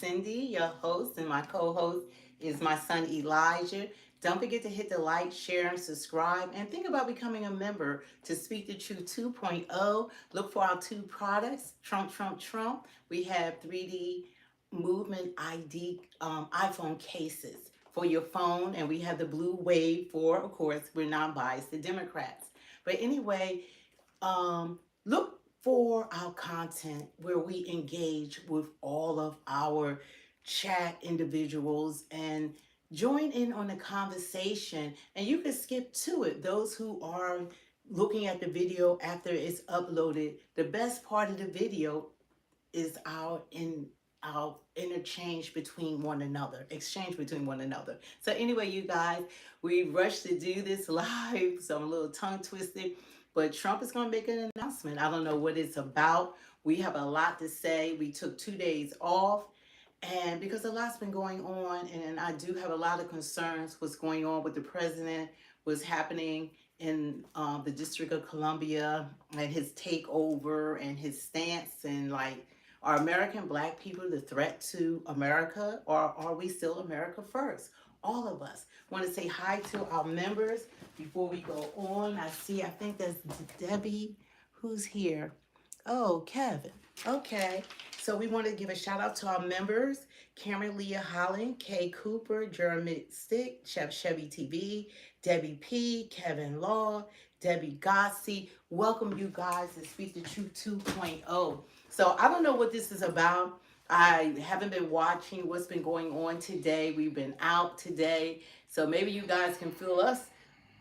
Cindy, your host, and my co-host is my son Elijah. Don't forget to hit the like, share, and subscribe. And think about becoming a member to Speak the Truth 2.0. Look for our two products, Trump, Trump, Trump. We have 3D movement ID iPhone cases for your phone, and we have the blue wave for, of course, we're not biased, the Democrats. But anyway, look for our content where we engage with all of our chat individuals and join in on the conversation. And you can skip to it. Those who are looking at the video after it's uploaded, the best part of the video is our interchange between one another, exchange between one another. So anyway, you guys, we rushed to do this live, so I'm a little tongue twisted, but Trump is going to make an announcement. I don't know what it's about. We have a lot to say. We took 2 days off, and because a lot's been going on, and I do have a lot of concerns what's going on with the president, what's happening in the District of Columbia, and his takeover and his stance, and like, are American Black people the threat to America, or are we still America first? All of us want to say hi to our members before we go on. I think that's Debbie who's here. Oh, Kevin. Okay. So we want to give a shout out to our members: Cameron Leah Holland, Kay Cooper, Jeremy Stick, Chef Chevy TV, Debbie P, Kevin Law, Debbie Gossi. Welcome you guys to Speak the Truth 2.0. So I don't know what this is about. I haven't been watching what's been going on today. We've been out today. So maybe you guys can fill us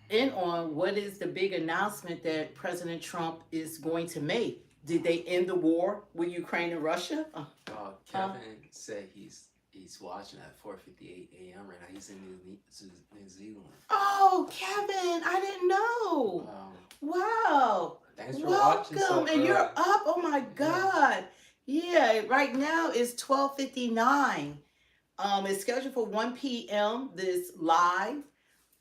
in on what is the big announcement that President Trump is going to make. Did they end the war with Ukraine and Russia? Kevin said he's watching at 4:58 a.m. right now. He's in New Zealand. Oh, Kevin, I didn't know. Wow. Thanks for watching. Welcome, and you're up. Oh my God. Yeah, right now it's 12:59. It's scheduled for 1 p.m. This live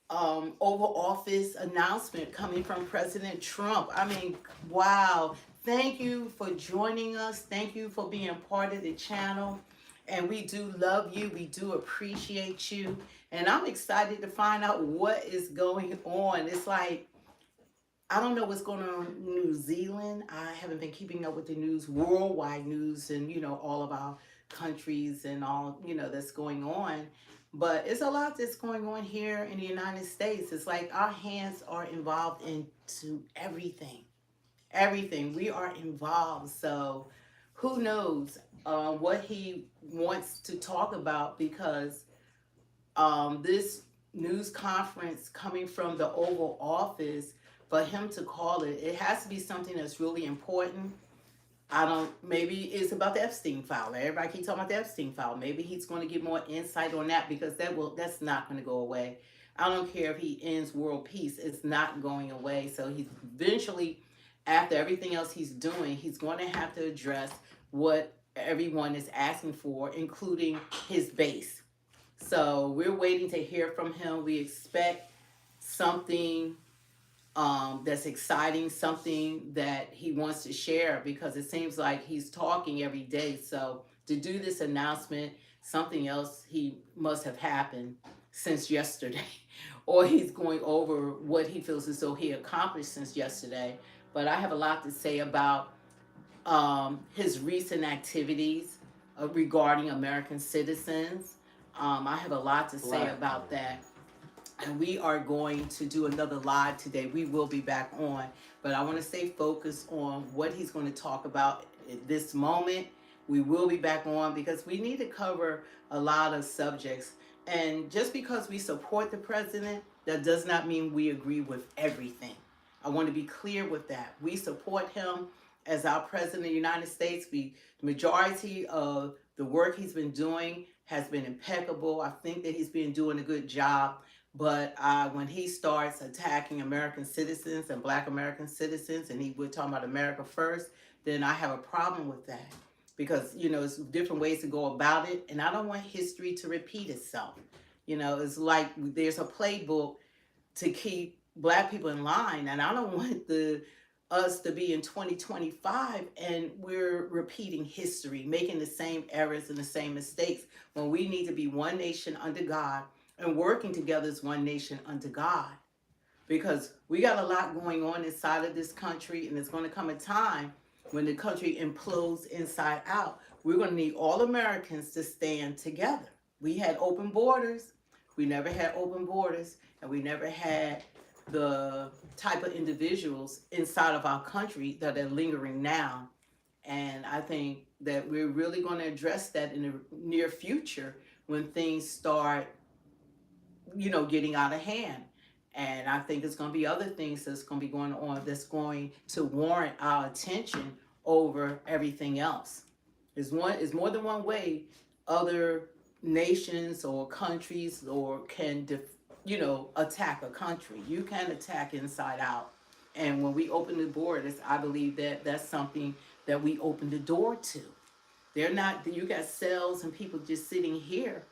Oval Office announcement coming from President Trump. I mean, wow. Thank you for joining us. Thank you for being part of the channel. And we do love you. We do appreciate you. And I'm excited to find out what is going on. It's like, I don't know what's going on in New Zealand. I haven't been keeping up with the news, worldwide news, and, all of our countries and all, that's going on. But it's a lot that's going on here in the United States. It's like our hands are involved into everything. Everything. We are involved. So who knows what he wants to talk about, because this news conference coming from the Oval Office, for him to call it, it has to be something that's really important. Maybe it's about the Epstein file. Everybody keeps talking about the Epstein file. Maybe he's going to get more insight on that, because that's not going to go away. I don't care if he ends world peace, it's not going away. So he's eventually, after everything else he's doing, he's going to have to address what everyone is asking for, including his base. So we're waiting to hear from him. We expect something that's exciting, something that he wants to share, because it seems like he's talking every day. So to do this announcement, something else he must have happened since yesterday, or he's going over what he feels as though he accomplished since yesterday. But I have a lot to say about his recent activities regarding American citizens. I have a lot to say about that. And we are going to do another live today. We will be back on. But I want to stay focused on what he's going to talk about at this moment. We will be back on because we need to cover a lot of subjects. And just because we support the president, that does not mean we agree with everything. I want to be clear with that. We support him as our president of the United States. The majority of the work he's been doing has been impeccable. I think that he's been doing a good job. But when he starts attacking American citizens and Black American citizens, and we're talking about America first, then I have a problem with that. Because, it's different ways to go about it. And I don't want history to repeat itself. It's like there's a playbook to keep Black people in line. And I don't want the us to be in 2025 and we're repeating history, making the same errors and the same mistakes when we need to be one nation under God and working together as one nation under God. Because we got a lot going on inside of this country, and it's going to come a time when the country implodes inside out. We're going to need all Americans to stand together. We had open borders. We never had open borders, and we never had the type of individuals inside of our country that are lingering now. And I think that we're really going to address that in the near future when things start, getting out of hand. And I think it's going to be other things that's going to be going on that's going to warrant our attention over everything else. There's more than one way other nations or countries or can attack a country. You can attack inside out. And when we open the borders, I believe that that's something that we open the door to. They're not, you got cells and people just sitting here.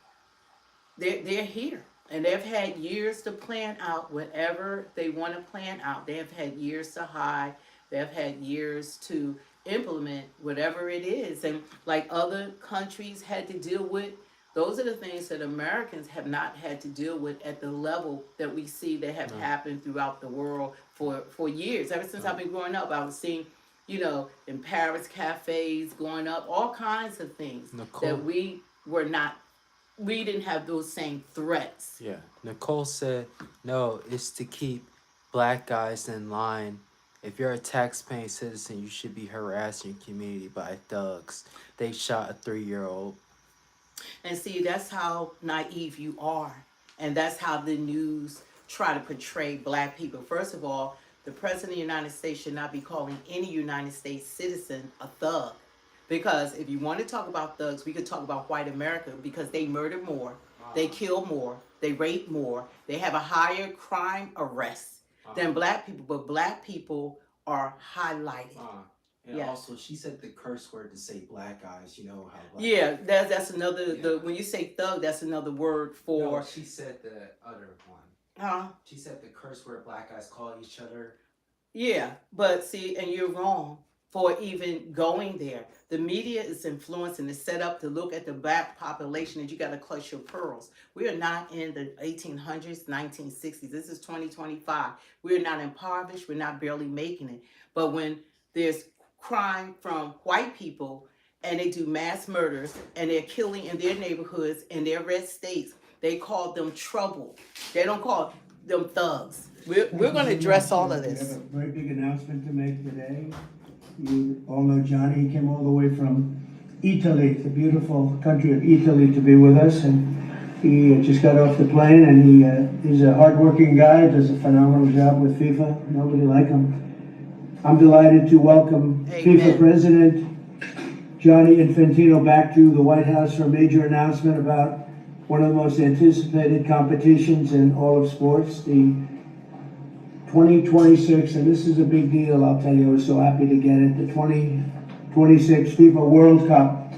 They're here. And they've had years to plan out whatever they want to plan out. They have had years to hide. They've had years to implement whatever it is. And like other countries had to deal with, those are the things that Americans have not had to deal with at the level that we see that have happened throughout the world for years. Ever since I've been growing up, I was seeing, in Paris cafes going up, all kinds of things that we didn't have those same threats. Yeah. Nicole said, no, it's to keep black guys in line. If you're a tax-paying citizen, you should be harassed in your community by thugs. They shot a 3-year-old. And see, that's how naive you are. And that's how the news try to portray black people. First of all, the President of the United States should not be calling any United States citizen a thug. Because if you want to talk about thugs, we could talk about white America because they murder more, they kill more, they rape more, they have a higher crime arrest than black people, but black people are highlighted. And also, she said the curse word to say black guys. You know how. That's another. Yeah. When you say thug, that's another word for. No, she said the other one. Huh? She said the curse word black guys call each other. Yeah, but see, and you're wrong for even going there. The media is influenced and is set up to look at the black population and you got to clutch your pearls. We are not in the 1800s, 1960s. This is 2025. We are not impoverished. We're not barely making it. But when there's crime from white people and they do mass murders and they're killing in their neighborhoods in their red states, they call them trouble. They don't call them thugs. We're going to address all of this. We have a very big announcement to make today. You all know Johnny. He came all the way from Italy, the beautiful country of Italy, to be with us. And he just got off the plane, and he's a hardworking guy, does a phenomenal job with FIFA. Nobody like him. I'm delighted to welcome FIFA President Gianni Infantino back to the White House for a major announcement about one of the most anticipated competitions in all of sports, the 2026, and this is a big deal, I'll tell you, I was so happy to get it, the 2026 FIFA World Cup.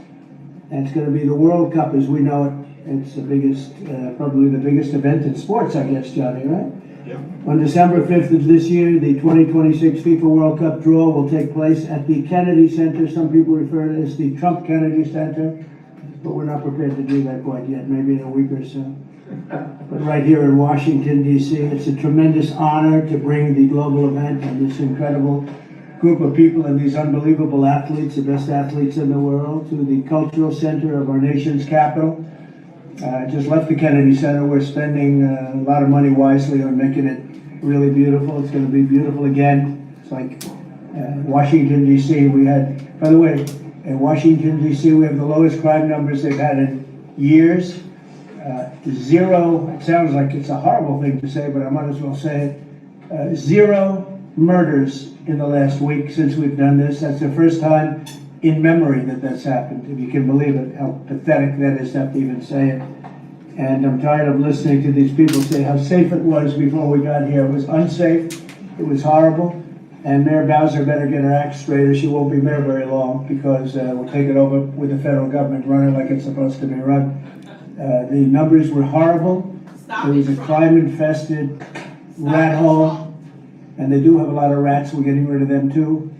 And it's going to be the World Cup as we know it. It's the biggest, probably the biggest event in sports, I guess, Johnny, right? Yeah. On December 5th of this year, the 2026 FIFA World Cup draw will take place at the Kennedy Center. Some people refer to it as the Trump Kennedy Center, but we're not prepared to do that quite yet, maybe in a week or so. But right here in Washington, D.C., it's a tremendous honor to bring the global event and this incredible group of people and these unbelievable athletes, the best athletes in the world, to the cultural center of our nation's capital. Just left the Kennedy Center. We're spending a lot of money wisely on making it really beautiful. It's going to be beautiful again. It's like Washington, D.C. We had, by the way, in Washington, D.C., we have the lowest crime numbers they've had in years. Zero, it sounds like it's a horrible thing to say, but I might as well say it. 0 murders in the last week since we've done this. That's the first time in memory that that's happened, if you can believe it, how pathetic that is to have to even say it. And I'm tired of listening to these people say how safe it was before we got here. It was unsafe, it was horrible, and Mayor Bowser better get her act straight or she won't be mayor very long, because we'll take it over with the federal government running like it's supposed to be run. The numbers were horrible. It was a crime-infested rat hole. And they do have a lot of rats, we're getting rid of them too.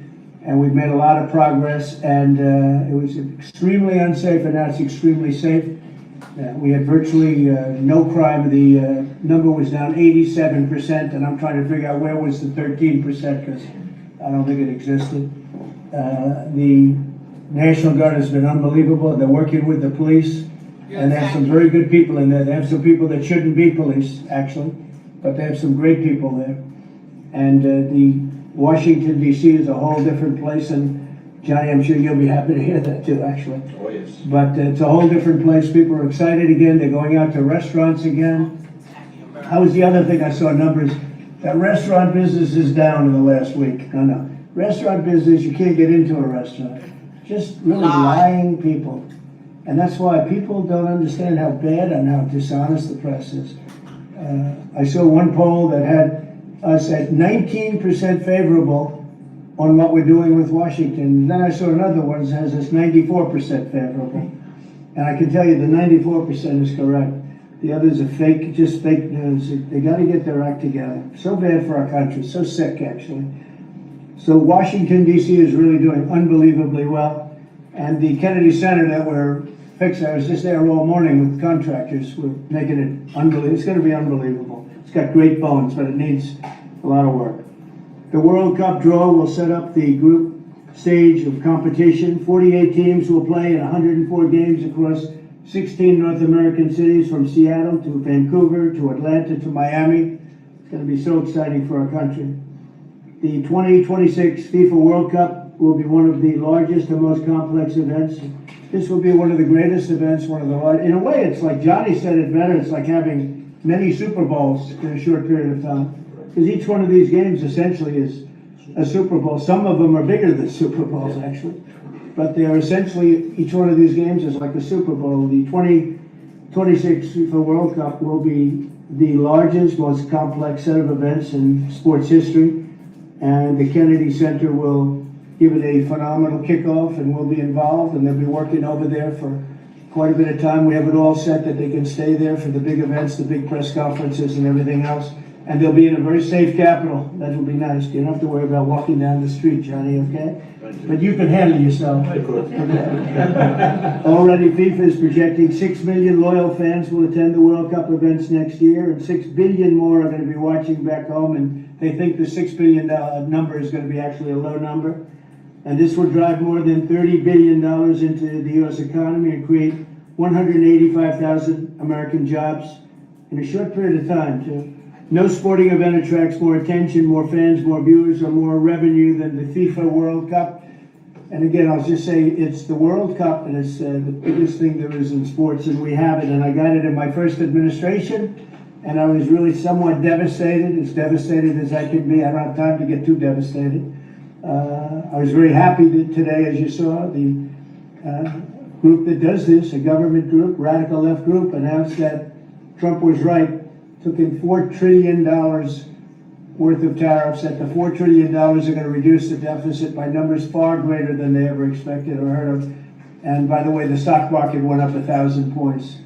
And we've made a lot of progress, and it was extremely unsafe, and now it's extremely safe. We had virtually no crime. The number was down 87%, and I'm trying to figure out where was the 13%, because I don't think it existed. The National Guard has been unbelievable. They're working with the police, and they have some very good people in there. They have some people that shouldn't be police, actually, but they have some great people there. And the Washington, D.C. is a whole different place, and Johnny, I'm sure you'll be happy to hear that too, actually. Oh, yes. But it's a whole different place. People are excited again. They're going out to restaurants again. That was the other thing I saw numbers. That restaurant business is down in the last week. No. Restaurant business, you can't get into a restaurant. Just really lying people. And that's why people don't understand how bad and how dishonest the press is. I saw one poll that had us at 19% favorable on what we're doing with Washington. And then I saw another one that has us 94% favorable. And I can tell you the 94% is correct. The others are fake, just fake news. They got to get their act together. So bad for our country, so sick actually. So Washington, D.C. is really doing unbelievably well. And the Kennedy Center that we're fixing, I was just there all morning with contractors. We're making it unbelievable. It's going to be unbelievable. It's got great bones, but it needs a lot of work. The World Cup draw will set up the group stage of competition. 48 teams will play in 104 games across 16 North American cities, from Seattle to Vancouver to Atlanta to Miami. It's going to be so exciting for our country. The 2026 FIFA World Cup will be one of the largest and most complex events. This will be one of the greatest events, one of the largest. In a way, it's like Johnny said it better, it's like having many Super Bowls in a short period of time. Because each one of these games essentially is a Super Bowl. Some of them are bigger than Super Bowls, actually. But they are essentially, each one of these games is like a Super Bowl. The 2026 FIFA World Cup will be the largest, most complex set of events in sports history. And the Kennedy Center will give it a phenomenal kickoff, and we'll be involved, and they'll be working over there for quite a bit of time. We have it all set that they can stay there for the big events, the big press conferences and everything else. And they'll be in a very safe capital. That will be nice. You don't have to worry about walking down the street, Johnny, okay? But you can handle yourself. Already FIFA is projecting 6 million loyal fans will attend the World Cup events next year, and 6 billion more are going to be watching back home, and they think the 6 billion number is going to be actually a low number. And this will drive more than $30 billion into the U.S. economy and create 185,000 American jobs in a short period of time, too. No sporting event attracts more attention, more fans, more viewers, or more revenue than the FIFA World Cup. And again, I'll just say it's the World Cup, and it's the biggest thing there is in sports, and we have it. And I got it in my first administration, and I was really somewhat devastated, as devastated as I can be. I don't have time to get too devastated. I was very happy that today, as you saw, the group that does this, a government group, radical left group, announced that Trump was right. Took in $4 trillion worth of tariffs, that the $4 trillion are going to reduce the deficit by numbers far greater than they ever expected or heard of. And by the way, the stock market went up 1,000 points.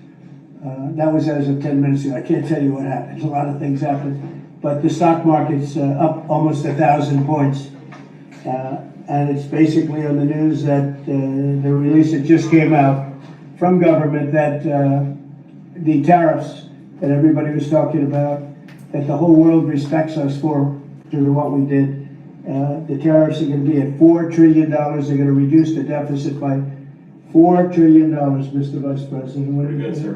That was as of 10 minutes ago. I can't tell you what happened. A lot of things happened. But the stock market's up almost 1,000 points. And it's basically on the news that the release that just came out from government that the tariffs that everybody was talking about, that the whole world respects us for what we did. The tariffs are going to be at $4 trillion. They're going to reduce the deficit by $4 trillion, Mr. Vice President. Pretty good, sir.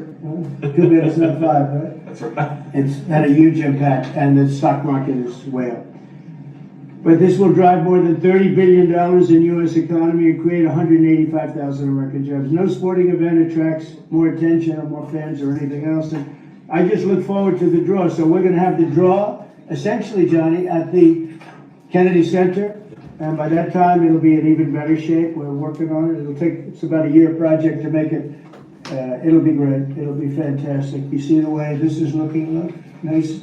Too bad it's not 5, right? That's right. It's had a huge impact, and the stock market is way up. But this will drive more than $30 billion in U.S. economy and create 185,000 American jobs. No sporting event attracts more attention or more fans or anything else. And I just look forward to the draw. So we're going to have the draw, essentially, Johnny, at the Kennedy Center. And by that time, it'll be in even better shape. We're working on it. It's about a year project to make it. It'll be great. It'll be fantastic. You see the way this is looking nice.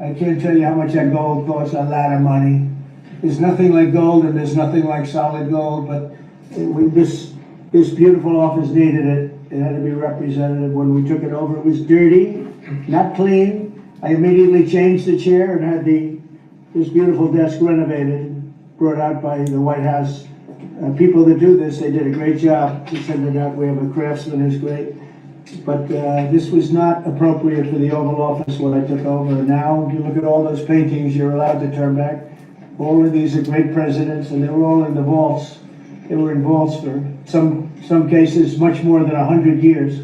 I can't tell you how much that gold costs, a lot of money. There's nothing like gold, and there's nothing like solid gold, but this beautiful office needed it. It had to be representative. When we took it over, it was dirty, not clean. I immediately changed the chair and had the this beautiful desk renovated, brought out by the White House. People that do this, they did a great job. We sent it out. We have a craftsman who's great. But this was not appropriate for the Oval Office when I took over. Now, you look at all those paintings you're allowed to turn back. All of these are great presidents, and they were all in the vaults. They were in vaults for some cases much more than 100 years.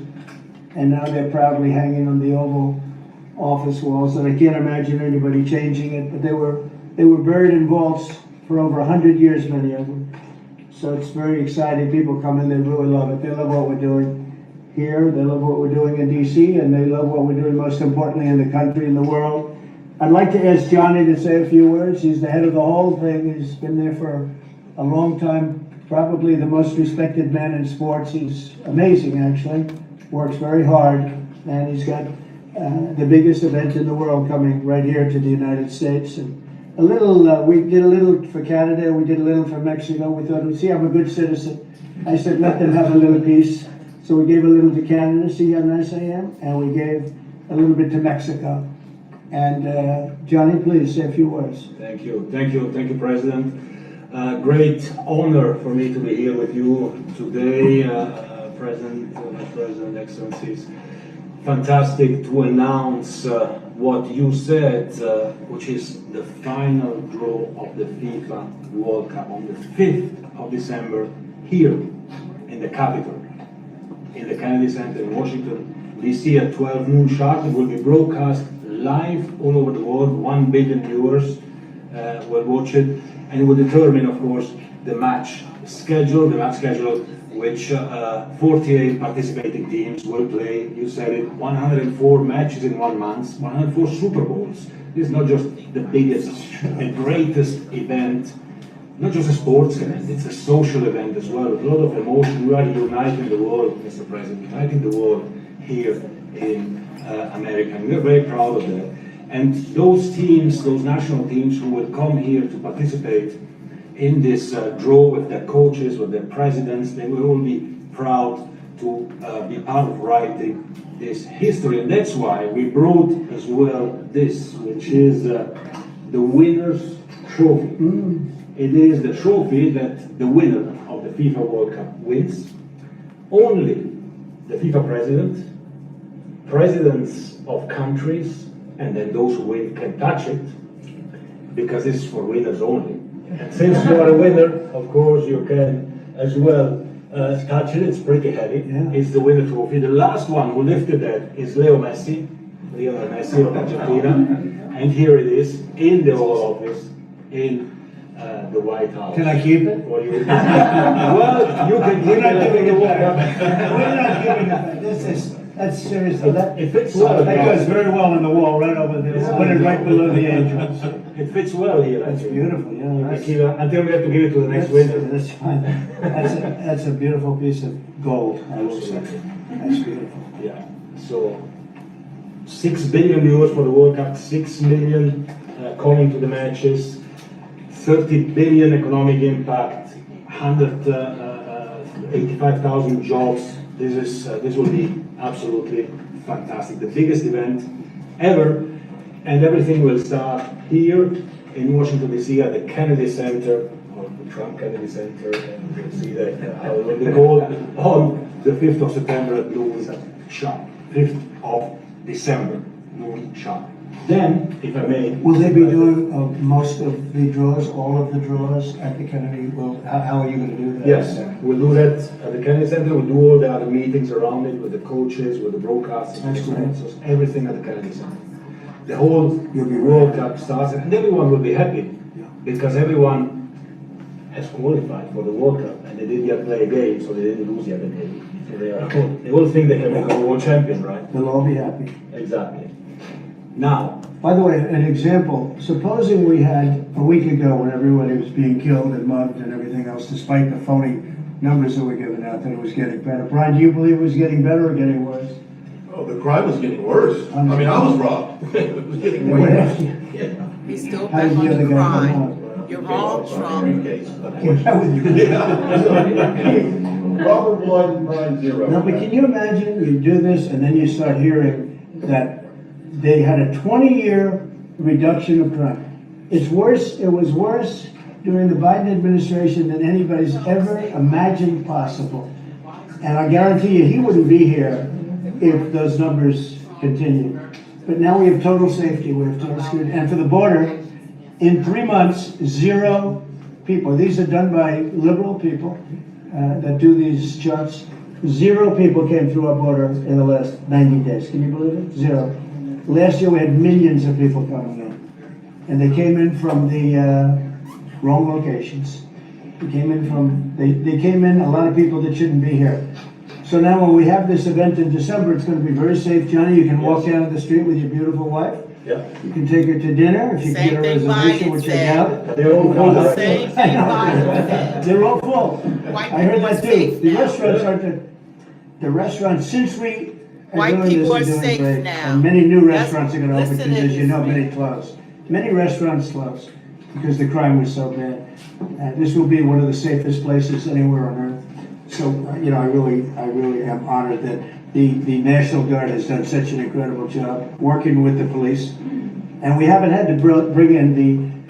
And now they're proudly hanging on the Oval Office walls, and I can't imagine anybody changing it. But they were buried in vaults for over 100 years, many of them. So it's very exciting. People come in, they really love it. They love what we're doing here, they love what we're doing in DC, and they love what we're doing most importantly in the country and the world. I'd like to ask Johnny to say a few words. He's the head of the whole thing. He's been there for a long time, probably the most respected man in sports. He's amazing, actually. Works very hard, and he's got the biggest event in the world coming right here to the United States. And a little, we did a little for Canada, we did a little for Mexico. We thought, see, I'm a good citizen. I said, let them have a little piece. So we gave a little to Canada, see how nice I am? And we gave a little bit to Mexico. And Johnny, please say a few words. Thank you, President. Great honor for me to be here with you today, President, Excellencies. Fantastic to announce what you said, which is the final draw of the FIFA World Cup on the 5th of December here in the capital, in the Kennedy Center in Washington, D.C. at 12 noon sharp. It will be broadcast live all over the world. 1 billion viewers will watch it, and it will determine, of course, the match schedule, which 48 participating teams will play. You said it, 104 matches in 1 month, 104 Super Bowls. This is not just the biggest, the greatest event, not just a sports event, it's a social event as well. A lot of emotion. We are uniting the world, Mr. President, uniting the world here in America. And we're very proud of that. And those teams, those national teams who will come here to participate in this draw with their coaches, with their presidents, they will all be proud to be part of writing this history. And that's why we brought as well this, which is the winner's trophy. It is the trophy that the winner of the FIFA World Cup wins. Only the FIFA president, presidents of countries, and then those who win can touch it, because this is for winners only. And since you are a winner, of course, you can as well touch it. It's pretty heavy. Yeah. It's the winner trophy. The last one who lifted that is Lionel Messi of Argentina. And here it is in the Oval Office in the White House. Can I keep it? Well, you can keep it. We're not giving it back. We're not giving it back. That's seriously. It fits well. That goes very well on the wall right over there. Put it right below the angels. It fits well here. That's beautiful. Yeah. Until we have to give it to the next winner. That's fine. That's a beautiful piece of gold, I will say. That's beautiful. Yeah. So 6 billion viewers for the World Cup, 6 million coming to the matches, 30 billion economic impact, 185,000 jobs. This will be absolutely fantastic. The biggest event ever, and everything will start here in Washington, D.C. at the Kennedy Center, or the Trump Kennedy Center, and you'll see that how it will be called on the 5th of September at noon sharp. 5th of December, noon sharp. Then, if I may... Will they be doing most of the draws, all of the draws at the Kennedy? How are you going to do that? Yes, we'll do that at the Kennedy Center. We'll do all the other meetings around it with the coaches, with the broadcasters. That's great. So everything at the Kennedy Center. The whole World Cup starts, and everyone will be happy because everyone has qualified for the World Cup, and they didn't yet play a game, so they didn't lose yet a game. So they all think they can become world champion, right? They'll all be happy. Exactly. Now, by the way, an example, supposing we had a week ago when everybody was being killed and mugged and everything else, despite the phony numbers that were given out, that it was getting better. Brian, do you believe it was getting better or getting worse? Oh, the crime was getting worse. I mean, I was robbed. It was getting way worse. Yeah. He's still How back did on the other the guy come crime. out? You're wrong, Trump. Robert Blythe, 9-0. No, but can you imagine, you do this and then you start hearing that they had a 20-year reduction of crime. It's worse, it was worse during the Biden administration than anybody's ever imagined possible. And I guarantee you, he wouldn't be here if those numbers continued. But now we have total safety, we have total security. And for the border, in 3 months, 0 people. These are done by liberal people that do these charts. 0 people came through our border in the last 90 days. Can you believe it? 0. Last year we had millions of people coming in. And they came in from the wrong locations. They came in, a lot of people that shouldn't be here. So now when we have this event in December, it's going to be very safe. Johnny, you can walk down the street with your beautiful wife. Yeah. You can take her to dinner if you can get a Same thing reservation, Biden which I said. doubt. They're all full. Same thing Biden said. They're all full. White I heard people are that too. safe The now. restaurants aren't the restaurants, since we are White doing people this, are are doing safe great. now. And many new That's- restaurants are gonna open, listen because to as you this, know, man. many closed. Many restaurants closed because the crime was so bad. This will be one of the safest places anywhere on earth. So, you know, I really am honored that the National Guard has done such an incredible job working with the police. And we haven't had to bring in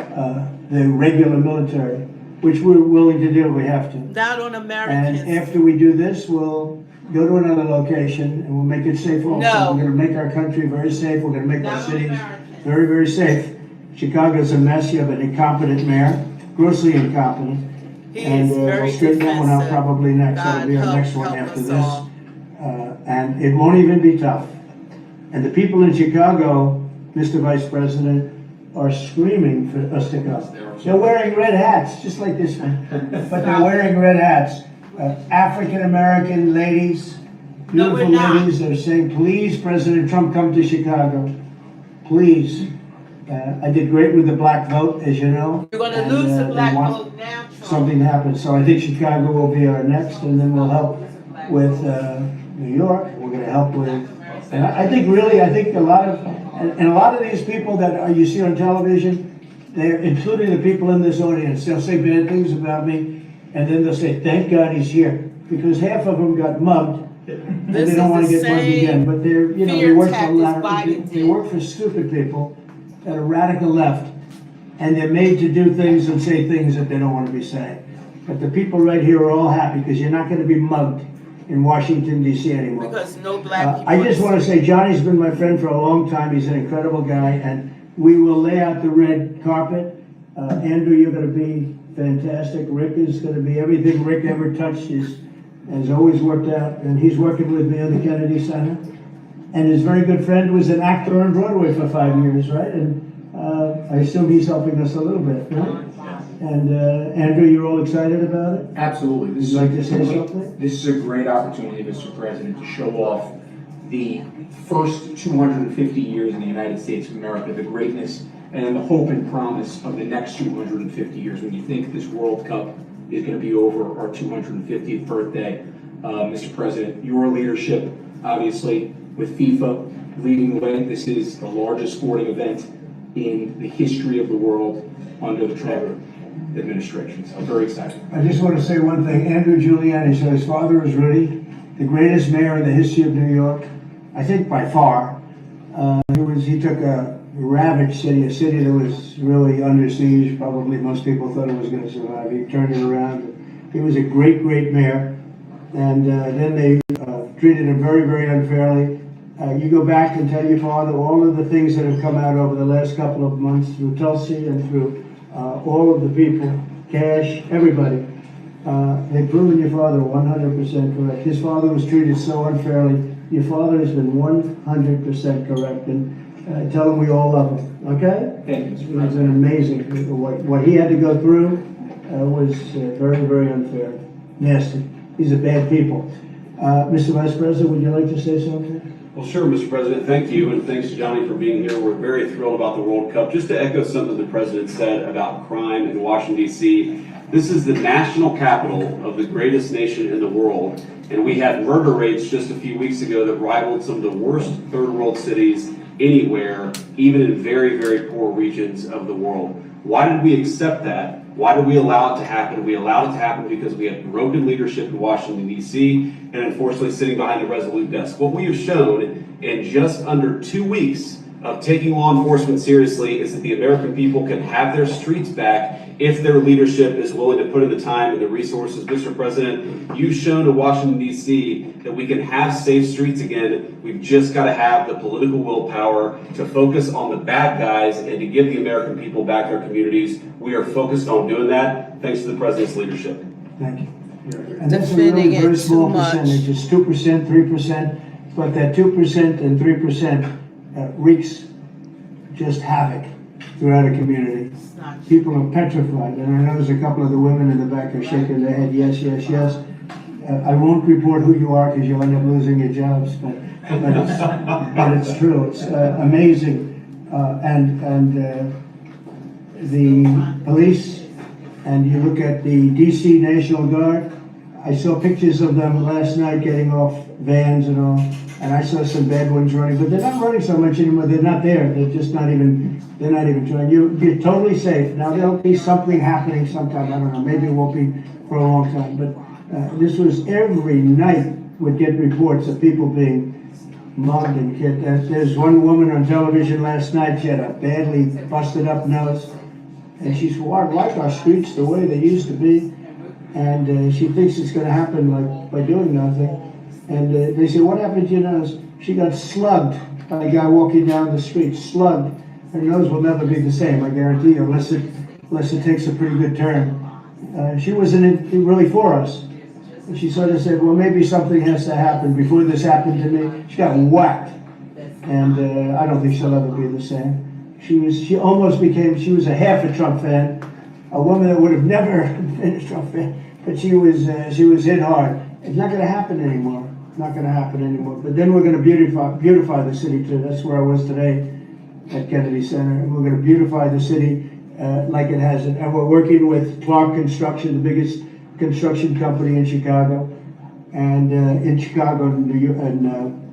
the regular military, which we're willing to do, we have to. Not on And Americans. after we do this, we'll go to another location and we'll make it safe also. No. We're gonna make our country very safe, we're gonna make our Not on cities Americans. very, very safe. Chicago's a mess, you have an incompetent mayor, grossly incompetent. He And is very we'll straighten that one out defensive. probably next, that'll God be our help- next one help after us this. all. And it won't even be tough. And the people in Chicago, Mr. Vice President, are screaming for us to come. They're wearing red hats, just like this one, but they're wearing red hats. African-American ladies, No, we're beautiful not. ladies, are saying, please, President Trump, come to Chicago, please. I did great with the black vote, as you know. You're gonna and, lose the they black want vote now, Trump. Something to happen, so I think Chicago will be our next, and then we'll help with New York, we're gonna help with, and I think a lot of, and a lot of these people that you see on television, they're, including the people in this audience, they'll say bad things about me, and then they'll say, thank God he's here, because half of them got mugged, and This they don't is wanna the get mugged same again, but they're, you know, they fear work for a tactics lot of, Biden they did. work for stupid people that are radical left, and they're made to do things and say things that they don't wanna be saying. But the people right here are all happy, because you're not gonna be mugged in Washington DC anymore. Because no black people. I just want to say, Johnny's been my friend for a long time. He's an incredible guy, and we will lay out the red carpet. Andrew, you're going to be fantastic. Rick is going to be everything Rick ever touched has always worked out, and he's working with me on the Kennedy Center. And his very good friend was an actor on Broadway for 5 years, right? And I assume he's helping us a little bit, right? And Andrew, you're all excited about it? Absolutely. Would you like to say something? This is a great opportunity, Mr. President, to show off the first 250 years in the United States of America, the greatness and the hope and promise of the next 250 years. When you think this World Cup is going to be over our 250th birthday, Mr. President, your leadership, obviously, with FIFA leading the way, this is the largest sporting event in the history of the world under the Trump administration. So I'm very excited. I just want to say one thing. Andrew Giuliani, so his father is Rudy, the greatest mayor in the history of New York, I think by far. He took a ravaged city, a city that was really under siege. Probably most people thought it was going to survive. He turned it around. He was a great, great mayor. And then they treated him very, very unfairly. You go back and tell your father all of the things that have come out over the last couple of months through Tulsi and through all of the people, Cash, everybody. They've proven your father 100% correct. His father was treated so unfairly. Your father has been 100% correct, and tell him we all love him, okay? Thank you, Mr. He's President. been amazing. What he had to go through was very, very unfair, nasty. These are bad people. Mr. Vice President, would you like to say something? Well, sure, Mr. President, thank you, and thanks to Johnny for being here. We're very thrilled about the World Cup. Just to echo something the President said about crime in Washington, D.C., this is the national capital of the greatest nation in the world, and we had murder rates just a few weeks ago that rivaled some of the worst third world cities anywhere, even in very, very poor regions of the world. Why did we accept that? Why did we allow it to happen? We allowed it to happen because we had broken leadership in Washington, D.C., and unfortunately sitting behind the resolute desk. What we have shown in just under 2 weeks of taking law enforcement seriously is that the American people can have their streets back if their leadership is willing to put in the time and the resources. Mr. President, you've shown to Washington, D.C. that we can have safe streets again. We've just got to have the political willpower to focus on the bad guys and to give the American people back their communities. We are focused on doing that thanks to the President's leadership. Thank you. And that's a really Defending it very too small much. percentage, it's 2%, 3%, but that 2% and 3% wreaks just havoc throughout a community. It's not People are petrified, and I notice a couple of the women in the back are shaking their head, yes, yes, yes. I won't report who you are because you'll end up losing your jobs, but it's true. It's amazing, the police, and you look at the DC National Guard. I saw pictures of them last night getting off vans and all, and I saw some bad ones running, but they're not running so much anymore. They're not there. They're just not even. They're not even trying. You're totally safe. Now there'll be something happening sometime. I don't know. Maybe it won't be for a long time. But this was every night would get reports of people being mugged and killed. There's one woman on television last night. She had a badly busted up nose, and she's like our streets the way they used to be. And she thinks it's going to happen like by doing nothing. And they say, "What happened to your nose?" She got slugged by a guy walking down the street. Slugged. Her nose will never be the same, I guarantee you, unless it takes a pretty good turn. She wasn't really for us. And she sort of said, "Well, maybe something has to happen before this happened to me." She got whacked, and I don't think she'll ever be the same. She was a half a Trump fan, a woman that would have never been a Trump fan, but she was hit hard. It's not going to happen anymore. Not going to happen anymore. But then we're going to beautify the city too. That's where I was today at Kennedy Center. We're going to beautify the city like it has it. And we're working with Clark Construction, the biggest construction company in Chicago, and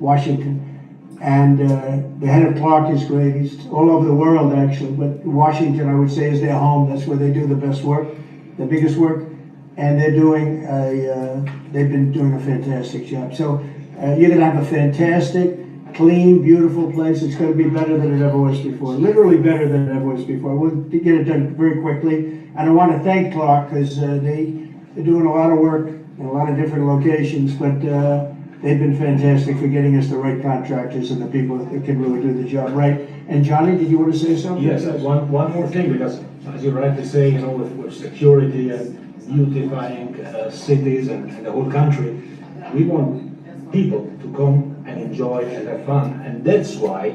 Washington. And the head of Clark is great. He's all over the world, actually. But Washington, I would say, is their home. That's where they do the best work, the biggest work. And they've been doing a fantastic job. So you're going to have a fantastic, clean, beautiful place. It's going to be better than it ever was before. Literally better than it ever was before. We'll get it done very quickly. And I want to thank Clark because they're doing a lot of work in a lot of different locations, but they've been fantastic for getting us the right contractors and the people that can really do the job right. And Johnny, did you want to say something? Yes, one more thing, because as you rightly say, with security and beautifying cities and the whole country, we want people to come and enjoy and have fun. And that's why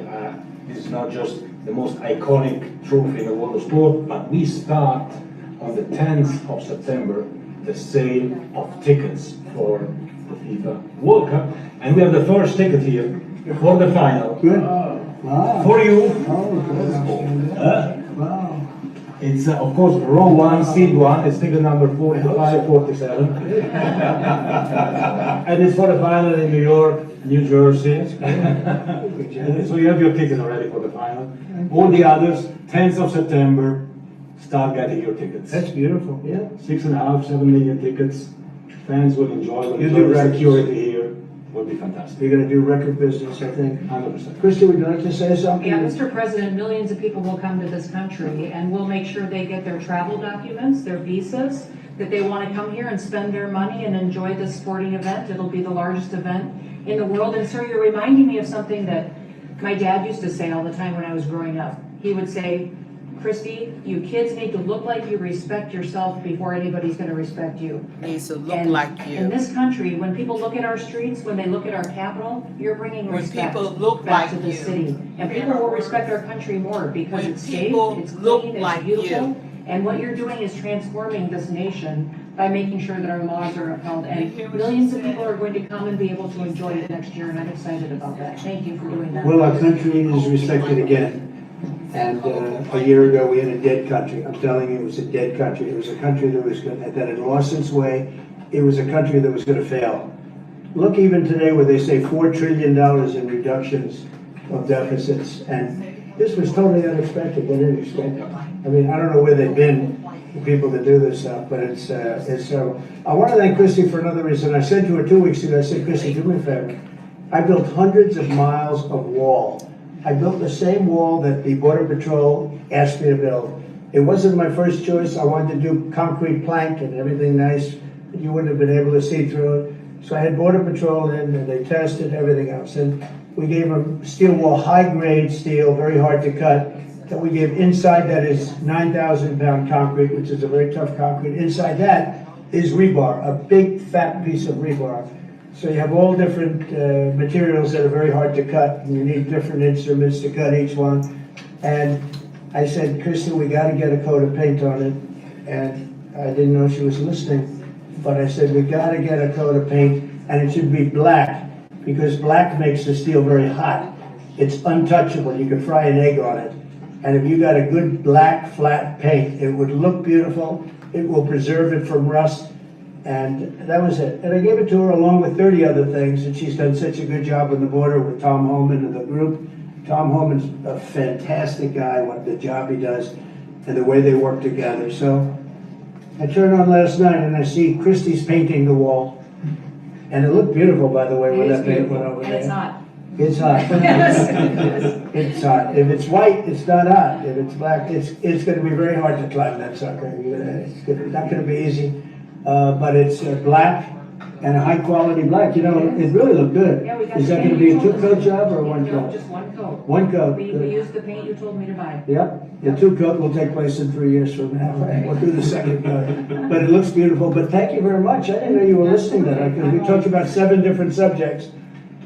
this is not just the most iconic trophy in the world of sport, but we start on the 10th of September the sale of tickets for the FIFA World Cup. And we have the first ticket here for the final. Good. Wow. For you. Oh, good. Wow. It's of course row 1, seat 1. It's ticket number 45, 47. And it's for the final in New York, New Jersey. So you have your ticket already for the final. All the others, 10th of September, start getting your tickets. That's beautiful. Yeah. 6.5, 7 million tickets. Fans will enjoy You do the records. security here. Will be fantastic. You're going to do record business, I think. 100%. Christy, would you like to say something? Yeah, Mr. President, millions of people will come to this country, and we'll make sure they get their travel documents, their visas, that they want to come here and spend their money and enjoy this sporting event. It'll be the largest event in the world. And sir, you're reminding me of something that my dad used to say all the time when I was growing up. He would say, "Christy, you kids need to look like you respect yourself before anybody's going to respect you." needs to look And like in you. this country, when people look at our streets, when they look at our capital, you're bringing When respect people look back to like the you. city. And people will respect our country more because When it's safe, people it's look clean, it's like beautiful. you. And what you're doing is transforming this nation by making sure that our laws are upheld. And millions of people are going to come and be able to enjoy it next year, and I'm excited about that. Thank you for doing that. Well, our country is respected again. And a year ago, we had a dead country. I'm telling you, it was a dead country. It was a country that had lost its way. It was a country that was going to fail. Look even today where they say $4 trillion in reductions of deficits. And this was totally unexpected. They didn't expect it. I mean, I don't know where they've been, the people that do this stuff, but it's terrible. I want to thank Christy for another reason. I said to her 2 weeks ago, I said, "Christy, do me a favor. I built hundreds of miles of wall I built the same wall that the Border Patrol asked me to build. It wasn't my first choice. I wanted to do concrete plank and everything nice, but you wouldn't have been able to see through it. So I had Border Patrol in and they tested everything else. And we gave them steel wall, high grade steel, very hard to cut. That we gave inside that is 9,000 pound concrete, which is a very tough concrete. Inside that is rebar, a big fat piece of rebar. So you have all different materials that are very hard to cut, and you need different instruments to cut each one. And I said, Kristen, we got to get a coat of paint on it. And I didn't know she was listening, but I said, we got to get a coat of paint, and it should be black, because black makes the steel very hot. It's untouchable. You can fry an egg on it. And if you got a good black flat paint, it would look beautiful. It will preserve it from rust. And that was it. And I gave it to her along with 30 other things, and she's done such a good job on the border with Tom Holman and the group. Tom Holman's a fantastic guy, what the job he does, and the way they work together. So I turned on last night and I see Christie's painting the wall. And it looked beautiful, by the way, when that paint went over there. And it's hot. It's hot. Yes. It's hot. If it's white, it's not hot. If it's black, it's going to be very hard to climb that sucker. It's not going to be easy. But it's black and a high quality black. You know, it really looked good. Yeah, we got Is the that going to paint be a you told two-coat us. job or one No, coat? just one coat. One coat. We Good. used the paint you told me to buy. Yep, the two-coat will take place in 3 years from now. We'll do the second coat. But it looks beautiful. But thank you very much. I didn't know you were listening to that, because we talked about 7 different subjects.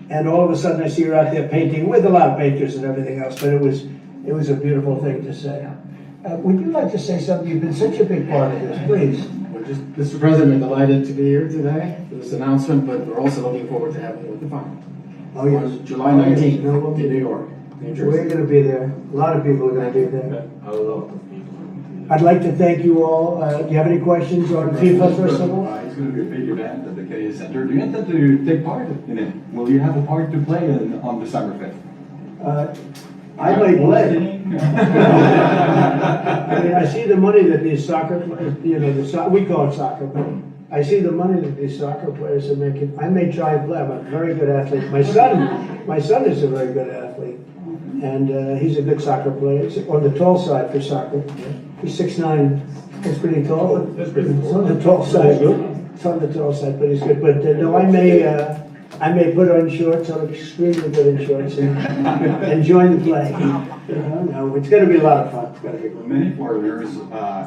And all of a sudden I see you out there painting with a lot of painters and everything else, but it was a beautiful thing to say. Would you like to say something? You've been such a big part of this, please. We're just, Mr. President, we're delighted to be here today for this announcement, but we're also looking forward to having you at the farm. Oh, yes. On July 19th No, we'll in be- New York, New We're Jersey. gonna be there. A lot of people are gonna be there. A lot of people. I'd like to thank you all. Do you have any questions on FIFA, first of all? It's going to be a big event at the KA Center. Do you intend to take part in it? Will you have a part to play on December 5th? I might play. I mean, I see the money that these soccer players, you know, we call it soccer, but I see the money that these soccer players are making. I may try and play. I'm a very good athlete. My son is a very good athlete, and he's a good soccer player. He's on the tall side for soccer. He's 6'9". That's pretty tall. That's pretty It's cool. on the tall side. It's on the tall side, but he's good. But no, I may put on shorts. I'm extremely good in shorts and join the play. No, it's going to be a lot of fun. It's going to be fun. Many foreigners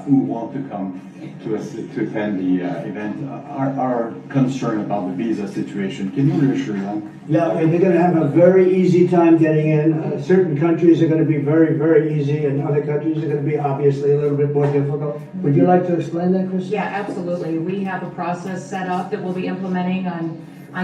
who want to come to attend the event are concerned about the visa situation. Can you reassure them? Yeah, and they're going to have a very easy time getting in. Certain countries are going to be very, very easy, and other countries are going to be obviously a little bit more difficult. Would you like to explain that, Chris? Yeah, absolutely. We have a process set up that we'll be implementing on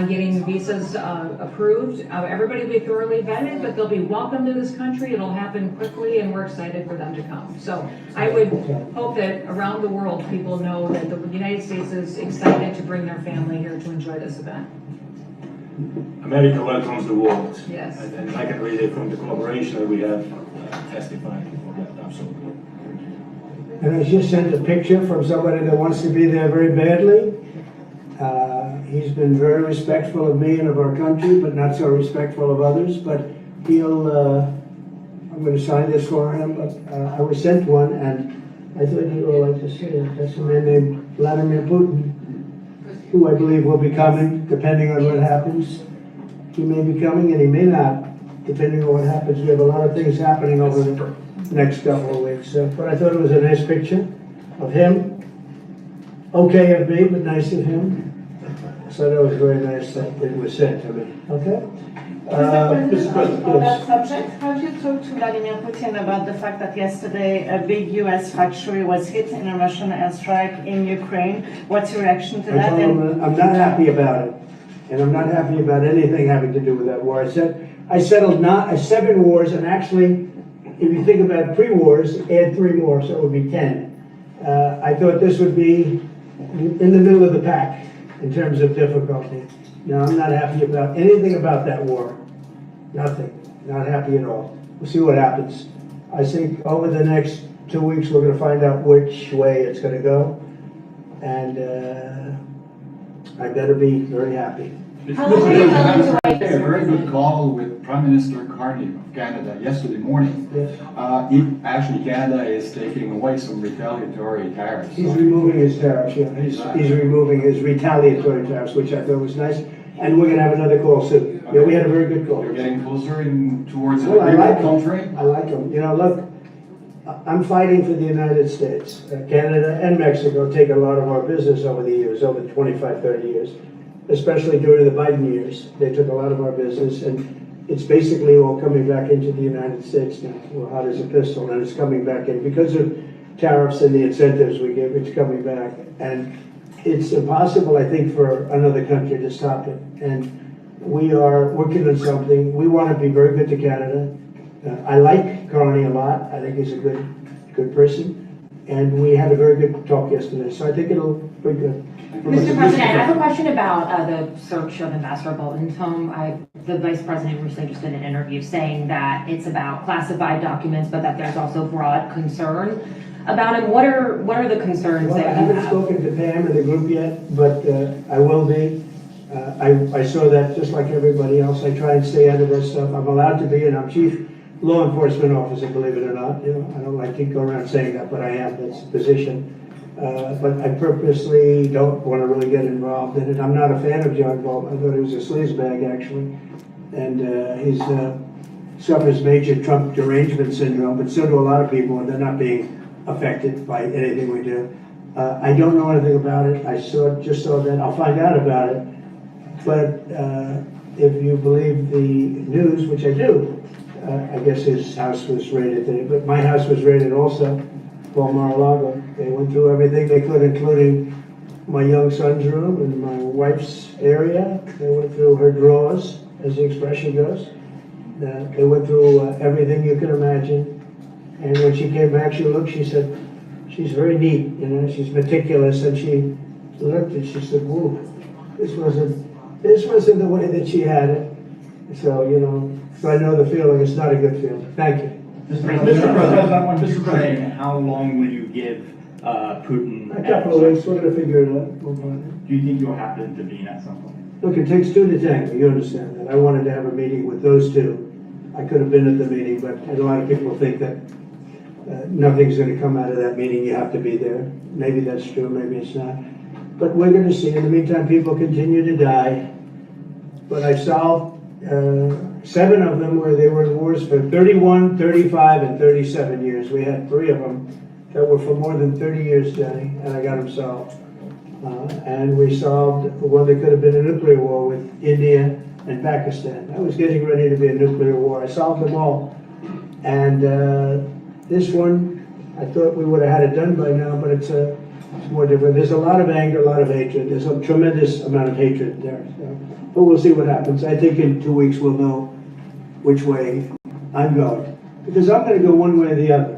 getting visas approved. Everybody will be thoroughly vetted, but they'll be welcome to this country. It'll happen quickly, and we're excited for them to come. So I would hope that around the world, people know that the United States is excited to bring their family here to enjoy this event. America welcomes the world. Yes. And I can read it from the collaboration that we have testified for that, absolutely. And I just sent a picture from somebody that wants to be there very badly. He's been very respectful of me and of our country, but not so respectful of others. But I'm going to sign this for him, but I was sent one, and I thought you would like to see it. That's a man named Vladimir Putin, who I believe will be coming, depending on what happens. He may be coming and he may not, depending on what happens. We have a lot of things happening over the next couple of weeks. But I thought it was a nice picture of him. Okay of me, but nice of him. So that was very nice that it was sent to me. Okay? Mr. President, on that Yes. subject, have you talked to Vladimir Putin about the fact that yesterday a big U.S. factory was hit in a Russian airstrike in Ukraine? What's your reaction to I that? told him I'm not happy about it. And I'm not happy about anything having to do with that war. I settled 7 wars, and actually, if you think about pre-wars, add 3 more, so it would be 10. I thought this would be in the middle of the pack in terms of difficulty. No, I'm not happy about anything about that war. Nothing. Not happy at all. We'll see what happens. I think over the next 2 weeks, we're going to find out which way it's going to go. And I better be very happy. How long are you willing to wait? A very good call with Prime Minister Carney of Canada yesterday morning. Yes. Actually, Canada is taking away some retaliatory tariffs. He's removing his tariffs, yeah. He's removing his retaliatory tariffs, which I thought was nice. And we're gonna have another call soon. Yeah, we had a very good call. You're getting closer towards an Well, I like agreement him. country. I like him. You know, look, I'm fighting for the United States. Canada and Mexico take a lot of our business over the years, over 25, 30 years, especially during the Biden years. They took a lot of our business, and it's basically all coming back into the United States now. We're hot as a pistol, and it's coming back in. Because of tariffs and the incentives we give, it's coming back. And it's impossible, I think, for another country to stop it. And we are working on something. We want to be very good to Canada. I like Carney a lot. I think he's a good person. And we had a very good talk yesterday, so I think it'll be good. Mr. President, I have a question about the search of Ambassador Bolton's home. The Vice President recently just did an interview saying that it's about classified documents, but that there's also broad concern about him. What are the concerns Well, that I you haven't have? spoken to Pam and the group yet, but I will be. I saw that just like everybody else. I try and stay out of that stuff. I'm allowed to be, and I'm chief law enforcement officer, believe it or not. You know, I don't like to go around saying that, but I am. That's the position. But I purposely don't want to really get involved in it. I'm not a fan of John Bolton. I thought he was a sleazebag, actually. And he suffers major Trump derangement syndrome, but so do a lot of people, and they're not being affected by anything we do. I don't know anything about it. I just saw that. I'll find out about it. But if you believe the news, which I do, I guess his house was raided today, but my house was raided also, Paul Mar-a-Lago. They went through everything they could, including my young son's room and my wife's area. They went through her drawers, as the expression goes. They went through everything you can imagine. And when she came back, she said, she's very neat, you know, she's meticulous, and she looked and she said, whoa, this wasn't the way that she had it. So, you know, so I know the feeling. It's not a good feeling. Thank you. Mr. President, how long will you give Putin? A couple of weeks. We're going to figure it out. Do you think you'll have to intervene at some point? Look, it takes two to tango. You understand that. I wanted to have a meeting with those two. I could have been at the meeting, but a lot of people think that nothing's going to come out of that meeting. You have to be there. Maybe that's true. Maybe it's not. But we're going to see. In the meantime, people continue to die. But I solved 7 of them where they were in wars for 31, 35, and 37 years. We had 3 of them that were for more than 30 years, Danny, and I got them solved. And we solved one that could have been a nuclear war with India and Pakistan. I was getting ready to be a nuclear war. I solved them all. And this one, I thought we would have had it done by now, but it's more different. There's a lot of anger, a lot of hatred. There's a tremendous amount of hatred there. So, but we'll see what happens. I think in 2 weeks we'll know which way I'm going. Because I'm going to go one way or the other.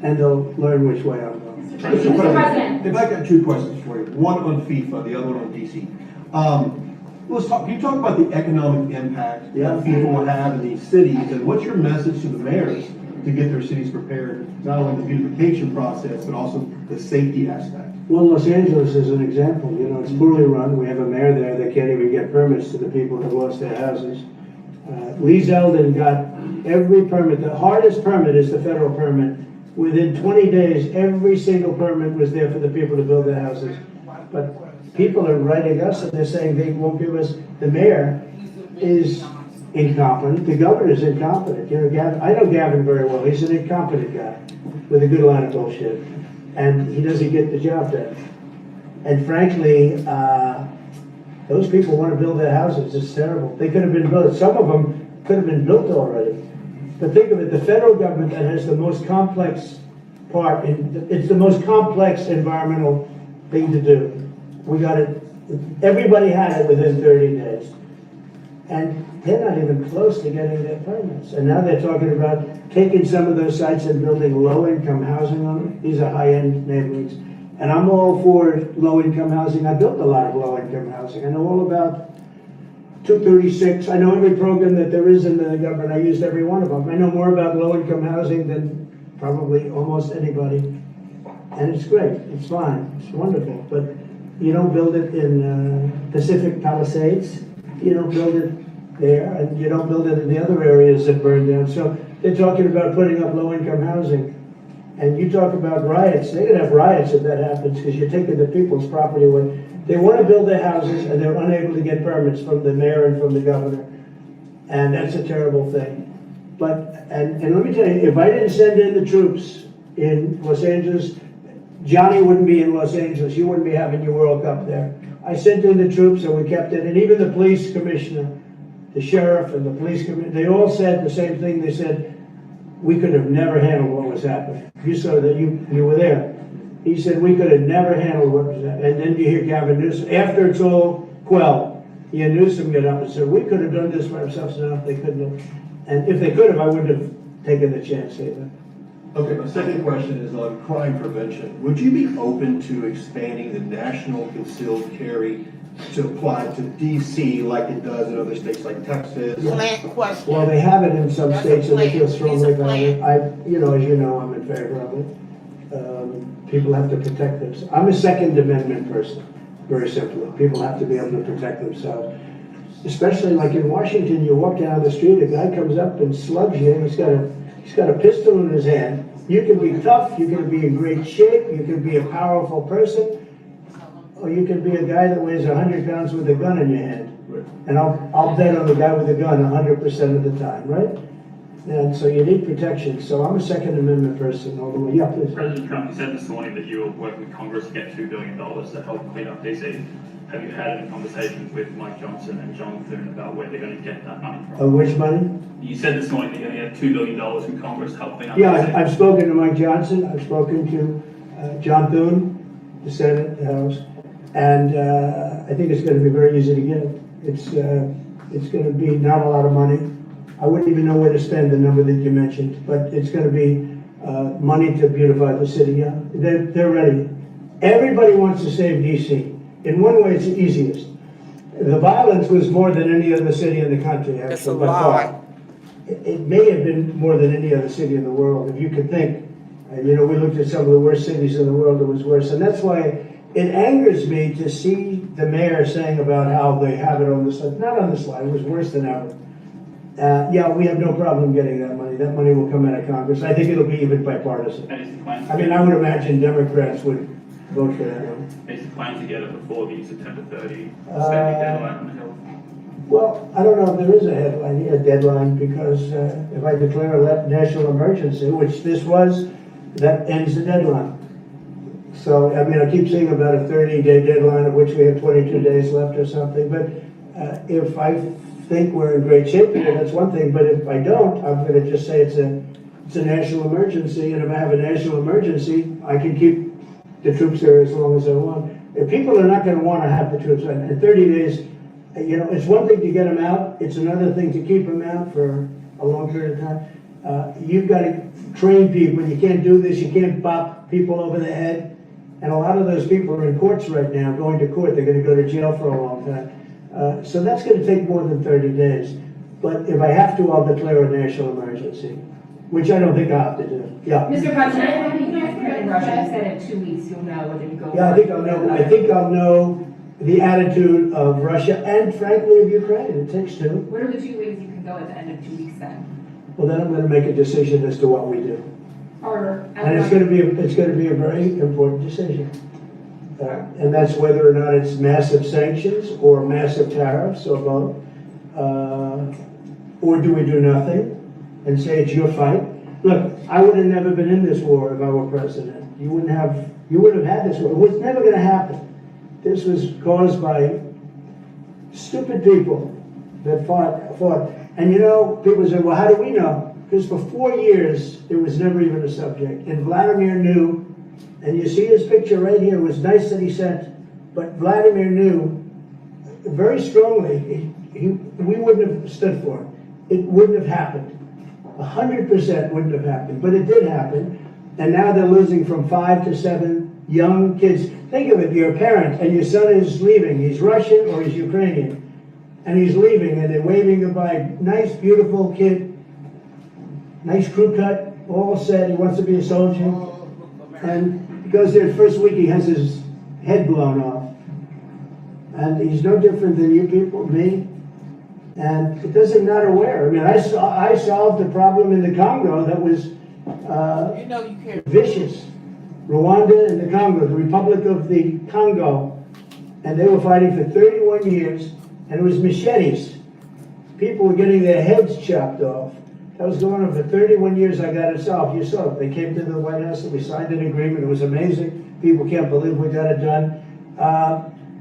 And they'll learn which way I'm going. Mr. President, if I got 2 questions for you. One on FIFA, the other one on DC. Can you talk about the economic impact that FIFA will have in these cities, and what's your message to the mayors to get their cities prepared, not only the beautification process, but also the safety aspect? Well, Los Angeles is an example. You know, it's poorly run. We have a mayor there that can't even get permits to the people who lost their houses. Lee Zeldin got every permit. The hardest permit is the federal permit. Within 20 days, every single permit was there for the people to build their houses. But people are writing us and they're saying they won't give us. The mayor is incompetent. The governor is incompetent. You know, Gavin, I know Gavin very well. He's an incompetent guy with a good line of bullshit. And he doesn't get the job done. And frankly, those people want to build their houses. It's terrible. They could have been built. Some of them could have been built already. But think of it, the federal government that has the most complex part, it's the most complex environmental thing to do. We got it, everybody had it within 30 days. And they're not even close to getting their permits. And now they're talking about taking some of those sites and building low-income housing on them. These are high-end neighborhoods. And I'm all for low-income housing. I built a lot of low-income housing. I know all about 236. I know every program that there is in the government. I used every one of them. I know more about low-income housing than probably almost anybody. And it's great. It's fine. It's wonderful. But you don't build it in Pacific Palisades. you don't build it there, and you don't build it in the other areas that burn down. So they're talking about putting up low-income housing. And you talk about riots, they're gonna have riots if that happens, because you're taking the people's property away. They want to build their houses, and they're unable to get permits from the mayor and from the governor. And that's a terrible thing. But, and let me tell you, if I didn't send in the troops in Los Angeles, Johnny wouldn't be in Los Angeles, you wouldn't be having your World Cup there. I sent in the troops and we kept it, and even the police commissioner, the sheriff and the police commissioner, they all said the same thing. They said, we could have never handled what was happening. You saw that, you were there. He said, we could have never handled what was happening. And then you hear Gavin Newsom, after it's all quelled, you hear Newsom get up and said, we could have done this for ourselves. No, they couldn't have. And if they could have, I wouldn't have taken the chance either. Okay, my second question is on crime prevention. Would you be open to expanding the national concealed carry to apply to DC like it does in other states like Texas? Question. Well, they have it in some That's states a and they plan. feel Piece strongly of about it. plan. As you know, I'm in favor of it. People have to protect themselves. I'm a Second Amendment person, very simply. People have to be able to protect themselves. Especially like in Washington, you walk down the street, a guy comes up and slugs you, and he's got a pistol in his hand. You can be tough, you can be in great shape, you can be a powerful person, or you can be a guy that weighs 100 pounds with a gun in your hand. Right. And I'll bet on the guy with a gun 100% of the time, right? And so you need protection. So I'm a Second Amendment person all the way. Yeah, please. President Trump, you said this morning that you were working with Congress to get $2 billion to help clean up DC. Have you had any conversations with Mike Johnson and John Thune about where they're going to get that money from? Which money? You said this morning that you're going to get $2 billion from Congress to help clean up Yeah, DC. I've spoken to Mike Johnson. I've spoken to John Thune, the Senate, the House, and I think it's going to be very easy to get. It's going to be not a lot of money. I wouldn't even know where to spend the number that you mentioned, but it's going to be money to beautify the city. Yeah, they're ready. Everybody wants to save DC. In one way, it's the easiest. The violence was more than any other city in the country, actually. That's a by lie. far. It may have been more than any other city in the world, if you could think. We looked at some of the worst cities in the world, it was worse. And that's why it angers me to see the mayor saying about how they have it on the slide. Not on the slide, it was worse than ever. Yeah, we have no problem getting that money. That money will come out of Congress. I think it'll be even bipartisan. And is the plan I mean, I would imagine Democrats would vote for that one. is the plan to get it before the September 30 spending deadline on the Hill? Well, I don't know if there is a headline, a deadline, because if I declare a national emergency, which this was, that ends the deadline. So, I mean, I keep seeing about a 30-day deadline, of which we have 22 days left or something, but if I think we're in great shape here, that's one thing, but if I don't, I'm gonna just say it's a national emergency, and if I have a national emergency, I can keep the troops there as long as I want. If people are not gonna wanna have the troops, in 30 days, it's one thing to get them out, it's another thing to keep them out for a long period of time. You've gotta train people, you can't do this, you can't bop people over the head, and a lot of those people are in courts right now, going to court, they're gonna go to jail for a long time. So that's gonna take more than 30 days. But if I have to, I'll declare a national emergency, which I don't think I have to do. Yeah. Mr. President, in Russia, you said in 2 weeks you'll know whether you go. Yeah, I think I'll know the attitude of Russia and frankly of Ukraine. It takes two. What are the 2 ways you can go at the end of 2 weeks then? Well, then I'm going to make a decision as to what we do. Or, And it's going to be a very important decision. And that's whether or not it's massive sanctions or massive tariffs or both. Or do we do nothing and say it's your fight? Look, I would have never been in this war if I were president. You would have had this war. It was never going to happen. This was caused by stupid people that fought. And people say, well, how do we know? Because for 4 years, it was never even a subject. And Vladimir knew, and you see his picture right here, it was nice that he sent, but Vladimir knew very strongly, we wouldn't have stood for it. It wouldn't have happened. 100% wouldn't have happened, but it did happen. And now they're losing from 5 to 7 young kids. Think of it, you're a parent and your son is leaving. He's Russian or he's Ukrainian. And he's leaving and they're waving goodbye. Nice, beautiful kid. Nice crew cut, all set. He wants to be a soldier. And he goes there the first week, he has his head blown off. And he's no different than you people, me. And it doesn't matter where. I mean, I solved a problem in the Congo that was You know you can't. vicious. Rwanda and the Congo, the Republic of the Congo. And they were fighting for 31 years, and it was machetes. People were getting their heads chopped off. That was going on for 31 years. I got it solved. You saw it. They came to the White House and we signed an agreement. It was amazing. People can't believe we got it done.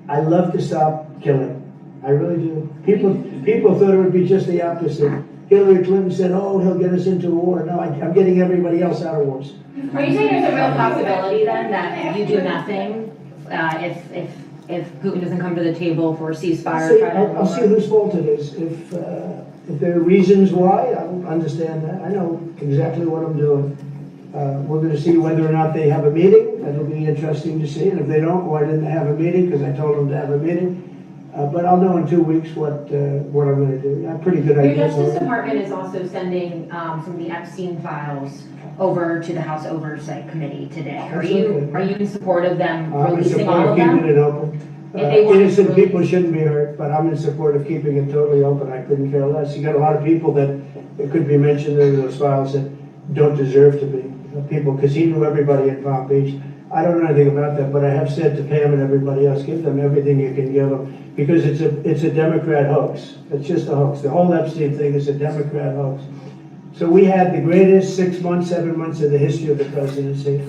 I love to stop killing. I really do. People thought it would be just the opposite. Hillary Clinton said, "Oh, he'll get us into a war." No, I'm getting everybody else out of wars. Are you saying there's a real possibility then that you do nothing if Putin doesn't come to the table for a ceasefire? I'll see whose fault it is. If there are reasons why, I'll understand that. I know exactly what I'm doing. We're going to see whether or not they have a meeting. That'll be interesting to see. And if they don't, why didn't they have a meeting? Because I told them to have a meeting. But I'll know in 2 weeks what I'm going to do. I have pretty good Your ideas. Justice Department is also sending some of the Epstein files over to the House Oversight Committee today. Are you in support of them I'm in releasing support all of of keeping them? it open. If they want Innocent to people shouldn't be hurt, but I'm in support of keeping it totally open. I couldn't care less. You got a lot of people that it could be mentioned in those files that don't deserve to be. People, because he knew everybody in Palm Beach. I don't know anything about that, but I have said to Pam and everybody else, give them everything you can give them, because it's a Democrat hoax. It's just a hoax. The whole Epstein thing is a Democrat hoax. So we had the greatest 6 months, 7 months of the history of the presidency,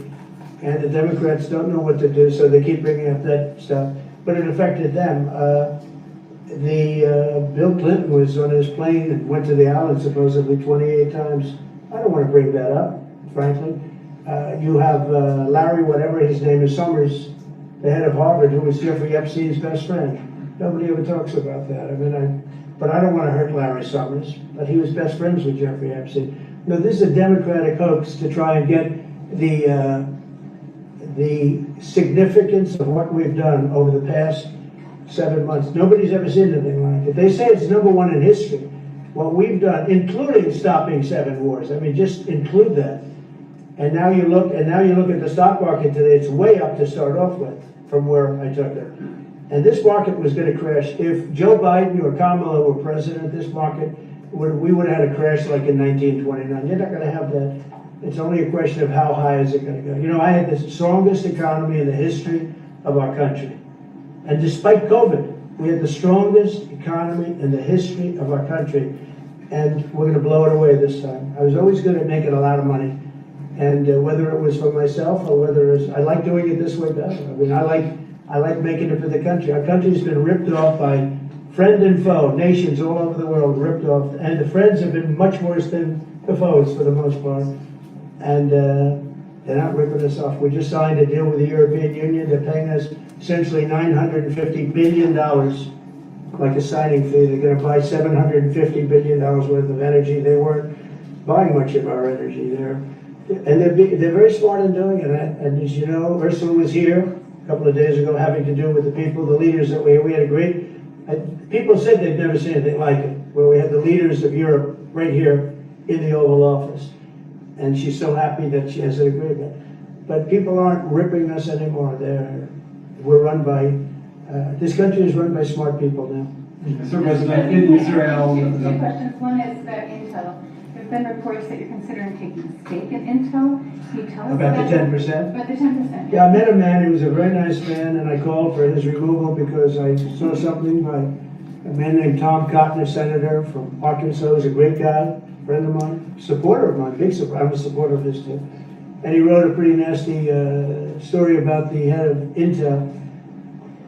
and the Democrats don't know what to do, so they keep bringing up that stuff. But it affected them. Bill Clinton was on his plane and went to the island supposedly 28 times. I don't want to bring that up, frankly. You have Larry, whatever his name is, Summers, the head of Harvard, who was Jeffrey Epstein's best friend. Nobody ever talks about that. But I don't want to hurt Larry Summers, but he was best friends with Jeffrey Epstein. No, this is a Democratic hoax to try and get the significance of what we've done over the past 7 months. Nobody's ever seen anything like it. They say it's #1 in history. What we've done, including stopping 7 wars. I mean, just include that. And now you look at the stock market today. It's way up to start off with from where I took it. And this market was going to crash. If Joe Biden or Kamala were president, this market we would have had a crash like in 1929. You're not going to have that. It's only a question of how high is it going to go. You know, I had the strongest economy in the history of our country. And despite COVID, we had the strongest economy in the history of our country. And we're going to blow it away this time. I was always good at making a lot of money. And whether it was for myself or whether it's, I like doing it this way better. I mean, I like making it for the country. Our country's been ripped off by friend and foe, nations all over the world ripped off. And the friends have been much worse than the foes for the most part. And they're not ripping us off. We just signed a deal with the European Union. They're paying us essentially $950 billion, like a signing fee. They're going to buy $750 billion worth of energy. They weren't buying much of our energy there. And they're very smart in doing it. And as you know, Ursula was here a couple of days ago having to do with the people, the leaders that we had a great, people said they'd never seen anything like it, where we had the leaders of Europe right here in the Oval Office. And she's so happy that she has an agreement. But people aren't ripping us anymore. We're run by, this country is run by smart people now. Mr. President, in Israel... Two questions. One is about Intel. There have been reports that you're considering taking a stake in Intel. Can you tell us About the 10%? About the 10%. Yeah, I met a man, he was a very nice man, and I called for his removal because I saw something by a man named Tom Cotton, a senator from Arkansas. He's a great guy, friend of mine, supporter of mine, big supporter. I'm a supporter of his too. And he wrote a pretty nasty story about the head of Intel.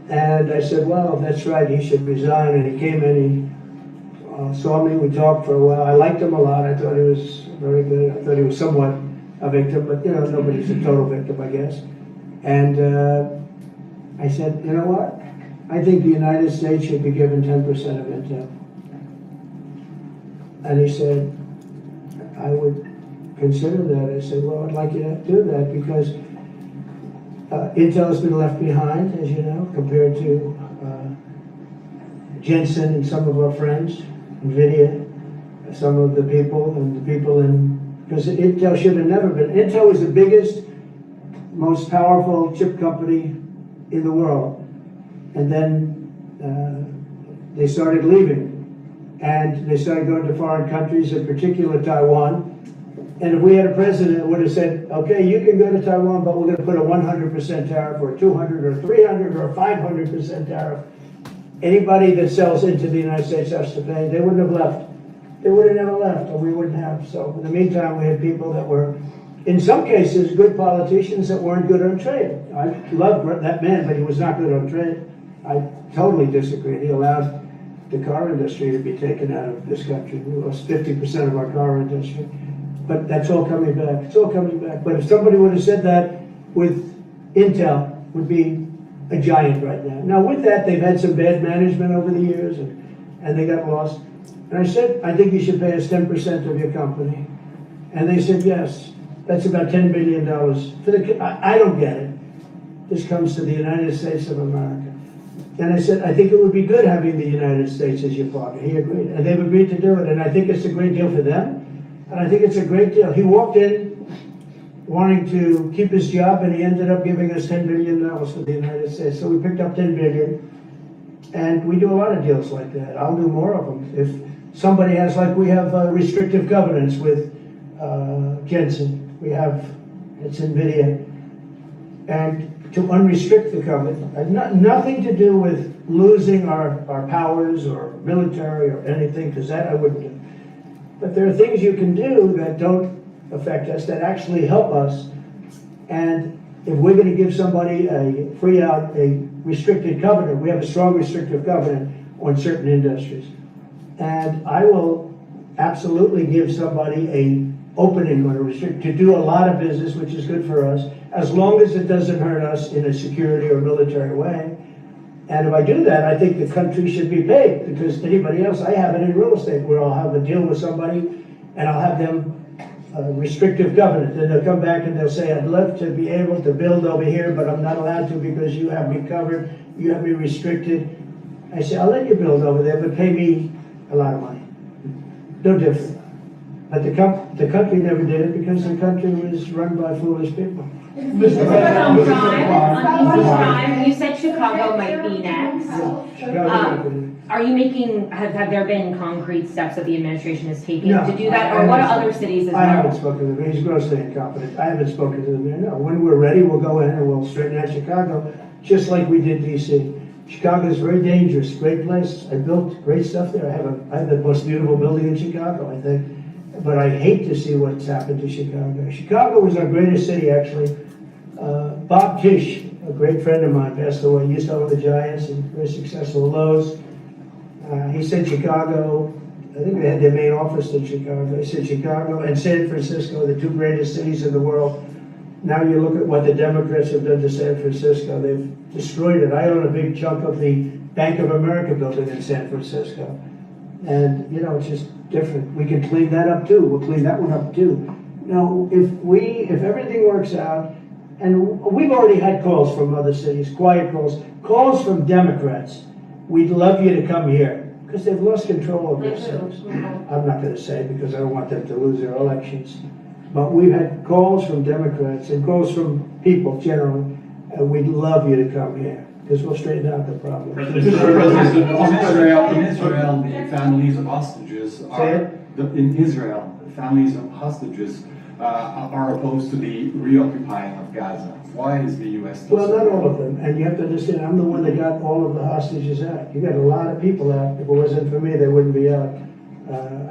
And I said, well, if that's right, he should resign. And he came in, he saw me, we talked for a while. I liked him a lot. I thought he was very good. I thought he was somewhat a victim, but you know, nobody's a total victim, I guess. And I said, you know what? I think the United States should be given 10% of Intel. And he said, I would consider that. I said, well, I'd like you to do that because Intel has been left behind, as you know, compared to Jensen and some of our friends, NVIDIA, some of the people, and the people in, because Intel should have never been. Intel was the biggest, most powerful chip company in the world. And then they started leaving. and they started going to foreign countries, in particular Taiwan. And if we had a president that would have said, okay, you can go to Taiwan, but we're going to put a 100% tariff, or 200 or 300 or 500% tariff, anybody that sells into the United States has to pay. They wouldn't have left. They would have never left, or we wouldn't have. So in the meantime, we had people that were, in some cases, good politicians that weren't good on trade. I loved that man, but he was not good on trade. I totally disagree. He allowed the car industry to be taken out of this country. We lost 50% of our car industry. But that's all coming back. It's all coming back. But if somebody would have said that with Intel, would be a giant right now. Now with that, they've had some bad management over the years, and they got lost. And I said, I think you should pay us 10% of your company. And they said, yes. That's about $10 billion. I don't get it. This comes to the United States of America. And I said, I think it would be good having the United States as your partner. He agreed. And they've agreed to do it. And I think it's a great deal for them. And I think it's a great deal. He walked in wanting to keep his job, and he ended up giving us $10 billion for the United States. So we picked up $10 billion. And we do a lot of deals like that. I'll do more of them. If somebody has, like we have restrictive covenants with Jensen. We have, it's NVIDIA. And to unrestrict the covenant, nothing to do with losing our powers or military or anything, because that I wouldn't do. But there are things you can do that don't affect us, that actually help us. And if we're going to give somebody a restricted covenant, we have a strong restrictive covenant on certain industries. And I will absolutely give somebody a opening on a restrict to do a lot of business, which is good for us, as long as it doesn't hurt us in a security or military way. And if I do that, I think the country should be paid, because anybody else, I have it in real estate where I'll have a deal with somebody and I'll have them restrictive covenant. Then they'll come back and they'll say, I'd love to be able to build over here, but I'm not allowed to because you have me covered, you have me restricted. I say, I'll let you build over there, but pay me a lot of money. No different. But the country never did it because the country was run by foolish people. You said Chicago might be next. Are you making, have there been concrete steps that the administration is taking to do that, or what are other cities as well? I haven't spoken to them. He's grossly incompetent. I haven't spoken to them yet. No, when we're ready, we'll go in and we'll straighten out Chicago, just like we did DC. Chicago is very dangerous, great place. I built great stuff there. I have the most beautiful building in Chicago, I think. But I hate to see what's happened to Chicago. Chicago was our greatest city, actually. Bob Tisch, a great friend of mine, passed away. He used to own the Giants and very successful Lowe's. He said Chicago, I think they had their main office in Chicago. He said Chicago and San Francisco, the two greatest cities in the world. Now you look at what the Democrats have done to San Francisco. They've destroyed it. I own a big chunk of the Bank of America building in San Francisco. And, you know, it's just different. We can clean that up too. We'll clean that one up too. Now, if everything works out, and we've already had calls from other cities, quiet calls from Democrats. We'd love you to come here, because they've lost control of their cities. I'm not going to say because I don't want them to lose their elections. But we've had calls from Democrats and calls from people generally, and we'd love you to come here, because we'll straighten out the problem. In Israel, the families of hostages are opposed to the reoccupying of Gaza. Why is the U.S. Well, not all of them, and you have to understand, I'm the one that got all of the hostages out. You got a lot of people out. If it wasn't for me, they wouldn't be out.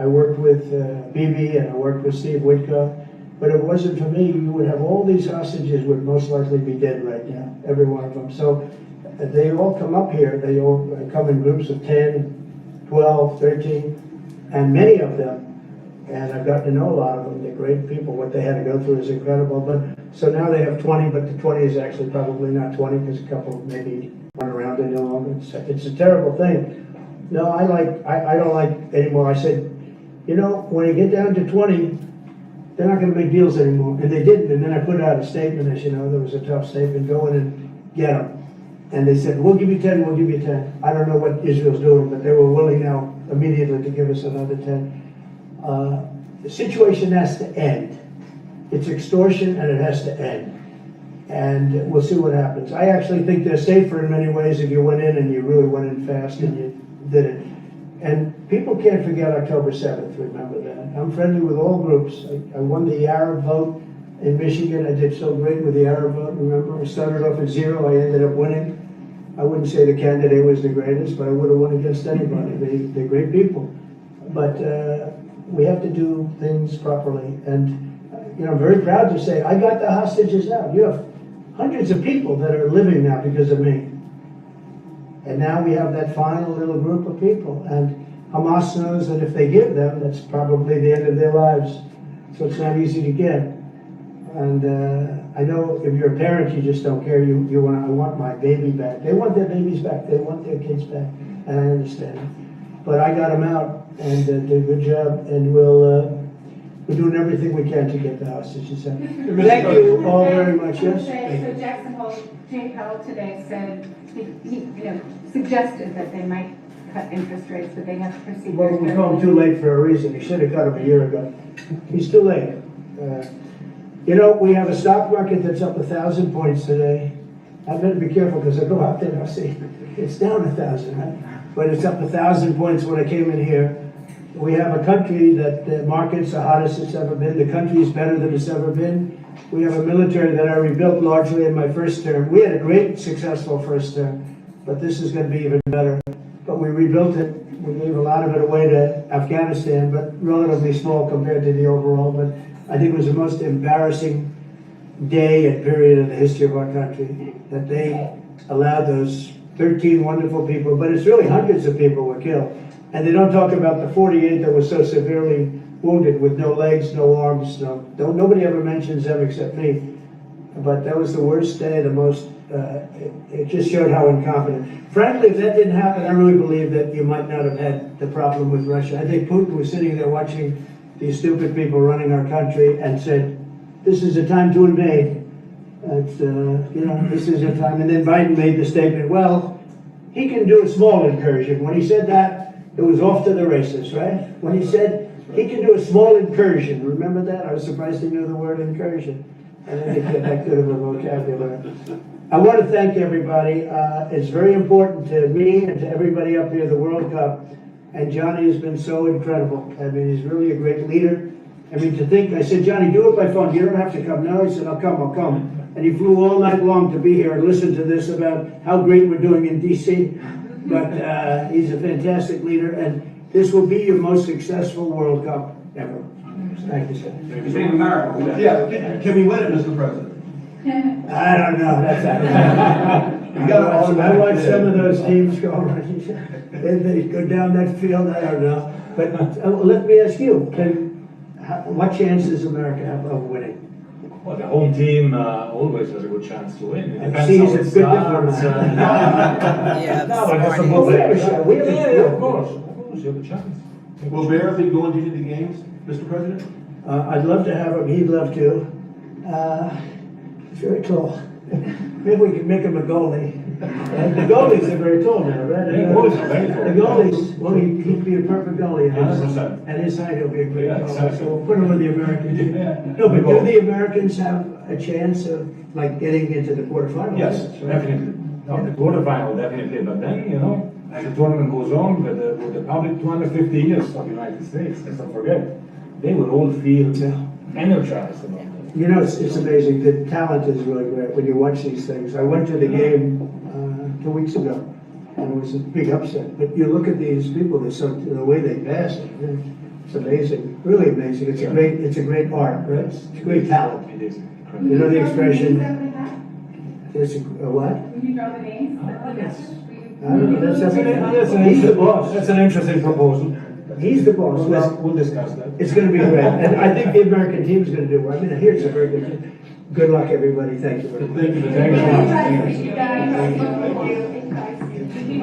I worked with Bibi and I worked with Steve Witkoff. But if it wasn't for me, you would have all these hostages would most likely be dead right now, every one of them. So they all come up here. They all come in groups of 10, 12, 13, and many of them, and I've gotten to know a lot of them. They're great people. What they had to go through is incredible. But so now they have 20, but the 20 is actually probably not 20 because a couple maybe run around and all. It's a terrible thing. No, I don't like anymore. I said, you know, when you get down to 20, they're not going to make deals anymore. And they didn't. And then I put out a statement, as you know, there was a tough statement, go in and get them. And they said, we'll give you 10, we'll give you 10. I don't know what Israel's doing, but they were willing now immediately to give us another 10. The situation has to end. It's extortion and it has to end. And we'll see what happens. I actually think they're safer in many ways if you went in and you really went in fast and you did it. And people can't forget October 7th, remember that. I'm friendly with all groups. I won the Arab vote in Michigan. I did so great with the Arab vote, remember? I started off at 0, I ended up winning. I wouldn't say the candidate was the greatest, but I would have won against anybody. They're great people. But we have to do things properly. And, I'm very proud to say, I got the hostages out. You have hundreds of people that are living now because of me. And now we have that final little group of people. And Hamas knows that if they give them, that's probably the end of their lives. So it's not easy to get. And I know if you're a parent, you just don't care. You want, I want my baby back. They want their babies back. They want their kids back. And I understand. But I got them out and did a good job. And we're doing everything we can to get the hostages out. Thank you all very much. Yes? So Jackson Hole, Jay Powell today said, he suggested that they might cut interest rates, but they have to proceed. Well, we call him too late for a reason. He should have cut him a year ago. He's too late. We have a stock market that's up 1,000 points today. I better be careful because I go out there and I see it's down 1,000, right? But it's up 1,000 points when I came in here. We have a country that the market's the hottest it's ever been. The country is better than it's ever been. We have a military that I rebuilt largely in my first term. We had a great, successful first term, but this is going to be even better. But we rebuilt it. We gave a lot of it away to Afghanistan, but relatively small compared to the overall. But I think it was the most embarrassing day and period in the history of our country that they allowed those 13 wonderful people, but it's really hundreds of people were killed. And they don't talk about the 48 that were so severely wounded with no legs, no arms, nobody ever mentions them except me. But that was the worst day, the most, it just showed how incompetent. Frankly, if that didn't happen, I really believe that you might not have had the problem with Russia. I think Putin was sitting there watching these stupid people running our country and said, this is a time to invade. It's, this is a time. And then Biden made the statement, well, he can do a small incursion. When he said that, it was off to the races, right? When he said he can do a small incursion, remember that? I was surprised he knew the word incursion. And I didn't get that good of a vocabulary. I want to thank everybody. It's very important to me and to everybody up here, the World Cup. And Johnny has been so incredible. I mean, he's really a great leader. I mean, to think, I said, Johnny, do it by phone. You don't have to come. No, he said, I'll come. And he flew all night long to be here and listen to this about how great we're doing in D.C. But he's a fantastic leader, and this will be your most successful World Cup ever. Thank you, sir. Yeah, can we win it, Mr. President? I don't know. I watched some of those teams go. They go down that field. I don't know. But let me ask you: what chance does America have of winning? Well, the home team always has a good chance to win. It depends See, how he's a it good starts. Yeah, No, but that's a Well, good we have a shot. We have a Yeah, of course, you have a chance. Will Bear be going to any of the games, Mr. President? I'd love to have him. He'd love to. He's very tall. Maybe we can make him a goalie. The goalies are very tall now, right? Yeah, goalies are very tall. The goalies, well, he'd be a perfect goalie. 100%. At his height, he'll be a great Yeah, goalie. exactly. So we'll put him with the American team. Yeah. No, but do the Americans have a chance of getting into the quarterfinals? Yes, right? definitely. No, the quarterfinal, definitely. But then, as the tournament goes on, with the public 250 years of the United States, let's not forget, they will all feel energized about it. It's amazing. The talent is really great when you watch these things. I went to the game 2 weeks ago, and it was a big upset. But you look at these people, the way they pass it, it's amazing, really amazing. It's a great art, right? It's a great talent. It is. You know the expression? It's a what? Will you draw the names? I don't know. He's the boss. That's an interesting proposal. He's the boss. We'll discuss that. It's going to be great, and I think the American team is going to do well. I mean, I hear it's a very good team. Good luck, everybody. Thank you very much. Thank you.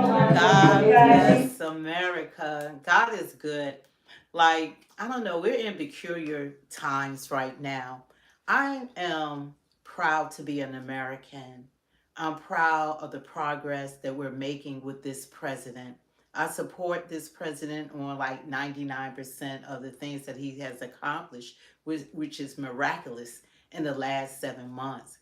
God bless America. God is good. I don't know, we're in peculiar times right now. I am proud to be an American. I'm proud of the progress that we're making with this president. I support this president on 99% of the things that he has accomplished, which is miraculous in the last 7 months.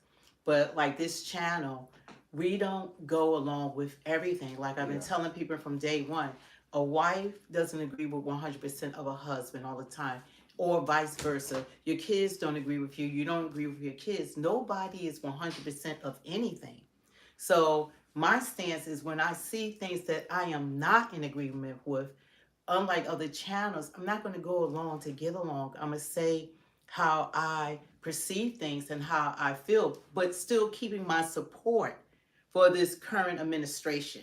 But this channel, we don't go along with everything. I've been telling people from day one, A wife doesn't agree with 100% of a husband all the time, or vice versa. Your kids don't agree with you. You don't agree with your kids. Nobody is 100% of anything. So my stance is when I see things that I am not in agreement with, unlike other channels, I'm not going to go along to get along. I'm going to say how I perceive things and how I feel, but still keeping my support for this current administration.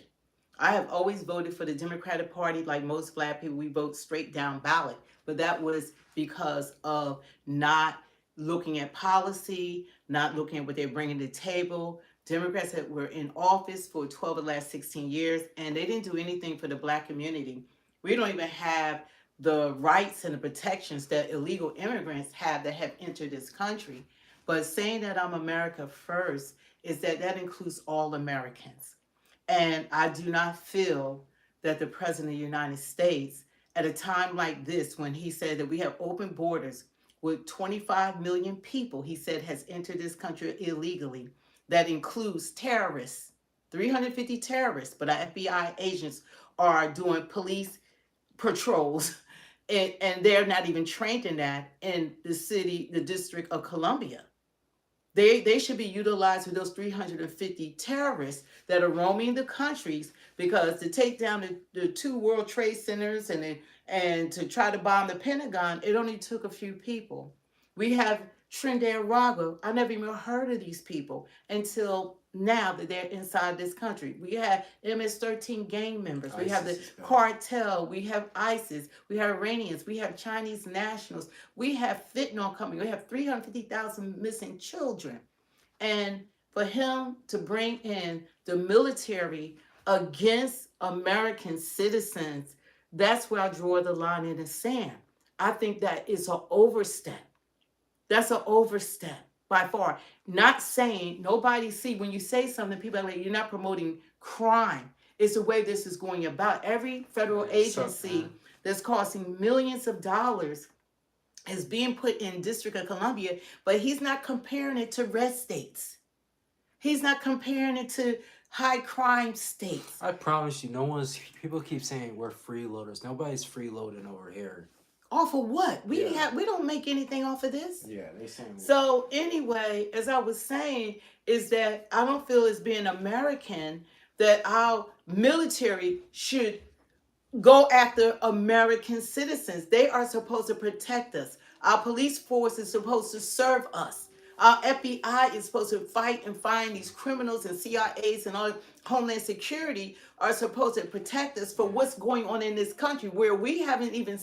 I have always voted for the Democratic Party. Like most Black people, we vote straight down ballot, but that was because of not looking at policy, not looking at what they're bringing to the table. Democrats that were in office for 12 of the last 16 years, and they didn't do anything for the Black community. We don't even have the rights and the protections that illegal immigrants have that have entered this country. But saying that I'm America first is that includes all Americans. And I do not feel that the President of the United States, at a time like this, when he said that we have open borders with 25 million people, he said, has entered this country illegally. That includes terrorists, 350 terrorists, but our FBI agents are doing police patrols, and they're not even trained in that in the District of Columbia. They should be utilized with those 350 terrorists that are roaming the countries, because to take down the two World Trade Centers and to try to bomb the Pentagon, it only took a few people. We have Trinidad Raga. I never even heard of these people until now that they're inside this country. We have MS-13 gang members. We have the cartel. We have ISIS. We have Iranians. We have Chinese nationals. We have fentanyl coming. We have 350,000 missing children. And for him to bring in the military against American citizens, that's where I draw the line in the sand. I think that is an overstep. That's an overstep by far. Not saying, nobody see, when you say something, people are like, you're not promoting crime. It's the way this is going about. Every federal agency that's costing millions of dollars is being put in District of Columbia, but he's not comparing it to red states. He's not comparing it to high crime states. I promise you, people keep saying we're freeloaders. Nobody's freeloading over here. Off of what? We don't make anything off of this. Yeah, they saying. So anyway, as I was saying, is that I don't feel as being American that our military should go after American citizens. They are supposed to protect us. Our police force is supposed to serve us. Our FBI is supposed to fight and find these criminals, and CIAs and all Homeland Security are supposed to protect us for what's going on in this country, where we haven't even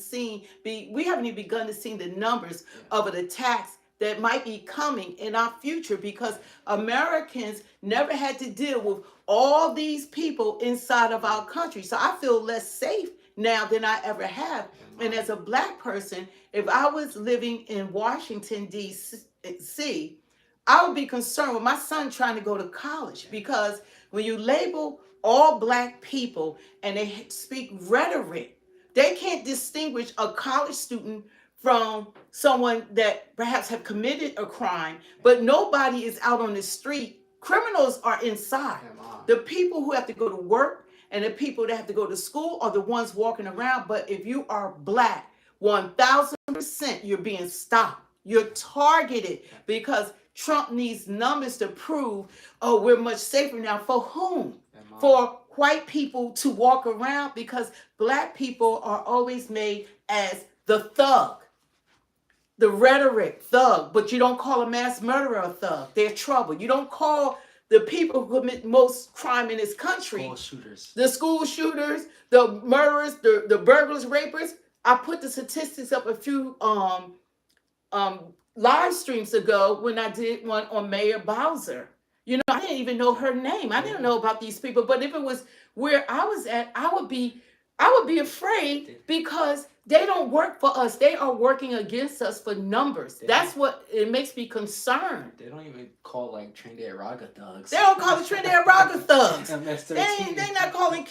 begun to see the numbers of an attacks that might be coming in our future, because Americans never had to deal with all these people inside of our country. So I feel less safe now than I ever have. And as a Black person, if I was living in Washington, D.C., I would be concerned with my son trying to go to college, because when you label all Black people and they speak rhetoric, they can't distinguish a college student from someone that perhaps have committed a crime, but nobody is out on the street. Criminals are inside. The people who have to go to work and the people that have to go to school are the ones walking around. But if you are Black, 1,000% you're being stopped. You're targeted, because Trump needs numbers to prove, oh, we're much safer now. For whom? For white people to walk around, because Black people are always made as the thug. The rhetoric, thug, but you don't call a mass murderer a thug. They're trouble. You don't call the people who commit most crime in this country, the school shooters, the murderers, the burglars, rapers. I put the statistics up a few live streams ago when I did one on Mayor Bowser. You know, I didn't even know her name. I didn't know about these people. But if it was where I was at, I would be afraid, because they don't work for us. They are working against us for numbers. That's what it makes me concerned. They don't even call like Trinidad Raga thugs. They don't call the Trinidad Raga thugs. They're not calling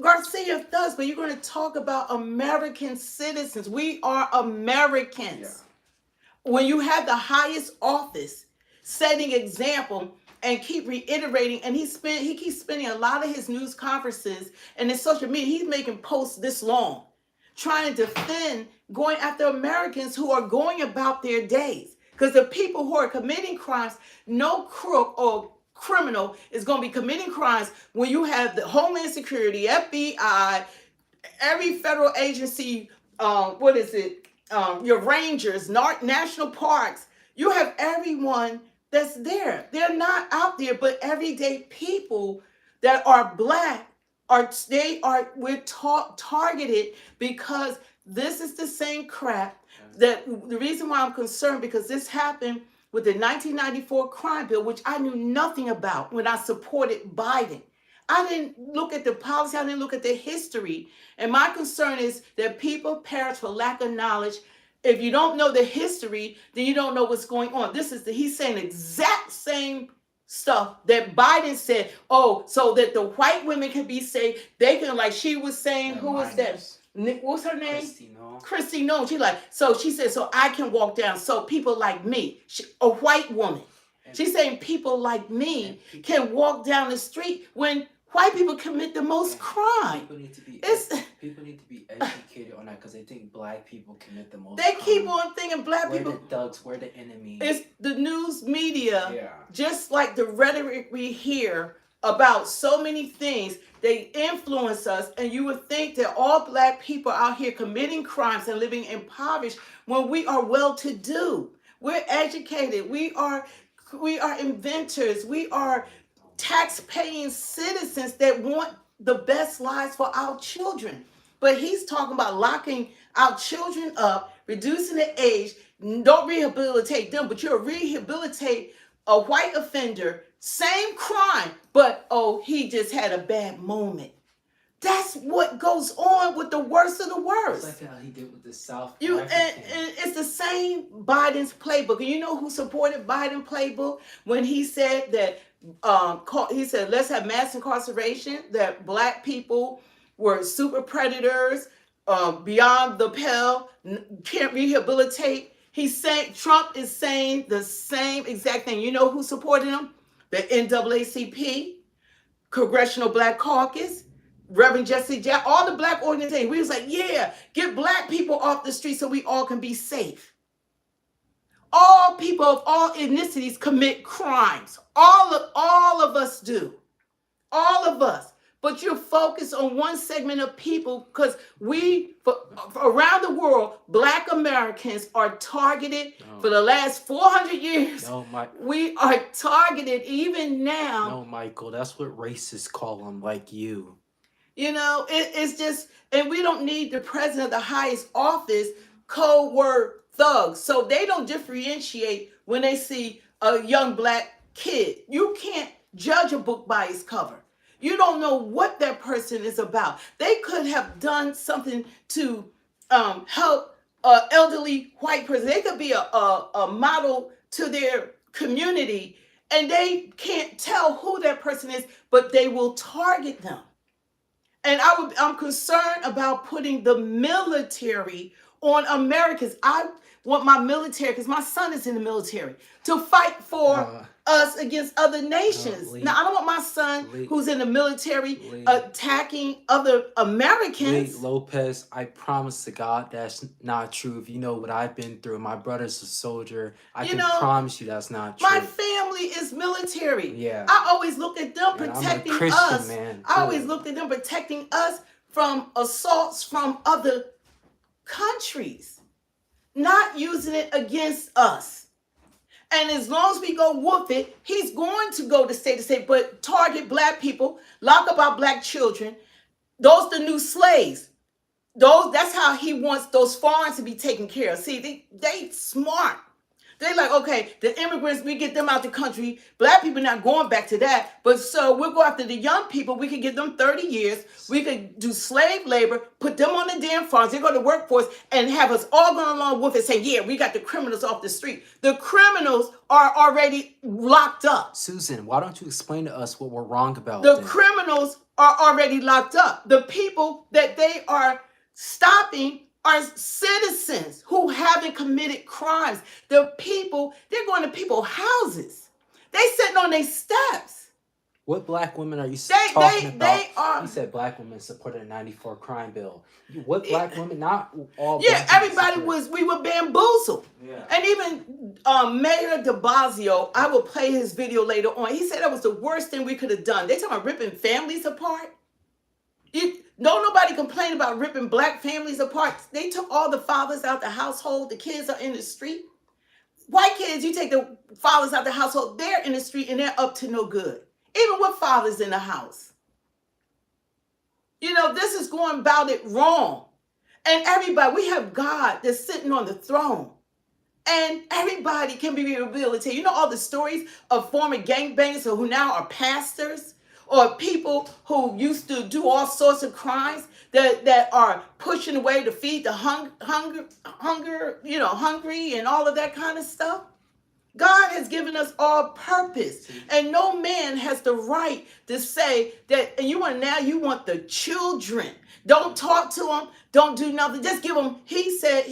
Garcia thugs. But you're going to talk about American citizens. We are Americans. Yeah. When you have the highest office, setting example and keep reiterating, and he keeps spending a lot of his news conferences and his social media. He's making posts this long, trying to defend going after Americans who are going about their days. Because the people who are committing crimes, no crook or criminal is going to be committing crimes when you have the Homeland Security, FBI, every federal agency, your rangers, national parks. You have everyone that's there. They're not out there, but everyday people that are black we're targeted because this is the same crap. That the reason why I'm concerned, because this happened with the 1994 crime bill, which I knew nothing about when I supported Biden. I didn't look at the policy, I didn't look at the history. And my concern is that people perish for lack of knowledge. If you don't know the history, then you don't know what's going on. He's saying the exact same stuff that Biden said. Oh, so that the white women can be safe. They can, like she was saying, who was that? What's her name? Christy No. She said, so I can walk down. So people like me, a white woman. She's saying people like me can walk down the street when white people commit the most crime. People need to be educated on that because they think black people commit the most They crime. keep on thinking black We're people. the thugs, we're the enemy. It's the news media, just like the rhetoric we hear about so many things, they influence us, and you would think that all black people out here committing crimes and living impoverished when we are well-to-do. We're educated. We are inventors. We are tax-paying citizens that want the best lives for our children. But he's talking about locking our children up, reducing the age, don't rehabilitate them, but you'll rehabilitate a white offender, same crime, but he just had a bad moment. That's what goes on with the worst of the worst. It's like how he did with the South And African. it's the same Biden's playbook. And you know who supported Biden's playbook when he said that he said let's have mass incarceration, that black people were super predators, beyond the pale, can't rehabilitate. Trump is saying the same exact thing. You know who supported him? The NAACP, Congressional Black Caucus, Reverend Jesse Jack, all the black organizations. We was like, yeah, get black people off the street so we all can be safe. All people of all ethnicities commit crimes. All of us do. All of us. But you're focused on one segment of people because around the world, black Americans are targeted for the last 400 years. We are targeted even now. No, Michael, that's what racists call them, like you. You know, it's just, and we don't need the president of the highest office, code word thugs. So they don't differentiate when they see a young black kid. You can't judge a book by its cover. You don't know what that person is about. They could have done something to help an elderly white person. They could be a model to their community, and they can't tell who that person is, but they will target them. And I'm concerned about putting the military on Americans. I want my military, because my son is in the military, to fight for us against other nations. Now, I don't want my son who's in the military attacking other Americans. Wait, Lopez, I promise to God that's not true. If you know what I've been through, my brother's a soldier. I can promise you that's not true. My family is military. Yeah. I always look at them protecting I'm a Christian us. man, I always looked at them protecting us from assaults from other countries, not using it against us. And as long as we go whoop it, he's going to go to state, but target black people, lock up our black children. Those the new slaves. That's how he wants those foreigners to be taken care of. See, they smart. They like, okay, the immigrants, we get them out the country. Black people not going back to that. But so we'll go after the young people. We could give them 30 years. We could do slave labor, put them on the damn farms. They go to the workforce and have us all going along with it saying, yeah, we got the criminals off the street. The criminals are already locked up. Susan, why don't you explain to us what we're wrong about? The criminals are already locked up. The people that they are stopping are citizens who haven't committed crimes. The people, they're going to people's houses. They sitting on their steps. What black women are you They talking about? they are. You said black women supported a 94 crime bill. What black women? Not all. Yeah, black women everybody support- we were bamboozled. Yeah. And even Mayor de Blasio, I will play his video later on. He said that was the worst thing we could have done. They talking about ripping families apart. Don't nobody complain about ripping black families apart. They took all the fathers out the household. The kids are in the street. White kids, you take the fathers out the household, they're in the street and they're up to no good. Even with fathers in the house. You know, this is going about it wrong. And everybody, we have God that's sitting on the throne. And everybody can be rehabilitated. You know all the stories of former gangbangers who now are pastors, or people who used to do all sorts of crimes that are pushing away to feed the hungry and all of that kind of stuff. God has given us all purpose, and no man has the right to say that. And you want the children. Don't talk to them. Don't do nothing. Just give them. He said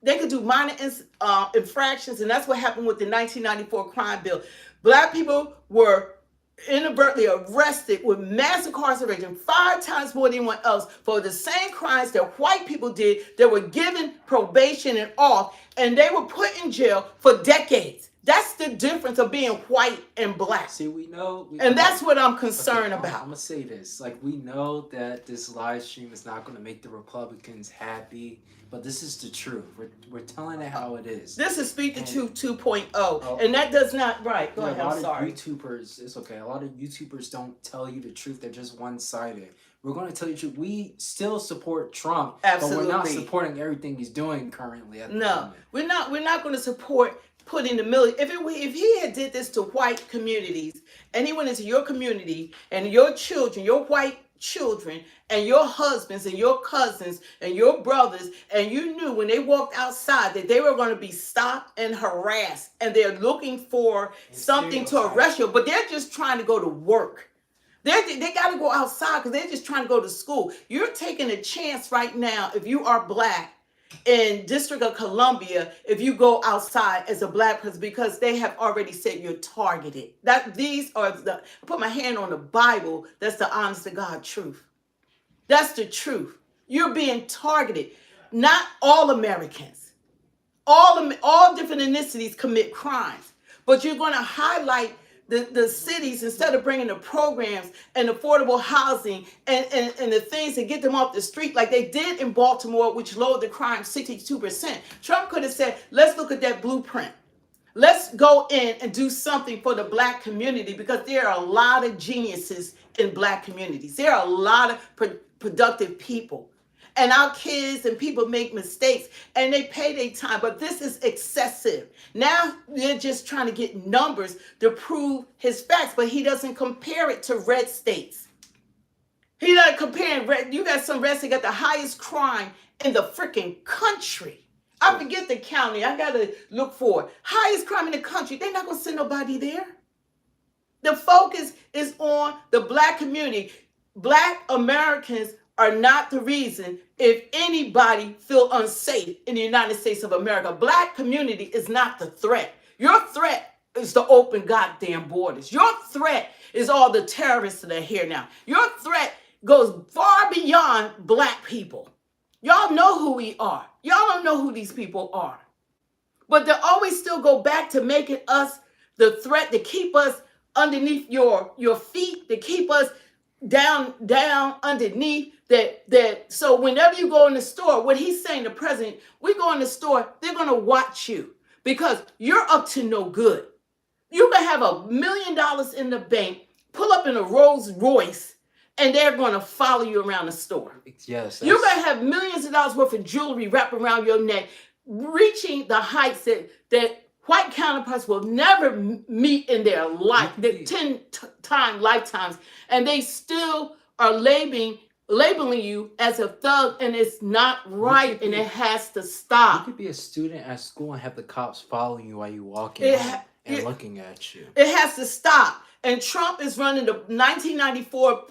they could do minor infractions, and that's what happened with the 1994 crime bill. Black people were inadvertently arrested with mass incarceration 5 times more than anyone else for the same crimes that white people did. That were given probation and off, and they were put in jail for decades. That's the difference of being white and black. See, we know. And that's what I'm concerned about. I'm going to say this. Like, we know that this live stream is not going to make the Republicans happy, but this is the truth. We're telling it how it is. This is Speak the Truth 2.0, and that does not, right, go ahead, I'm sorry. A lot of YouTubers, it's okay, a lot of YouTubers don't tell you the truth. They're just one-sided. We're going to tell you the truth. We still support Trump, Absolutely. But we're not supporting everything he's doing currently. No, we're not going to support putting the military. If he had did this to white communities, and he went into your community and your children, your white children, and your husbands and your cousins and your brothers, and you knew when they walked outside that they were going to be stopped and harassed, and they're looking for something to arrest you, but they're just trying to go to work. They got to go outside because they're just trying to go to school. You're taking a chance right now, if you are black, in District of Columbia, if you go outside as a black person, because they have already said you're targeted. I put my hand on the Bible, that's the honest to God truth. That's the truth. You're being targeted. Not all Americans. All different ethnicities commit crimes. But you're going to highlight the cities instead of bringing the programs and affordable housing and the things that get them off the street like they did in Baltimore, which lowered the crime 62%. Trump could have said, let's look at that blueprint. Let's go in and do something for the black community, because there are a lot of geniuses in black communities. There are a lot of productive people. And our kids and people make mistakes and they pay their time. But this is excessive. Now they're just trying to get numbers to prove his facts. But he doesn't compare it to red states. He doesn't compare red. You got some red states got the highest crime in the freaking country. I forget the county. I got to look for it. Highest crime in the country. They're not going to send nobody there. The focus is on the black community. Black Americans are not the reason if anybody feel unsafe in the United States of America. Black community is not the threat. Your threat is to open goddamn borders. Your threat is all the terrorists that are here now. Your threat goes far beyond black people. Y'all know who we are. Y'all don't know who these people are. But they always still go back to making us the threat, to keep us underneath your feet, to keep us down underneath that. So whenever you go in the store, what he's saying, the president, we go in the store, they're going to watch you because you're up to no good. You can have $1 million in the bank, pull up in a Rolls Royce, and they're going to follow you around the store. Yes. You're going to have millions of dollars worth of jewelry wrapped around your neck, reaching the heights that white counterparts will never meet in their life, their 10-time lifetimes, and they still are labeling you as a thug, and it's not right, and it has to stop. You could be a student at school and have the cops following you while you walk in and looking at you. It has to stop. And Trump is running the 1994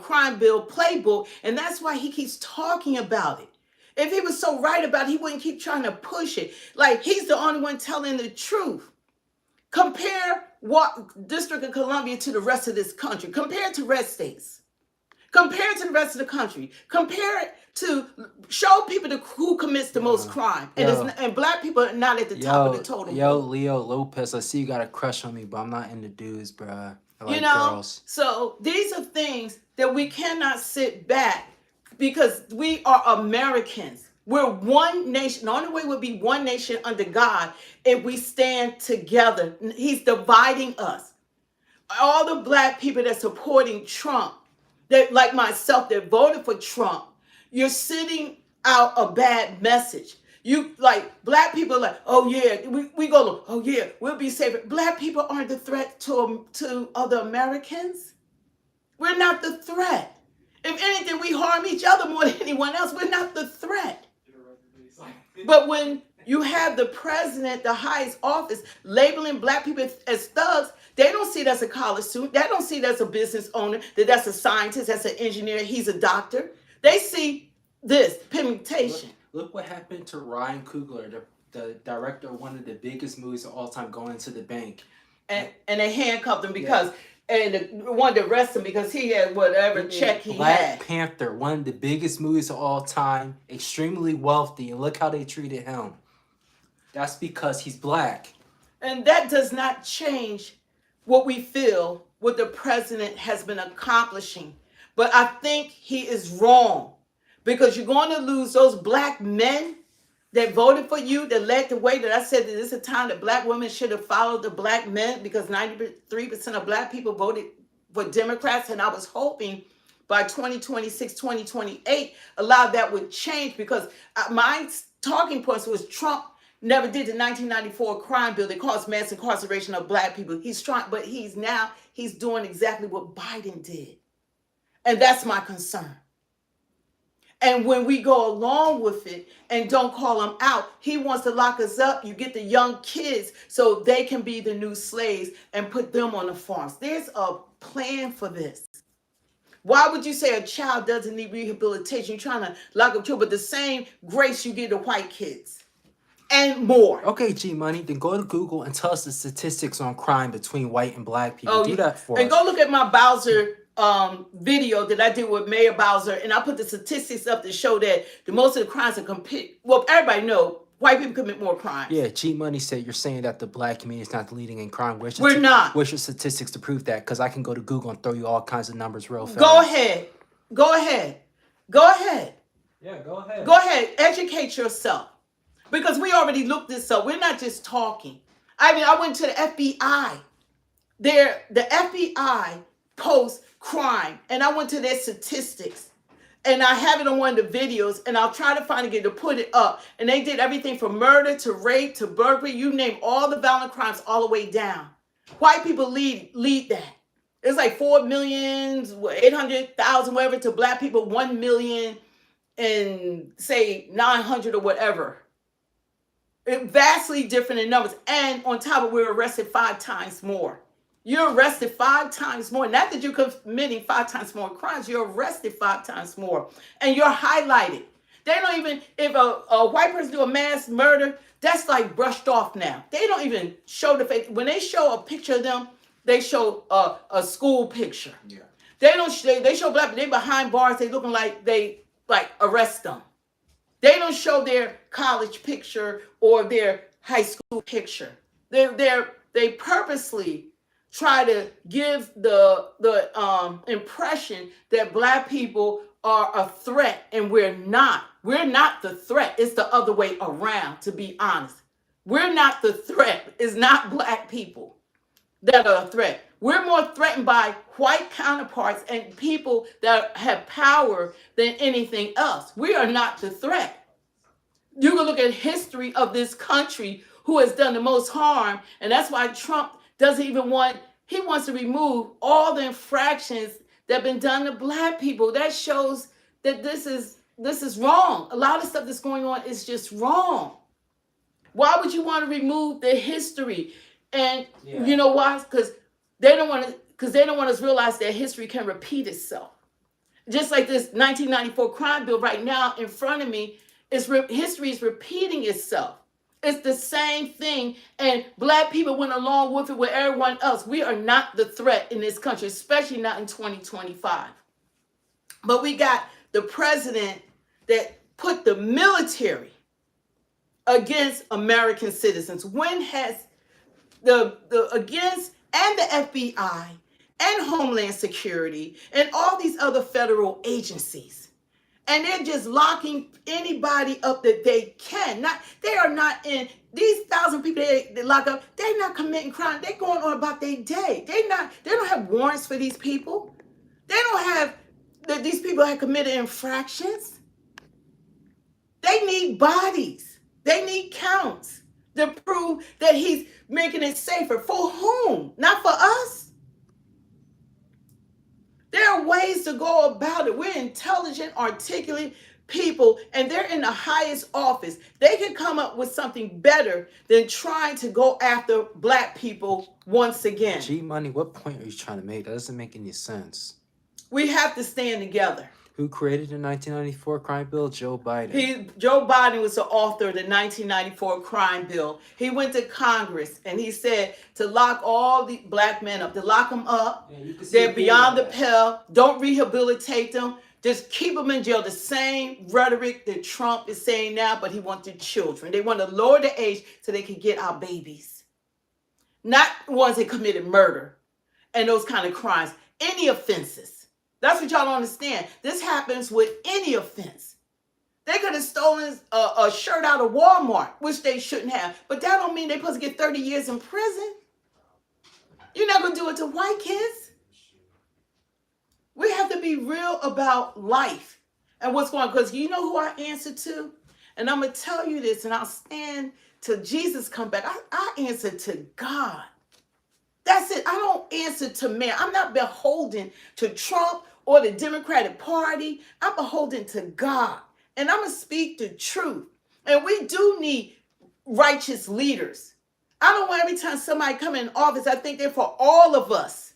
crime bill playbook, and that's why he keeps talking about it. If he was so right about it, he wouldn't keep trying to push it. Like, he's the only one telling the truth. Compare District of Columbia to the rest of this country. Compare it to red states. Compare it to the rest of the country. Compare it to show people who commits the most crime. And black people are not at the top of the totem pole. Leo Lopez, I see you got a crush on me, but I'm not into dudes, bruh. I like You know, girls. so these are things that we cannot sit back because we are Americans. We're one nation. The only way we'll be one nation under God if we stand together. He's dividing us. All the black people that's supporting Trump, that like myself, that voted for Trump, you're sending out a bad message. You like black people are like, oh yeah, we go, oh yeah, we'll be safer. Black people aren't the threat to other Americans. We're not the threat. If anything, we harm each other more than anyone else. We're not the threat. But when you have the president, the highest office, labeling black people as thugs, they don't see it as a college student. They don't see it as a business owner, that's a scientist, that's an engineer, he's a doctor. They see this pigmentation. Look what happened to Ryan Coogler, the director of one of the biggest movies of all time, going to the bank. And they handcuffed him because, and wanted to arrest him because he had whatever check he had. Black Panther, one of the biggest movies of all time, extremely wealthy, and look how they treated him. That's because he's black. And that does not change what we feel, what the president has been accomplishing. But I think he is wrong because you're going to lose those black men that voted for you, that led the way, that I said that this is a time that black women should have followed the black men because 93% of black people voted for Democrats. And I was hoping by 2026, 2028, a lot of that would change because my talking points was Trump never did the 1994 crime bill that caused mass incarceration of black people. He's trying, but he's doing exactly what Biden did. And that's my concern. And when we go along with it and don't call him out, he wants to lock us up. You get the young kids so they can be the new slaves and put them on the farms. There's a plan for this. Why would you say a child doesn't need rehabilitation? You're trying to lock up children, but the same grace you give to white kids. And more. Okay, G Money, then go to Google and tell us the statistics on crime between white and black people. Do that for us. And go look at my Bowser video that I did with Mayor Bowser, and I put the statistics up to show that the most of the crimes are well, everybody know white people commit more crimes. Yeah, G Money said you're saying that the black community is not leading in crime. We're not. Where's your statistics to prove that? Because I can go to Google and throw you all kinds of numbers real fast. Go ahead. Go ahead. Go ahead. Yeah, go ahead. Go ahead. Educate yourself. Because we already looked this up. We're not just talking. I mean, I went to the FBI. The FBI posts crime, and I went to their statistics. And I have it on one of the videos, and I'll try to find again to put it up. And they did everything from murder to rape to burglary. You name all the violent crimes all the way down. White people lead that. It's like 4,800,000, whatever, to black people, 1 million and say 900 or whatever. Vastly different in numbers. And on top of it, we're arrested 5 times more. You're arrested 5 times more. Not that you're committing 5 times more crimes. You're arrested 5 times more. And you're highlighted. They don't even, if a white person do a mass murder, that's like brushed off now. They don't even show the face. When they show a picture of them, they show a school picture. Yeah. They show black people, they behind bars, they looking like they arrest them. They don't show their college picture or their high school picture. They purposely try to give the impression that black people are a threat, and we're not. We're not the threat. It's the other way around, to be honest. We're not the threat. It's not black people that are a threat. We're more threatened by white counterparts and people that have power than anything else. We are not the threat. You can look at history of this country, who has done the most harm, and that's why Trump doesn't even he wants to remove all the infractions that have been done to black people. That shows that this is wrong. A lot of stuff that's going on is just wrong. Why would you want to remove the history? And you know why? Because they don't want us to realize that history can repeat itself. Just like this 1994 crime bill right now in front of me, history is repeating itself. It's the same thing, and black people went along with it with everyone else. We are not the threat in this country, especially not in 2025. But we got the president that put the military against American citizens. When has the against and the FBI and Homeland Security and all these other federal agencies, and they're just locking anybody up that they can. They are not in these 1,000 people they lock up. They're not committing crime. They're going on about their day. They don't have warrants for these people. They don't have that these people have committed infractions. They need bodies. They need counts to prove that he's making it safer. For whom? Not for us. There are ways to go about it. We're intelligent, articulate people, and they're in the highest office. They can come up with something better than trying to go after black people once again. G Money, what point are you trying to make? That doesn't make any sense. We have to stand together. Who created the 1994 crime bill? Joe Biden. Joe Biden was the author of the 1994 crime bill. He went to Congress and he said to lock all the black men up, to lock them up. They're beyond the pale. Don't rehabilitate them. Just keep them in jail. The same rhetoric that Trump is saying now, but he wants their children. They want to lower the age so they can get our babies. Not ones that committed murder and those kind of crimes. Any offenses. That's what y'all don't understand. This happens with any offense. They could have stolen a shirt out of Walmart, which they shouldn't have. But that don't mean they're supposed to get 30 years in prison. You're not going to do it to white kids. We have to be real about life and what's going on. Because you know who I answer to? And I'm going to tell you this, and I'll stand till Jesus come back. I answer to God. That's it. I don't answer to man. I'm not beholden to Trump or the Democratic Party. I'm beholden to God. And I'm going to speak the truth. And we do need righteous leaders. I don't want every time somebody come in office, I think they're for all of us.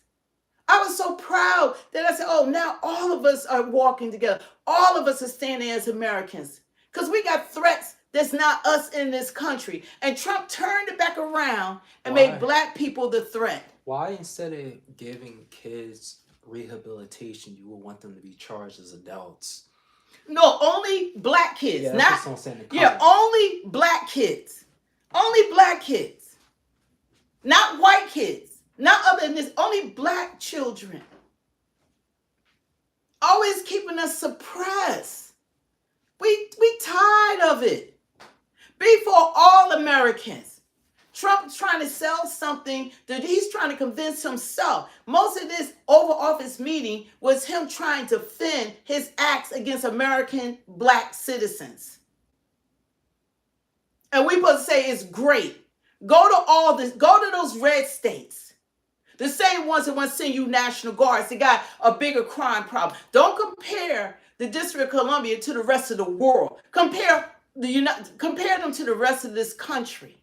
I was so proud that I said, oh, now all of us are walking together. All of us are standing as Americans. Because we got threats that's not us in this country. And Trump turned it back around and made black people the threat. Why instead of giving kids rehabilitation, you would want them to be charged as adults? No, only black kids. Yeah, not only black kids. Only black kids. Not white kids. Not other than this. Only black children. Always keeping us suppressed. We tired of it. Be for all Americans. Trump's trying to sell something that he's trying to convince himself. Most of this Oval Office meeting was him trying to defend his acts against American black citizens. And we supposed to say it's great. Go to all this. Go to those red states. The same ones that want to send you National Guards. They got a bigger crime problem. Don't compare the District of Columbia to the rest of the world. Compare them to the rest of this country.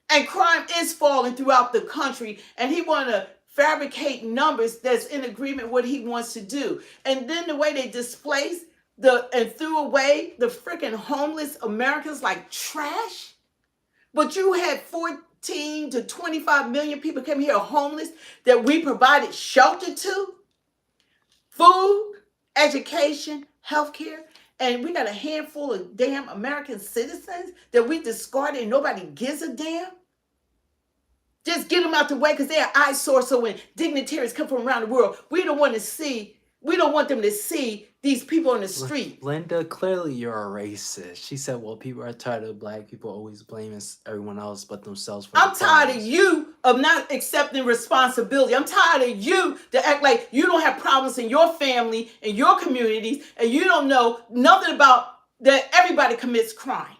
And crime is falling throughout the country, and he want to fabricate numbers that's in agreement with what he wants to do. And then the way they displaced and threw away the freaking homeless Americans like trash. But you had 14 to 25 million people came here homeless that we provided shelter to, food, education, healthcare. And we got a handful of damn American citizens that we discarded and nobody gives a damn. Just get them out the way because they're an eyesore. So when dignitaries come from around the world, we don't want them to see these people on the street. Linda, clearly you're a racist. She said, well, people are tired of black people always blaming everyone else but themselves. I'm tired of you of not accepting responsibility. I'm tired of you to act like you don't have problems in your family, in your communities, and you don't know nothing about that everybody commits crime.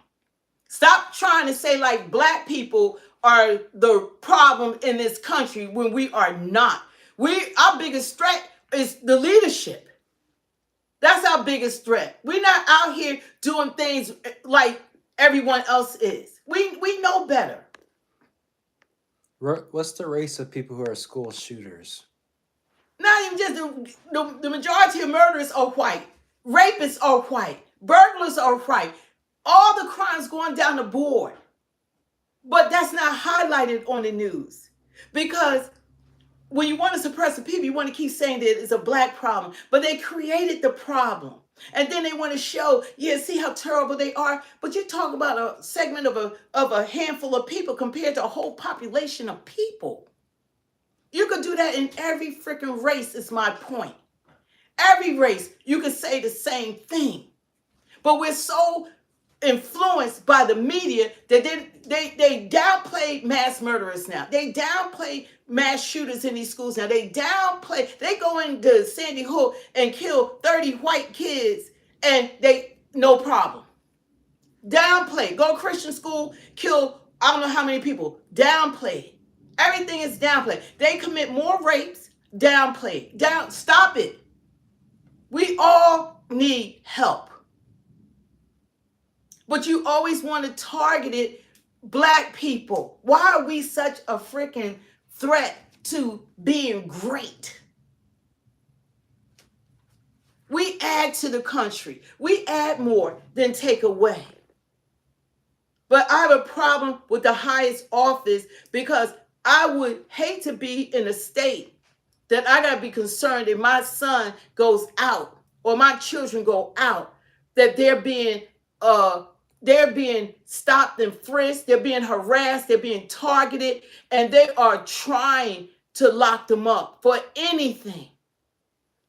Stop trying to say like black people are the problem in this country when we are not. Our biggest threat is the leadership. That's our biggest threat. We're not out here doing things like everyone else is. We know better. What's the race of people who are school shooters? Not even just the majority of murderers are white. Rapists are white. Burglars are white. All the crimes going down the board. But that's not highlighted on the news. Because when you want to suppress the people, you want to keep saying that it's a black problem. But they created the problem. And then they want to show, yeah, see how terrible they are. But you talk about a segment of a handful of people compared to a whole population of people. You could do that in every freaking race, is my point. Every race, you could say the same thing. But we're so influenced by the media that they downplay mass murderers now. They downplay mass shooters in these schools now. They go into Sandy Hook and kill 30 white kids and no problem. Downplay. Go to Christian school, kill I don't know how many people. Downplay. Everything is downplay. They commit more rapes, downplay. Stop it. We all need help. But you always want to target it black people. Why are we such a freaking threat to being great? We add to the country. We add more than take away. But I have a problem with the highest office because I would hate to be in a state that I got to be concerned if my son goes out or my children go out, that they're being stopped and frisked, they're being harassed, they're being targeted, and they are trying to lock them up for anything.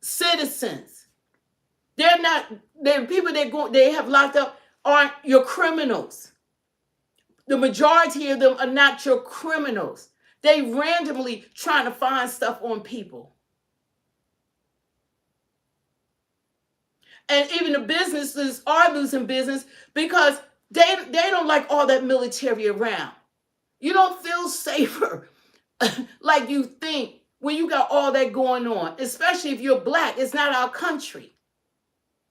Citizens. The people they have locked up aren't your criminals. The majority of them are not your criminals. They randomly trying to find stuff on people. And even the businesses are losing business because they don't like all that military around. You don't feel safer like you think when you got all that going on, especially if you're black. It's not our country.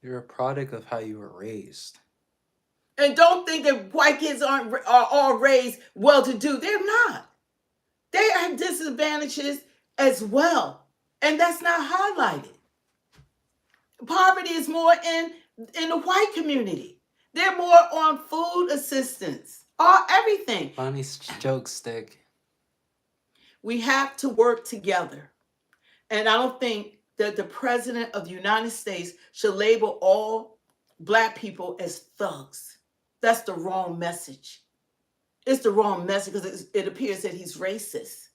You're a product of how you were raised. And don't think that white kids are all raised well-to-do. They're not. They have disadvantages as well. And that's not highlighted. Poverty is more in the white community. They're more on food assistance, everything. Funny joke stick. We have to work together. And I don't think that the president of the United States should label all black people as thugs. That's the wrong message. It's the wrong message because it appears that he's racist.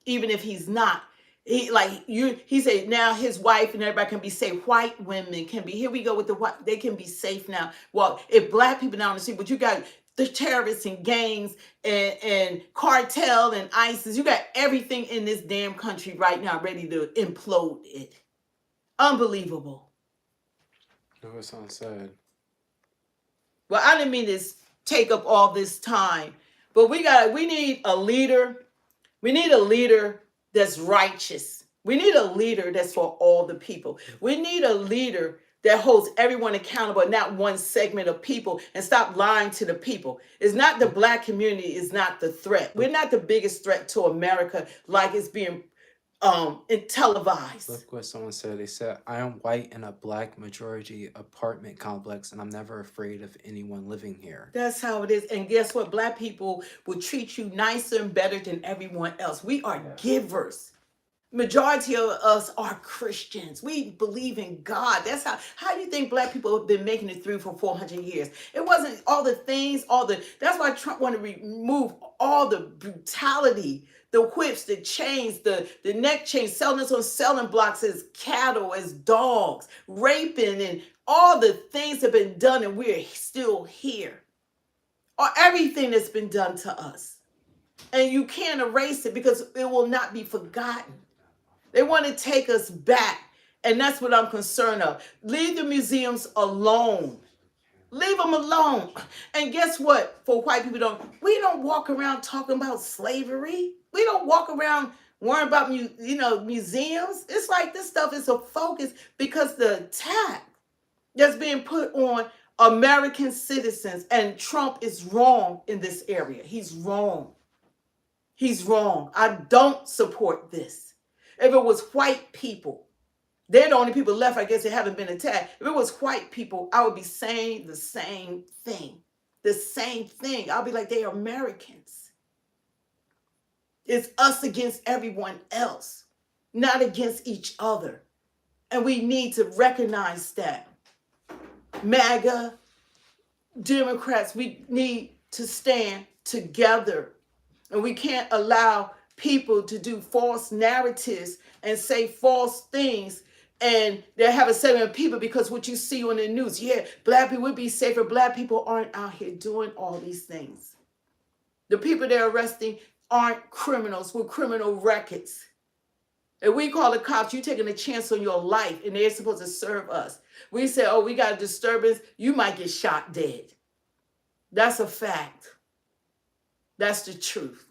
Even if he's not. He said now his wife and everybody can be safe. White women can be, here we go with the white, they can be safe now. Well, if black people now on the street, but you got the terrorists and gangs and cartel and ISIS, you got everything in this damn country right now ready to implode it. Unbelievable. No, it's unsaid. Well, I didn't mean to take up all this time, but we need a leader. We need a leader that's righteous. We need a leader that's for all the people. We need a leader that holds everyone accountable, not one segment of people, and stop lying to the people. It's not the black community is not the threat. We're not the biggest threat to America like it's being televised. Look what someone said. They said, I am white in a black majority apartment complex, and I'm never afraid of anyone living here. That's how it is. And guess what? Black people will treat you nicer and better than everyone else. We are givers. Majority of us are Christians. We believe in God. That's how do you think black people have been making it through for 400 years? It wasn't all the things, that's why Trump wanted to remove all the brutality, the whips, the chains, the neck chains, selling us on selling blocks as cattle, as dogs, raping, and all the things have been done, and we're still here. Or everything that's been done to us. And you can't erase it because it will not be forgotten. They want to take us back, and that's what I'm concerned of. Leave the museums alone. Leave them alone. And guess what? For white people, we don't walk around talking about slavery. We don't walk around worrying about museums. It's like this stuff is a focus because the attack that's being put on American citizens, and Trump is wrong in this area. He's wrong. He's wrong. I don't support this. If it was white people They're the only people left, I guess, that haven't been attacked. If it was white people, I would be saying the same thing. The same thing. I'll be like, they are Americans. It's us against everyone else, not against each other. And we need to recognize that. MAGA, Democrats, we need to stand together. And we can't allow people to do false narratives and say false things. And they have a segment of people because what you see on the news, yeah, black people would be safer. Black people aren't out here doing all these things. The people they're arresting aren't criminals with criminal records. And we call the cops, you taking a chance on your life and they're supposed to serve us. We say, oh, we got a disturbance, you might get shot dead. That's a fact. That's the truth.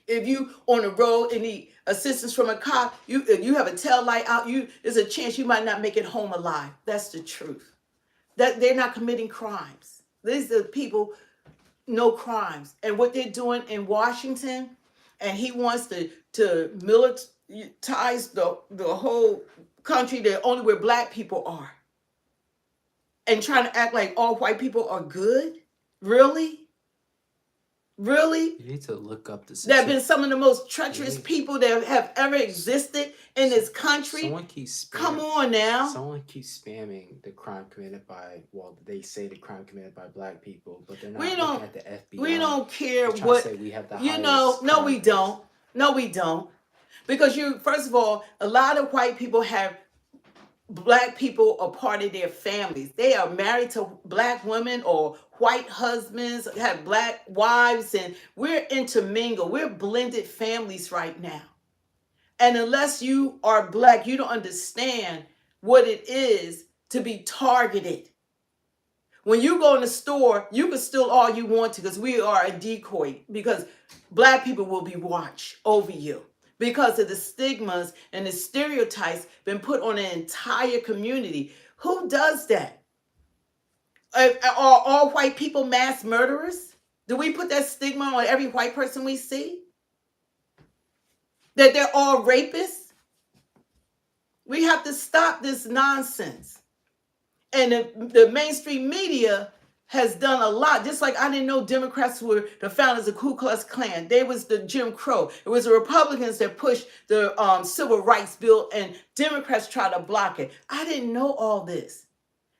If you on the road and need assistance from a cop, you have a tail light out, there's a chance you might not make it home alive. That's the truth. That they're not committing crimes. These are people, no crimes. And what they're doing in Washington, and he wants to militarize the whole country, that only where black people are. And trying to act like all white people are good? Really? Really? You need to look up the There have been some of the most treacherous people that have ever existed in this country. Someone keeps spamming. Come on now. Someone keeps spamming the crime committed by, well, they say the crime committed by black people, but they're not looking at the FBI. We don't care They're what, say we have the no, we don't. No, we don't. Because first of all, a lot of white people have black people a part of their families. They are married to black women or white husbands, have black wives, and we're intermingled. We're blended families right now. And unless you are black, you don't understand what it is to be targeted. When you go in the store, you can steal all you want to because we are a decoy, because black people will be watched over you. Because of the stigmas and the stereotypes been put on an entire community. Who does that? Are all white people mass murderers? Do we put that stigma on every white person we see? That they're all rapists? We have to stop this nonsense. And the mainstream media has done a lot. Just like I didn't know Democrats were the founders of Ku Klux Klan. They was the Jim Crow. It was the Republicans that pushed the Civil Rights Bill, and Democrats tried to block it. I didn't know all this.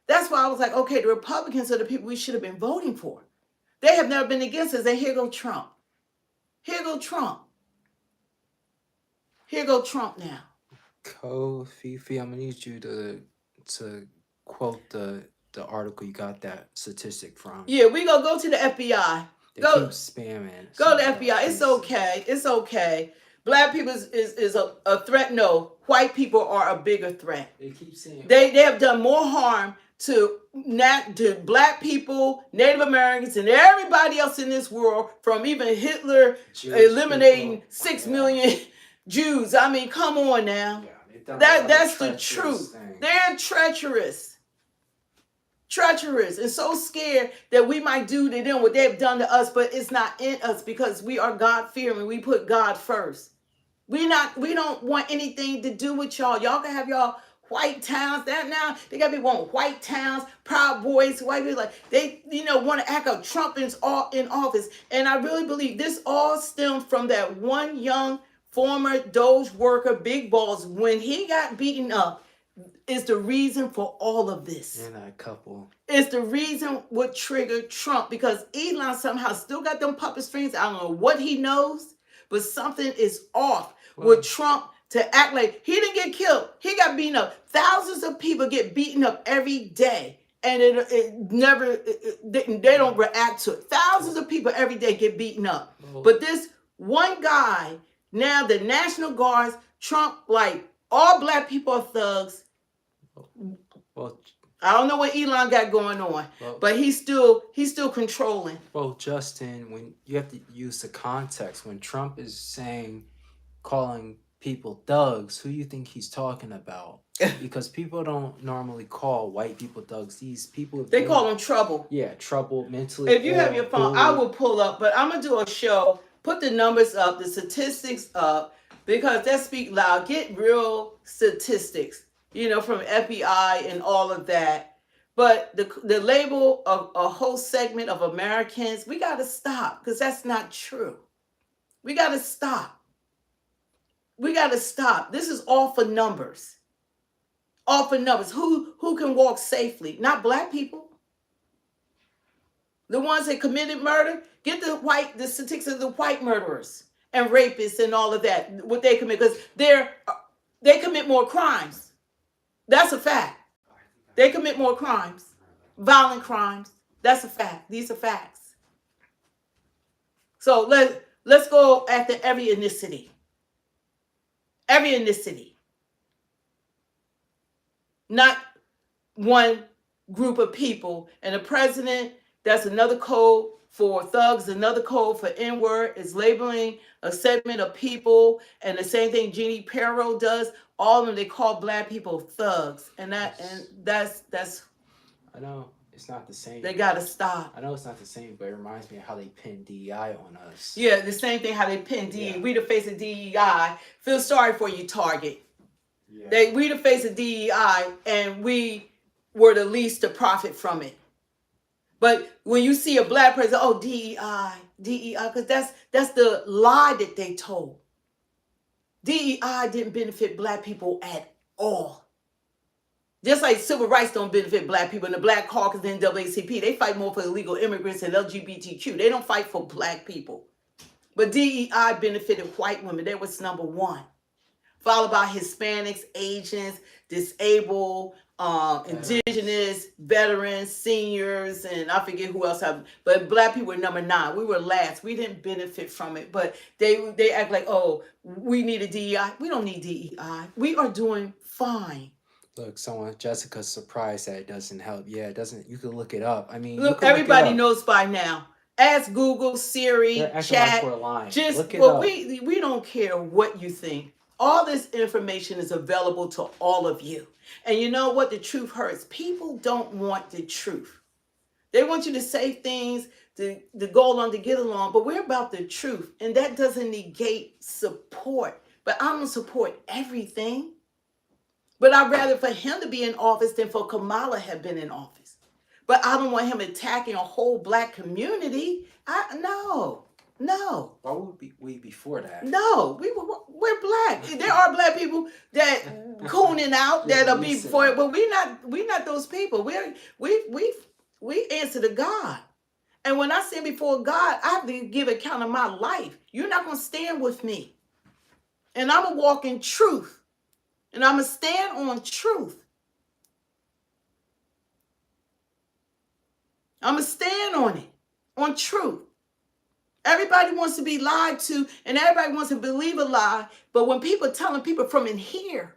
That's why I was like, okay, the Republicans are the people we should have been voting for. They have never been against us, and here go Trump. Here go Trump. Here go Trump now. Fifi, I'm gonna need you to quote the article you got that statistic from. Yeah, we gonna go to the FBI. They keep spamming. Go to the FBI. It's okay. It's okay. Black people is a threat. No, white people are a bigger threat. They keep saying they have done more harm to black people, Native Americans, and everybody else in this world, from even Hitler eliminating 6 million Jews. I mean, come on now. That's the truth. They're treacherous. Treacherous and so scared that we might do to them what they've done to us, but it's not in us because we are God-fearing. We put God first. We don't want anything to do with y'all. Y'all can have y'all white towns. That now they got people want white towns, Proud Boys, white people, like they want to act out. Trump is all in office, and I really believe this all stemmed from that one young former Doge worker, Big Balls, when he got beaten up. Is the reason for all of this. And a couple. It's the reason what triggered Trump, because Elon somehow still got them puppet strings. I don't know what he knows, but something is off with Trump to act like he didn't get killed. He got beaten up. Thousands of people get beaten up every day, and they don't react to it. Thousands of people every day get beaten up. But this one guy, now the National Guards, Trump, like all black people are thugs. Well, I don't know what Elon got going on, but he's still controlling. Well, Justin, when you have to use the context, when Trump is calling people thugs, who do you think he's talking about? Because people don't normally call white people thugs. These people, they call them trouble. Yeah, trouble, mentally. If you have your phone, I will pull up, but I'm gonna do a show, put the numbers up, the statistics up, because that speak loud. Get real statistics, from FBI and all of that. But the label of a whole segment of Americans, we got to stop, because that's not true. We got to stop. We got to stop. This is all for numbers. All for numbers. Who can walk safely? Not black people. The ones that committed murder, get the statistics of the white murderers and rapists and all of that, what they commit, because they commit more crimes. That's a fact. They commit more crimes, violent crimes. That's a fact. These are facts. So let's go after every ethnicity. Every ethnicity. Not one group of people. And the president, that's another code for thugs, another code for N-word, is labeling a segment of people. And the same thing Jeannie Perro does. All of them, they call black people thugs. And that's I know it's not the same. They gotta stop. I know it's not the same, but it reminds me of how they pin DEI on us. Yeah, the same thing how they pin DEI. Yeah. We the face of DEI. Feel sorry for you, Target. Yeah. We the face of DEI, and we were the least to profit from it. But when you see a black person, oh, DEI, because that's the lie that they told. DEI didn't benefit black people at all. Just like civil rights don't benefit black people, and the Black Caucus and NAACP, they fight more for illegal immigrants and LGBTQ. They don't fight for black people. But DEI benefited white women. That was number one. Followed by Hispanics, Asians, disabled, indigenous, veterans, seniors, and I forget who else. But black people were number 9. We were last. We didn't benefit from it. But they act like, oh, we need a DEI. We don't need DEI. We are doing fine. Look, Jessica's surprised that it doesn't help. Yeah, it doesn't. You can look it up. I mean, look, everybody knows by now. Ask Google, Siri, chat. Like we're lying. Just look it up. We don't care what you think. All this information is available to all of you. And you know what? The truth hurts. People don't want the truth. They want you to say things to go along, to get along, but we're about the truth. And that doesn't negate support. But I don't support everything. But I'd rather for him to be in office than for Kamala have been in office. But I don't want him attacking a whole black community. No. Why would we be for that? No, we're black. There are black people that cooning out that are before it, but we're not those people. We answer to God. And when I stand before God, I have to give account of my life. You're not gonna stand with me. And I'm gonna walk in truth. And I'm going to stand on truth. I'm going to stand on it, on truth. Everybody wants to be lied to, and everybody wants to believe a lie. But when people telling people from in here,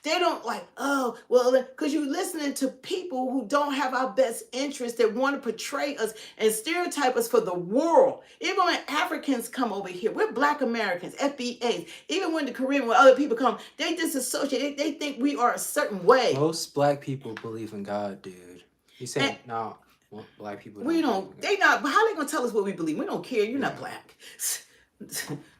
they don't like, oh, well, because you're listening to people who don't have our best interests, that want to portray us and stereotype us for the world. Even when Africans come over here, we're black Americans, FBAs. Even when the Caribbean, when other people come, they disassociate. They think we are a certain way. Most black people believe in God, dude. You say, no, black people don't. We don't. They not. How are they going to tell us what we believe? We don't care. You're not black.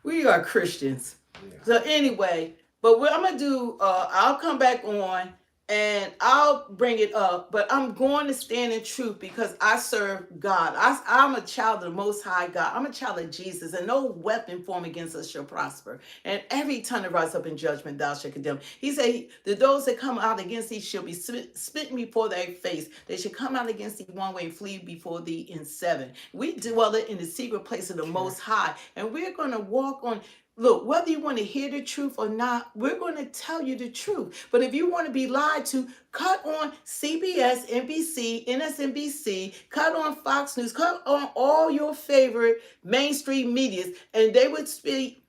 We are Christians. Yeah. So anyway. But what I'm going to do, I'll come back on and I'll bring it up. But I'm going to stand in truth because I serve God. I'm a child of the Most High God. I'm a child of Jesus. And no weapon formed against us shall prosper. And every tongue that rises up in judgment, thou shalt condemn. He said that those that come out against thee shall be spitting before thy face. They shall come out against thee one way and flee before thee in 7. We dwell in the secret place of the Most High. And we're going to walk on. Look, whether you want to hear the truth or not, we're going to tell you the truth. But if you want to be lied to, cut on CBS, NBC, MSNBC, cut on Fox News, cut on all your favorite mainstream medias, and they would spit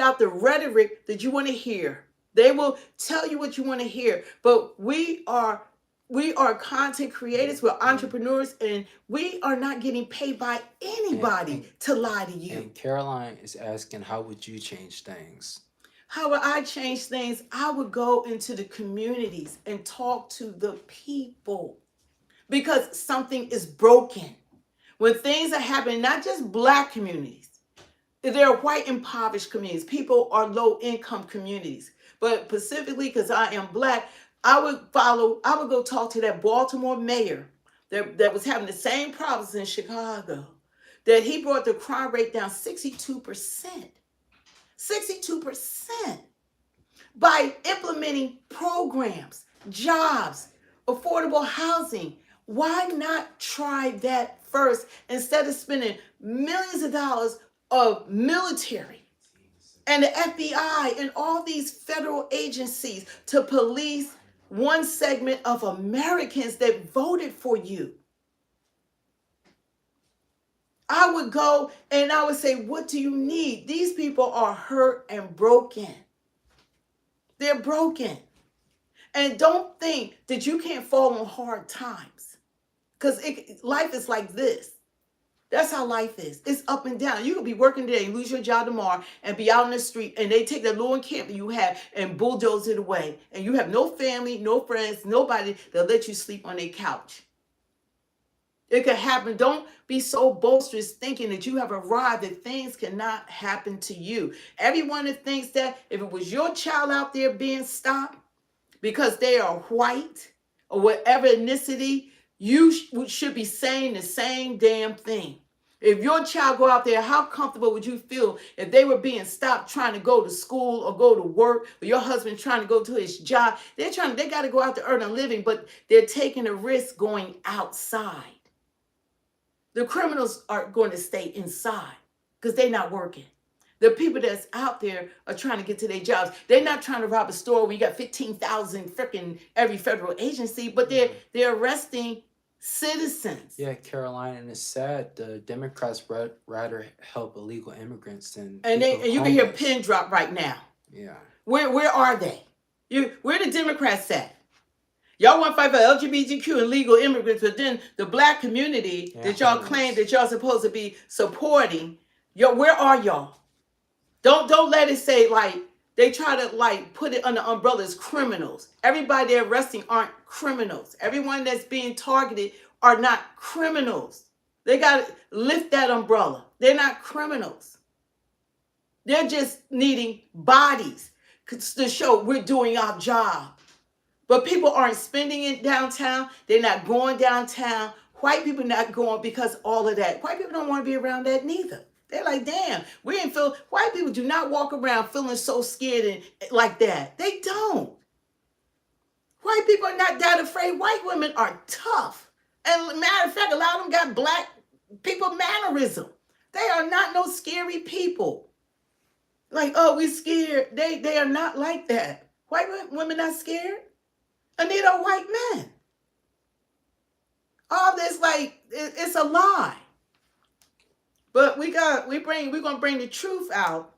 out the rhetoric that you want to hear. They will tell you what you want to hear. But we are content creators, we're entrepreneurs, and we are not getting paid by anybody to lie to you. And Caroline is asking, how would you change things? How would I change things? I would go into the communities and talk to the people because something is broken. When things are happening, not just black communities, There are white impoverished communities. People are low income communities. But specifically, because I am black, I would go talk to that Baltimore mayor that was having the same problems in Chicago, that he brought the crime rate down 62%. 62% by implementing programs, jobs, affordable housing. Why not try that first instead of spending millions of dollars of military and the FBI and all these federal agencies to police one segment of Americans that voted for you? I would go and I would say, what do you need? These people are hurt and broken. They're broken. And don't think that you can't fall on hard times. Because life is like this. That's how life is. It's up and down. You could be working today, lose your job tomorrow, and be out in the street, and they take that little encampment you have and bulldoze it away. And you have no family, no friends, nobody that'll let you sleep on their couch. It could happen. Don't be so boisterous thinking that you have arrived, that things cannot happen to you. Everyone that thinks that if it was your child out there being stopped because they are white or whatever ethnicity, you should be saying the same damn thing. If your child go out there, how comfortable would you feel if they were being stopped trying to go to school or go to work, or your husband trying to go to his job? They got to go out to earn a living, but they're taking a risk going outside. The criminals are going to stay inside because they're not working. The people that's out there are trying to get to their jobs. They're not trying to rob a store where you got 15,000 freaking every federal agency, but they're arresting citizens. Yeah, Carolina, and it's sad. The Democrats rather help illegal immigrants than and you can hear a pin drop right now. Yeah. Where are they? Where the Democrats at? Y'all want to fight for LGBTQ and legal immigrants, but then the black community that y'all claim that y'all supposed to be supporting, where are y'all? Don't let it say like they try to like put it under umbrella as criminals. Everybody they're arresting aren't criminals. Everyone that's being targeted are not criminals. They got to lift that umbrella. They're not criminals. They're just needing bodies to show we're doing our job. But people aren't spending it downtown. They're not going downtown. White people not going because all of that. White people don't want to be around that neither. They're like, damn, white people do not walk around feeling so scared and like that. They don't. White people are not that afraid. White women are tough. And matter of fact, a lot of them got black people mannerism. They are not no scary people. Like, oh, we scared. They are not like that. White women not scared. And neither are white men. All this, like, it's a lie. But we're gonna bring the truth out,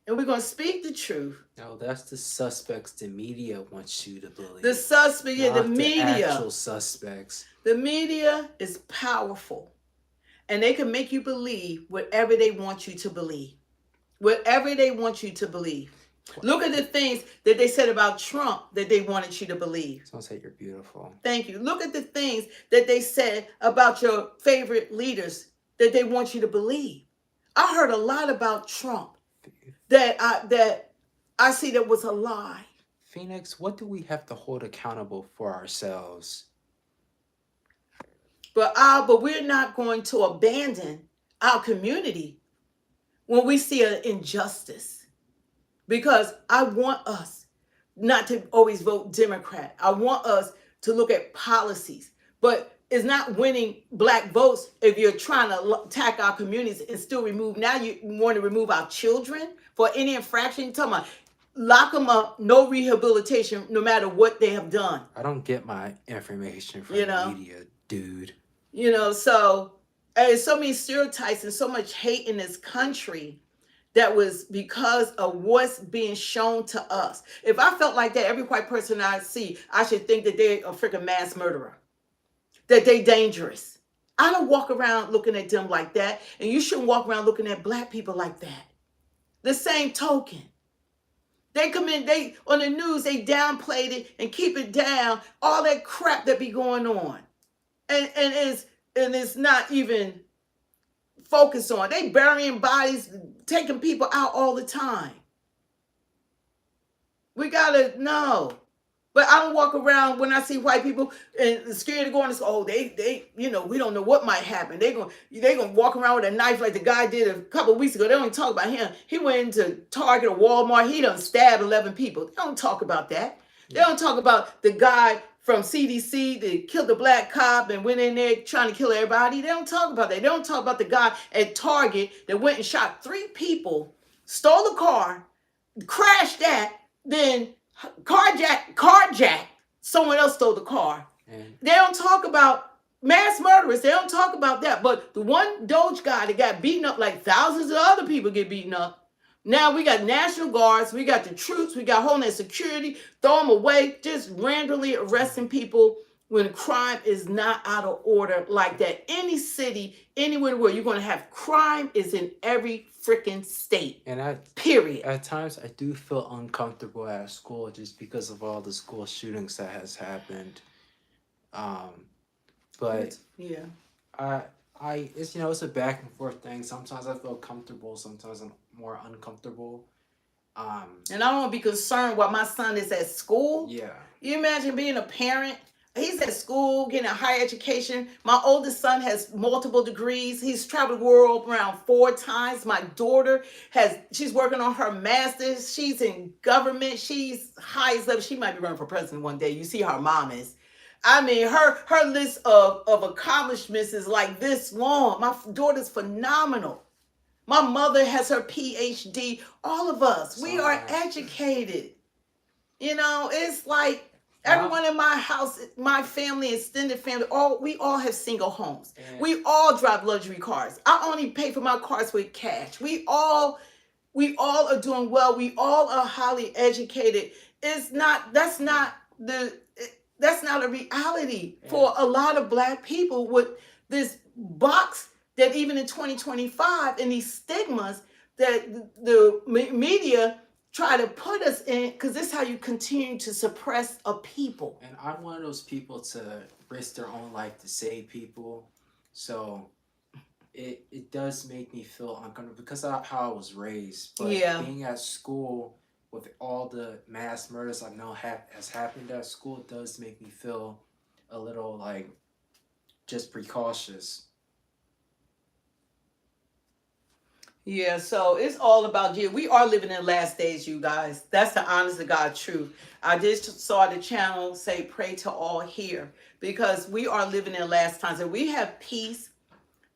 and we're gonna speak the truth. No, that's the suspects the media wants you to believe. The suspect, yeah, the media. The actual suspects. The media is powerful, and they can make you believe whatever they want you to believe. Whatever they want you to believe. Look at the things that they said about Trump that they wanted you to believe. Someone said you're beautiful. Thank you. Look at the things that they said about your favorite leaders that they want you to believe. I heard a lot about Trump that I see that was a lie. Phoenix, what do we have to hold accountable for ourselves? But we're not going to abandon our community when we see an injustice. Because I want us not to always vote Democrat. I want us to look at policies. But it's not winning black votes if you're trying to attack our communities and still remove. Now you want to remove our children for any infraction. You're talking about lock them up, no rehabilitation, no matter what they have done. I don't get my information from the media, dude. So there's so many stereotypes and so much hate in this country. That was because of what's being shown to us. If I felt like that, every white person I see, I should think that they're a freaking mass murderer. That they're dangerous. I don't walk around looking at them like that. And you shouldn't walk around looking at black people like that. The same token. They come in, on the news, they downplayed it and keep it down. All that crap that be going on. And it's not even focused on. They burying bodies taking people out all the time. We gotta know. But I don't walk around when I see white people and scared to go in and say, oh, they, we don't know what might happen. They gonna walk around with a knife like the guy did a couple of weeks ago. They don't even talk about him. He went into Target or Walmart. He done stabbed 11 people. They don't talk about that. They don't talk about the guy from CDC that killed the black cop and went in there trying to kill everybody. They don't talk about that. They don't talk about the guy at Target that went and shot 3 people, stole a car, crashed that, then carjacked. Someone else stole the car. They don't talk about mass murderers. They don't talk about that. But the one Doge guy that got beaten up like thousands of other people get beaten up. Now we got National Guards, we got the troops, we got Homeland Security, throw them away, just randomly arresting people when crime is not out of order like that. Any city, anywhere in the world, you're going to have crime is in every freaking state. And period. At times, I do feel uncomfortable at school just because of all the school shootings that has happened. But yeah, it's it's a back and forth thing. Sometimes I feel comfortable, sometimes I'm more uncomfortable. And I don't want to be concerned while my son is at school. Yeah. You imagine being a parent. He's at school, getting a higher education. My oldest son has multiple degrees. He's traveled the world around 4 times. My daughter she's working on her master's. She's in government. She's highest level. She might be running for president one day. You see how her mom is. I mean, her list of accomplishments is like this long. My daughter's phenomenal. My mother has her PhD. All of us, we are educated. It's like, everyone in my house, my family, extended family, we all have single homes. We all drive luxury cars. I only pay for my cars with cash. We all are doing well. We all are highly educated. That's not a reality for a lot of Black people with this box that even in 2025 and these stigmas that the media try to put us in, because this is how you continue to suppress a people. And I'm one of those people to risk their own life to save people. So it does make me feel uncomfortable because of how I was raised. But being at school with all the mass murders I know has happened at school, it does make me feel a little like just precautious. Yeah, so it's all about you. We are living in the last days, you guys. That's the honest to God truth. I just saw the channel say pray to all here, because we are living in the last times, and we have peace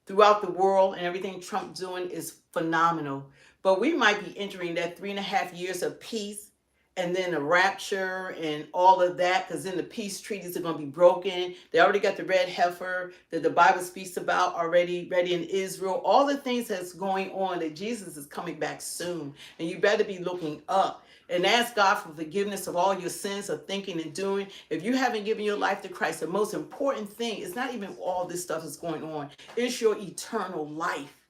throughout the world, and everything Trump's doing is phenomenal. But we might be entering that 3.5 years of peace, and then the rapture and all of that, because then the peace treaties are going to be broken. They already got the red heifer that the Bible speaks about already ready in Israel. All the things that's going on, that Jesus is coming back soon. And you better be looking up and ask God for forgiveness of all your sins of thinking and doing. If you haven't given your life to Christ, the most important thing is not even all this stuff that's going on. It's your eternal life.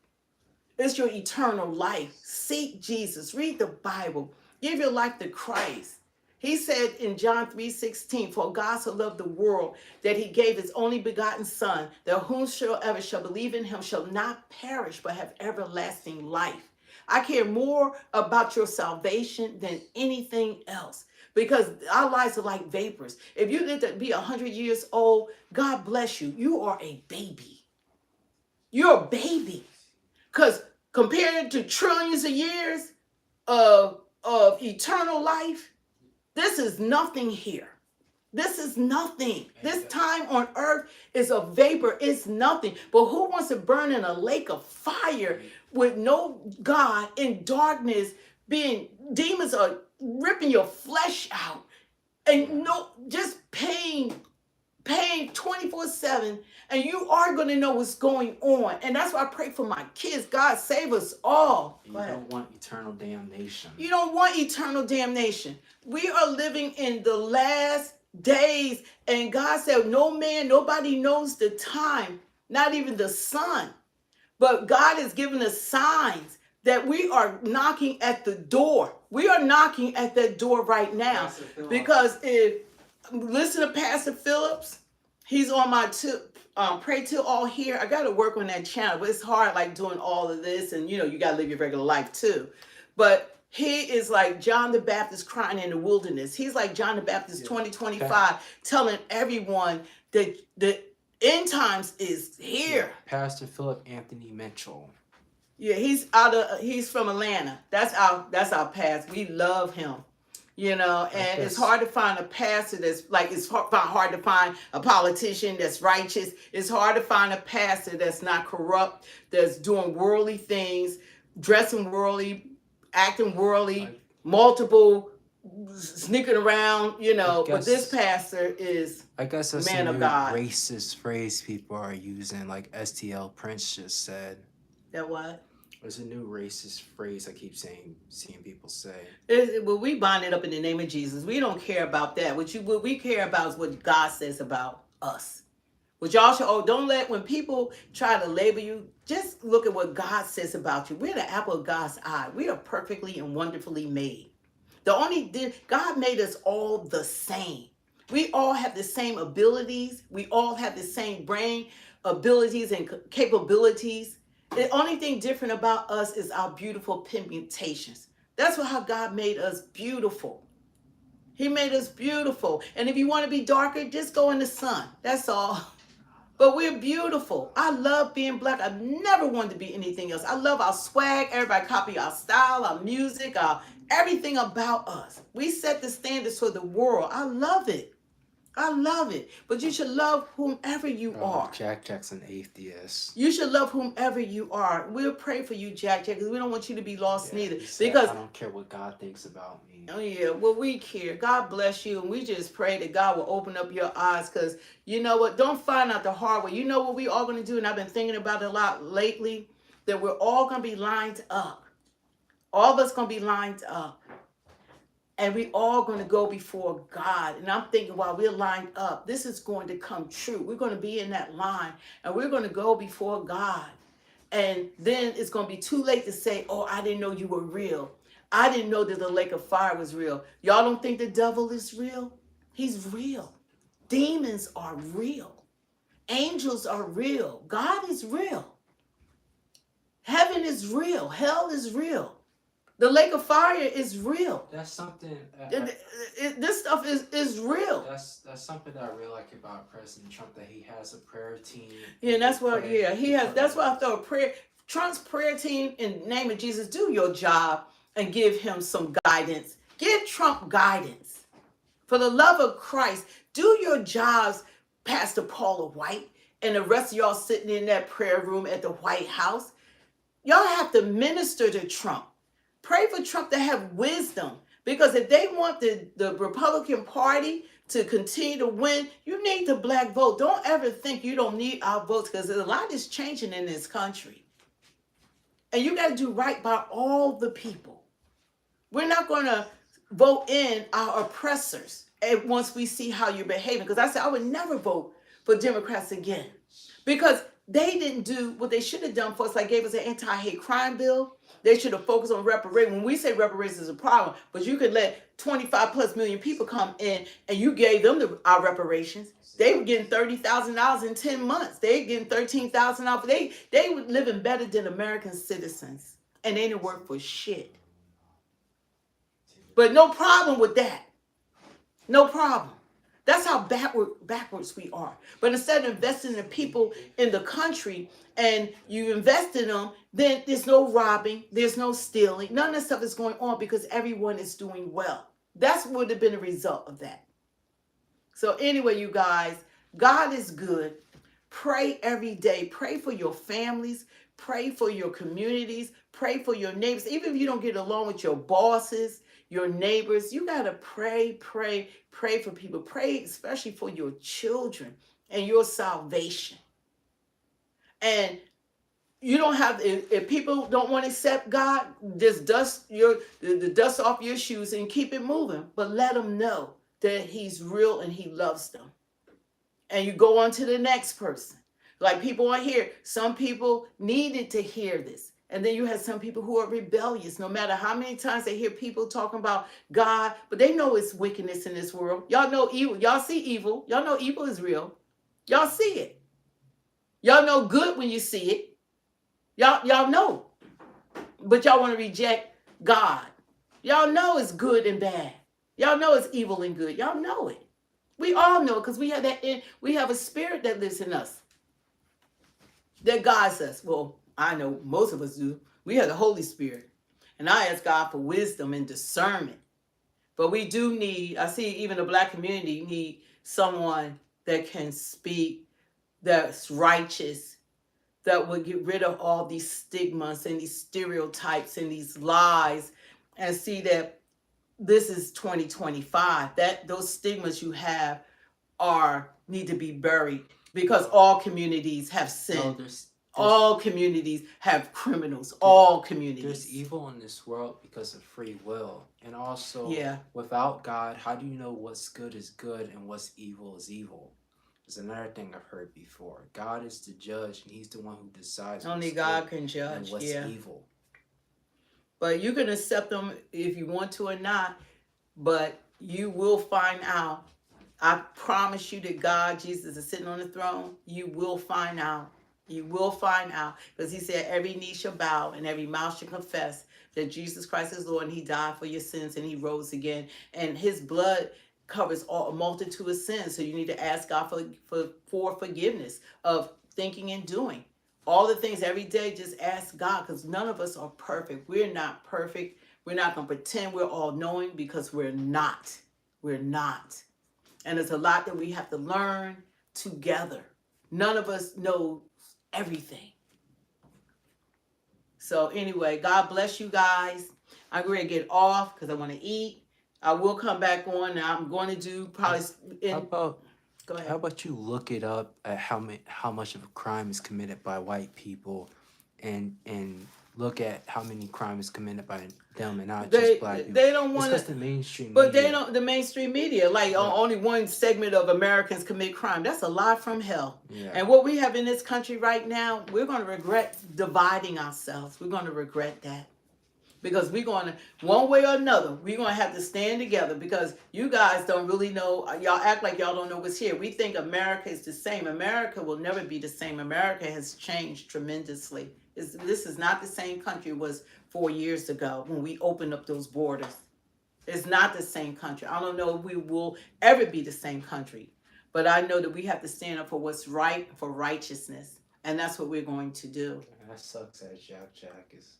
It's your eternal life. Seek Jesus. Read the Bible. Give your life to Christ. He said in John 3:16, for God so loved the world that he gave his only begotten son, that whomsoever shall believe in him shall not perish but have everlasting life. I care more about your salvation than anything else, because our lives are like vapors. If you live to be 100 years old, God bless you. You are a baby. You're a baby. Because compared to trillions of years of eternal life, this is nothing here. This is nothing. This time on earth is a vapor. It's nothing. But who wants to burn in a lake of fire with no God, in darkness, demons are ripping your flesh out, and just pain 24/7, and you are going to know what's going on. And that's why I pray for my kids. God, save us all. You don't want eternal damnation. You don't want eternal damnation. We are living in the last days, and God said nobody knows the time, not even the Son. But God has given us signs that we are knocking at the door. We are knocking at that door right now. Because listen to Pastor Phillips, He's on my pray to all here. I got to work on that channel, but it's hard like doing all of this, and you got to live your regular life too. But he is like John the Baptist crying in the wilderness. He's like John the Baptist 2025 telling everyone that the end times is here. Pastor Philip Anthony Mitchell. Yeah, he's from Atlanta. That's our past. We love him. And it's hard to find a pastor that's like, it's hard to find a politician that's righteous. It's hard to find a pastor that's not corrupt, that's doing worldly things, dressing worldly, acting worldly, multiple, sneaking around, but this pastor is, I guess that's man a of new God. racist phrase people are using, like STL Prince just said. That what? There's a new racist phrase I keep seeing people say. Well, we bind it up in the name of Jesus. We don't care about that. What we care about is what God says about us. Which y'all should, don't let, when people try to label you, just look at what God says about you. We're the apple of God's eye. We are perfectly and wonderfully made. God made us all the same. We all have the same abilities. We all have the same brain abilities and capabilities. The only thing different about us is our beautiful pigmentations. That's how God made us beautiful. He made us beautiful. And if you want to be darker, just go in the sun. That's all. But we're beautiful. I love being black. I've never wanted to be anything else. I love our swag. Everybody copy our style, our music, everything about us. We set the standards for the world. I love it. I love it. But you should love whomever you are. Jack's an atheist. You should love whomever you are. We'll pray for you, Jack, because we don't want you to be lost neither. Because I don't care what God thinks about me. Oh yeah, well we care. God bless you, and we just pray that God will open up your eyes, because you know what? Don't find out the hard way. You know what we all going to do, and I've been thinking about it a lot lately, that we're all going to be lined up. All of us going to be lined up. And we all going to go before God. And I'm thinking, while we're lined up, this is going to come true. We're going to be in that line, and we're going to go before God. And then it's going to be too late to say, oh, I didn't know you were real. I didn't know that the lake of fire was real. Y'all don't think the devil is real? He's real. Demons are real. Angels are real. God is real. Heaven is real. Hell is real. The lake of fire is real. That's something. This stuff is real. That's something that I really like about President Trump, that he has a prayer team. Yeah, that's what. Yeah, he has. That's why I thought prayer. Trump's prayer team, in the name of Jesus, do your job and give him some guidance. Give Trump guidance. For the love of Christ, do your jobs, Pastor Paula White, and the rest of y'all sitting in that prayer room at the White House. Y'all have to minister to Trump. Pray for Trump to have wisdom, because if they want the Republican Party to continue to win, you need the black vote. Don't ever think you don't need our votes, because a lot is changing in this country. And you got to do right by all the people. We're not going to vote in our oppressors once we see how you're behaving. Because I said I would never vote for Democrats again, because they didn't do what they should have done for us, like gave us an anti-hate crime bill. They should have focused on reparations. When we say reparations is a problem, but you could let 25 plus million people come in and you gave them our reparations. They were getting $30,000 in 10 months. They were getting $13,000. They were living better than American citizens, and they didn't work for shit. But no problem with that. No problem. That's how backwards we are. But instead of investing in the people in the country, and you invest in them, then there's no robbing, there's no stealing. None of that stuff is going on, because everyone is doing well. That's what would have been a result of that. So anyway, you guys, God is good. Pray every day. Pray for your families. Pray for your communities. Pray for your neighbors. Even if you don't get along with your bosses, your neighbors, you got to pray for people. Pray especially for your children and your salvation. And you don't have, if people don't want to accept God, just dust the dust off your shoes and keep it moving. But let them know that he's real and he loves them. And you go on to the next person. Like people on here, some people needed to hear this. And then you have some people who are rebellious, no matter how many times they hear people talking about God, but they know it's wickedness in this world. Y'all know evil. Y'all see evil. Y'all know evil is real. Y'all see it. Y'all know good when you see it. Y'all know. But y'all want to reject God. Y'all know it's good and bad. Y'all know it's evil and good. Y'all know it. We all know it because we have we have a spirit that lives in us. That guides us. Well, I know most of us do. We have the Holy Spirit. And I ask God for wisdom and discernment. But we do need, I see even the Black community need someone that can speak, that's righteous, that would get rid of all these stigmas and these stereotypes and these lies and see that this is 2025, that those stigmas you have need to be buried because all communities have sin. All communities have criminals. All communities. There's evil in this world because of free will. And also, Yeah. without God, how do you know what's good is good and what's evil is evil? There's another thing I've heard before. God is the judge, and he's the one who decides Only what's God good can judge. and what's Yeah. evil. But you can accept them if you want to or not, but you will find out. I promise you that God, Jesus, is sitting on the throne. You will find out. You will find out. Because he said every knee shall bow and every mouth shall confess that Jesus Christ is Lord and he died for your sins and he rose again. And his blood covers a multitude of sins. So you need to ask God for forgiveness of thinking and doing. All the things every day, just ask God, because none of us are perfect. We're not perfect. We're not going to pretend we're all knowing because we're not. We're not. And there's a lot that we have to learn together. None of us know everything. So anyway, God bless you guys. I'm going to get off because I want to eat. I will come back on. Now I'm going to do probably. Go ahead. How about you look it up at how much of a crime is committed by white people, and look at how many crimes committed by them and not just black people. They don't want to. It's the mainstream. But media. they don't. The mainstream media, like only one segment of Americans commit crime. That's a lie from hell. Yeah. And what we have in this country right now, we're going to regret dividing ourselves. We're going to regret that. Because we're going to, one way or another, we're going to have to stand together because you guys don't really know. Y'all act like y'all don't know what's here. We think America is the same. America will never be the same. America has changed tremendously. This is not the same country it was 4 years ago when we opened up those borders. It's not the same country. I don't know if we will ever be the same country. But I know that we have to stand up for what's right, for righteousness. And that's what we're going to do. That sucks that Jack is...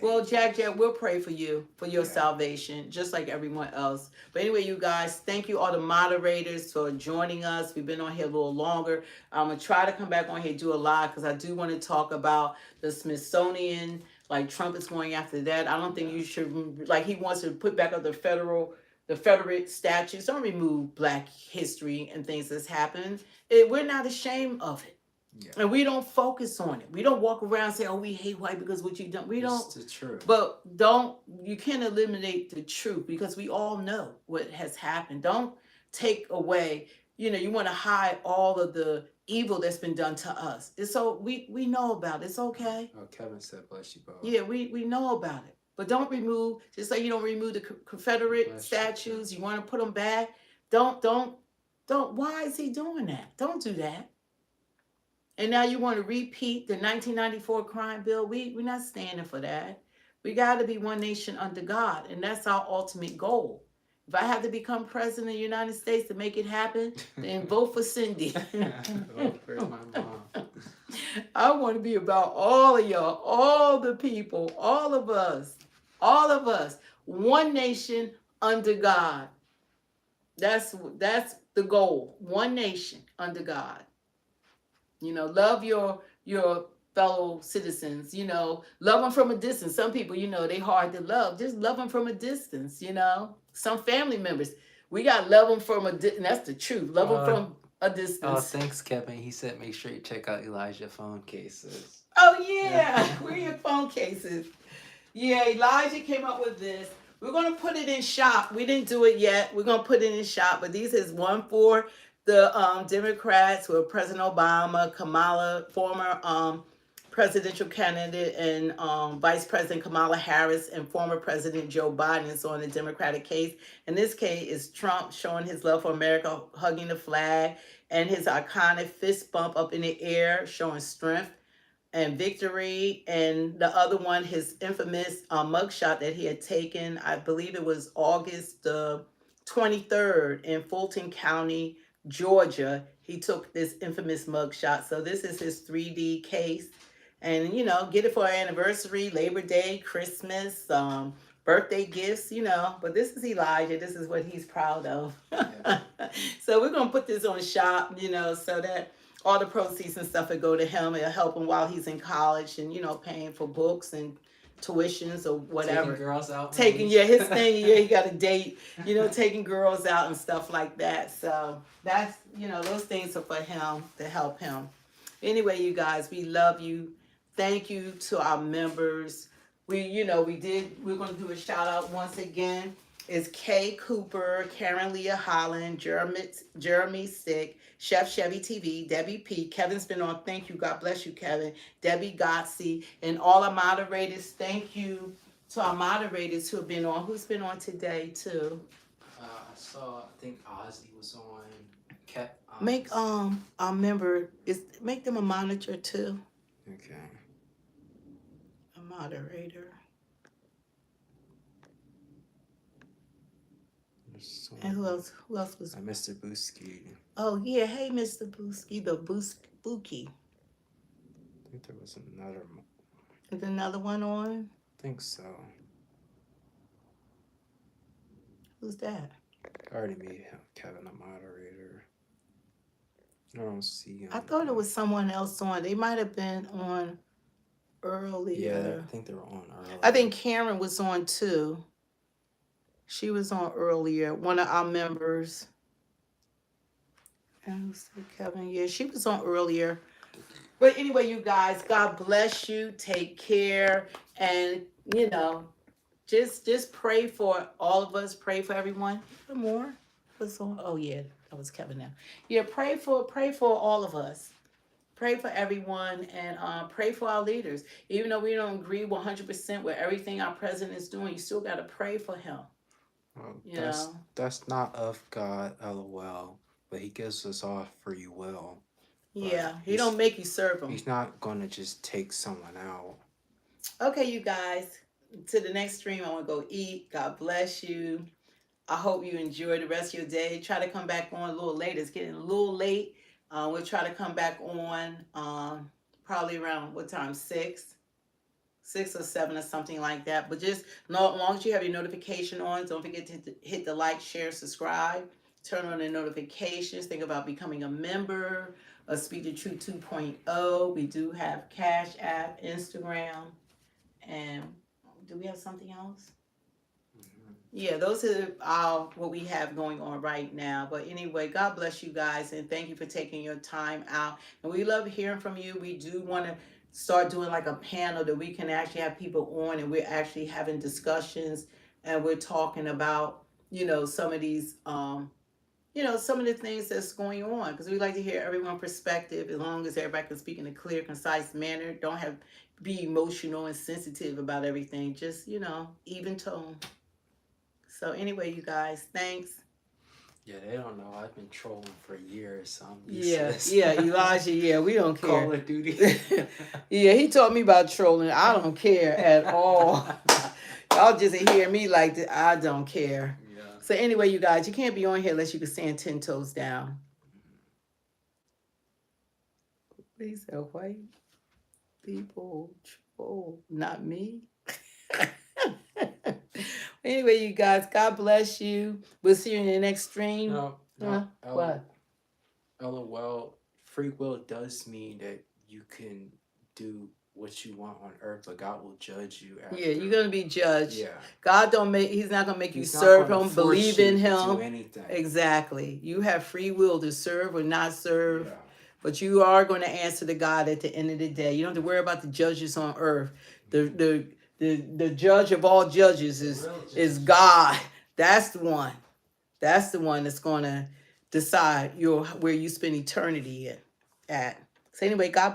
Well, Jack, we'll pray for you, for your salvation, just like everyone else. But anyway, you guys, thank you all the moderators for joining us. We've been on here a little longer. I'm going to try to come back on here and do a live because I do want to talk about the Smithsonian. Like Trump is going after that. I don't think you should, like he wants to put back up the Confederate statues. Don't remove Black history and things that's happened. We're not ashamed of it. Yeah. And we don't focus on it. We don't walk around and say, oh, we hate white because what you've done. We don't. It's the truth. But you can't eliminate the truth because we all know what has happened. Don't take away, you want to hide all of the evil that's been done to us. It's so we know about it. It's okay. Oh, Kevin said, bless you both. Yeah, we know about it. But don't remove, just like you don't remove the Confederate statues. You want to put them back. Don't. Why is he doing that? Don't do that. And now you want to repeat the 1994 crime bill. We're not standing for that. We got to be one nation under God. And that's our ultimate goal. If I have to become president of the United States to make it happen, then vote for Cindy. Where's my mom? I want to be about all of y'all, all the people, all of us. One nation under God. That's the goal. One nation under God. Love your fellow citizens, love them from a distance. Some people, they hard to love. Just love them from a distance, Some family members, we got to love them from a distance. That's the truth. Love them from a distance. Oh, thanks, Kevin. He said make sure you check out Elijah's phone cases. Oh, yeah. Where are your phone cases? Yeah, Elijah came up with this. We're going to put it in shop. We didn't do it yet. We're going to put it in shop. But these is one for the Democrats with President Obama, Kamala, former presidential candidate, and Vice President Kamala Harris, and former President Joe Biden is on the Democratic case. In this case, is Trump showing his love for America, hugging the flag. and his iconic fist bump up in the air, showing strength and victory. And the other one, his infamous mugshot that he had taken, I believe it was August 23rd in Fulton County, Georgia. He took this infamous mugshot. So this is his 3D case. And, you know, get it for our anniversary, Labor Day, Christmas, birthday gifts, you know. But this is Elijah. This is what he's proud of. So we're going to put this on shop, you know, so that all the proceeds and stuff will go to him. It'll help him while he's in college and, you know, paying for books and tuitions or whatever. Taking girls out. Yeah, his thing, yeah, he got a date, you know, taking girls out and stuff like that. So that's, you know, those things are for him, to help him. Anyway, you guys, we love you. Thank you to our members. We're going to do a shout out once again. It's Kay Cooper, Karen Leah Holland, Jeremy Sick, Chef Chevy TV, Debbie P. Kevin's been on. Thank you. God bless you, Kevin. Debbie Gotsey, and all our moderators. Thank you to our moderators who have been on. Who's been on today, too? I saw, I think Ozzy was on. Make our member, make them a monitor, too. Okay. A moderator. And who else was? Mr. Booski. Oh, yeah. Hey, Mr. Booski, the Booski. I think there was another. Is another one on? I think so. Who's that? I already made Kevin a moderator. I don't see him. I thought it was someone else on. They might have been on earlier. Yeah, I think they were on earlier. I think Karen was on too. She was on earlier. One of our members. And who said Kevin? Yeah, she was on earlier. But anyway, you guys, God bless you. Take care. And, you know, just pray for all of us. Pray for everyone. More? What's on? Oh, yeah. That was Kevin now. Yeah, pray for all of us. Pray for everyone, and pray for our leaders. Even though we don't agree 100% with everything our president is doing, you still got to pray for him. Well, that's not of God, LOL. But he gives us all free will. Yeah, he don't make you serve him. He's not going to just take someone out. Okay, you guys. To the next stream, I want to go eat. God bless you. I hope you enjoy the rest of your day. Try to come back on a little later. It's getting a little late. We'll try to come back on probably around, what time, 6 or 7 or something like that. But just as long as you have your notification on, don't forget to hit the like, share, subscribe. Turn on the notifications. Think about becoming a member of Speak the Truth 2.0. We do have Cash App, Instagram, and do we have something else? Yeah, those are what we have going on right now. But anyway, God bless you guys, and thank you for taking your time out. And we love hearing from you. We do want to start doing like a panel that we can actually have people on, and we're actually having discussions, and we're talking about, you know, some of these, some of the things that's going on, because we like to hear everyone's perspective, as long as everybody can speak in a clear, concise manner. Don't be emotional and sensitive about everything. Just, even tone. So anyway, you guys, thanks. Yeah, they don't know. I've been trolling for years, so I'm useless. Yeah, Elijah, yeah, we don't care. Call of Duty. Yeah, he taught me about trolling. I don't care at all. Y'all just hear me like that. I don't care. Yeah. So anyway, you guys, you can't be on here unless you can stand 10 toes down. He said, white people troll, not me. Anyway, you guys, God bless you. We'll see you in the next stream. No. What? LOL. Free will does mean that you can do what you want on earth, but God will judge you after. Yeah, you're gonna be judged. Yeah. God he's not gonna make you serve him, believe in him. Do anything. Exactly. You have free will to serve or not serve. Yeah. But you are going to answer to God at the end of the day. You don't have to worry about the judges on earth. The judge of all judges is God. That's the one. That's the one that's going to decide where you spend eternity at. So anyway, God bless.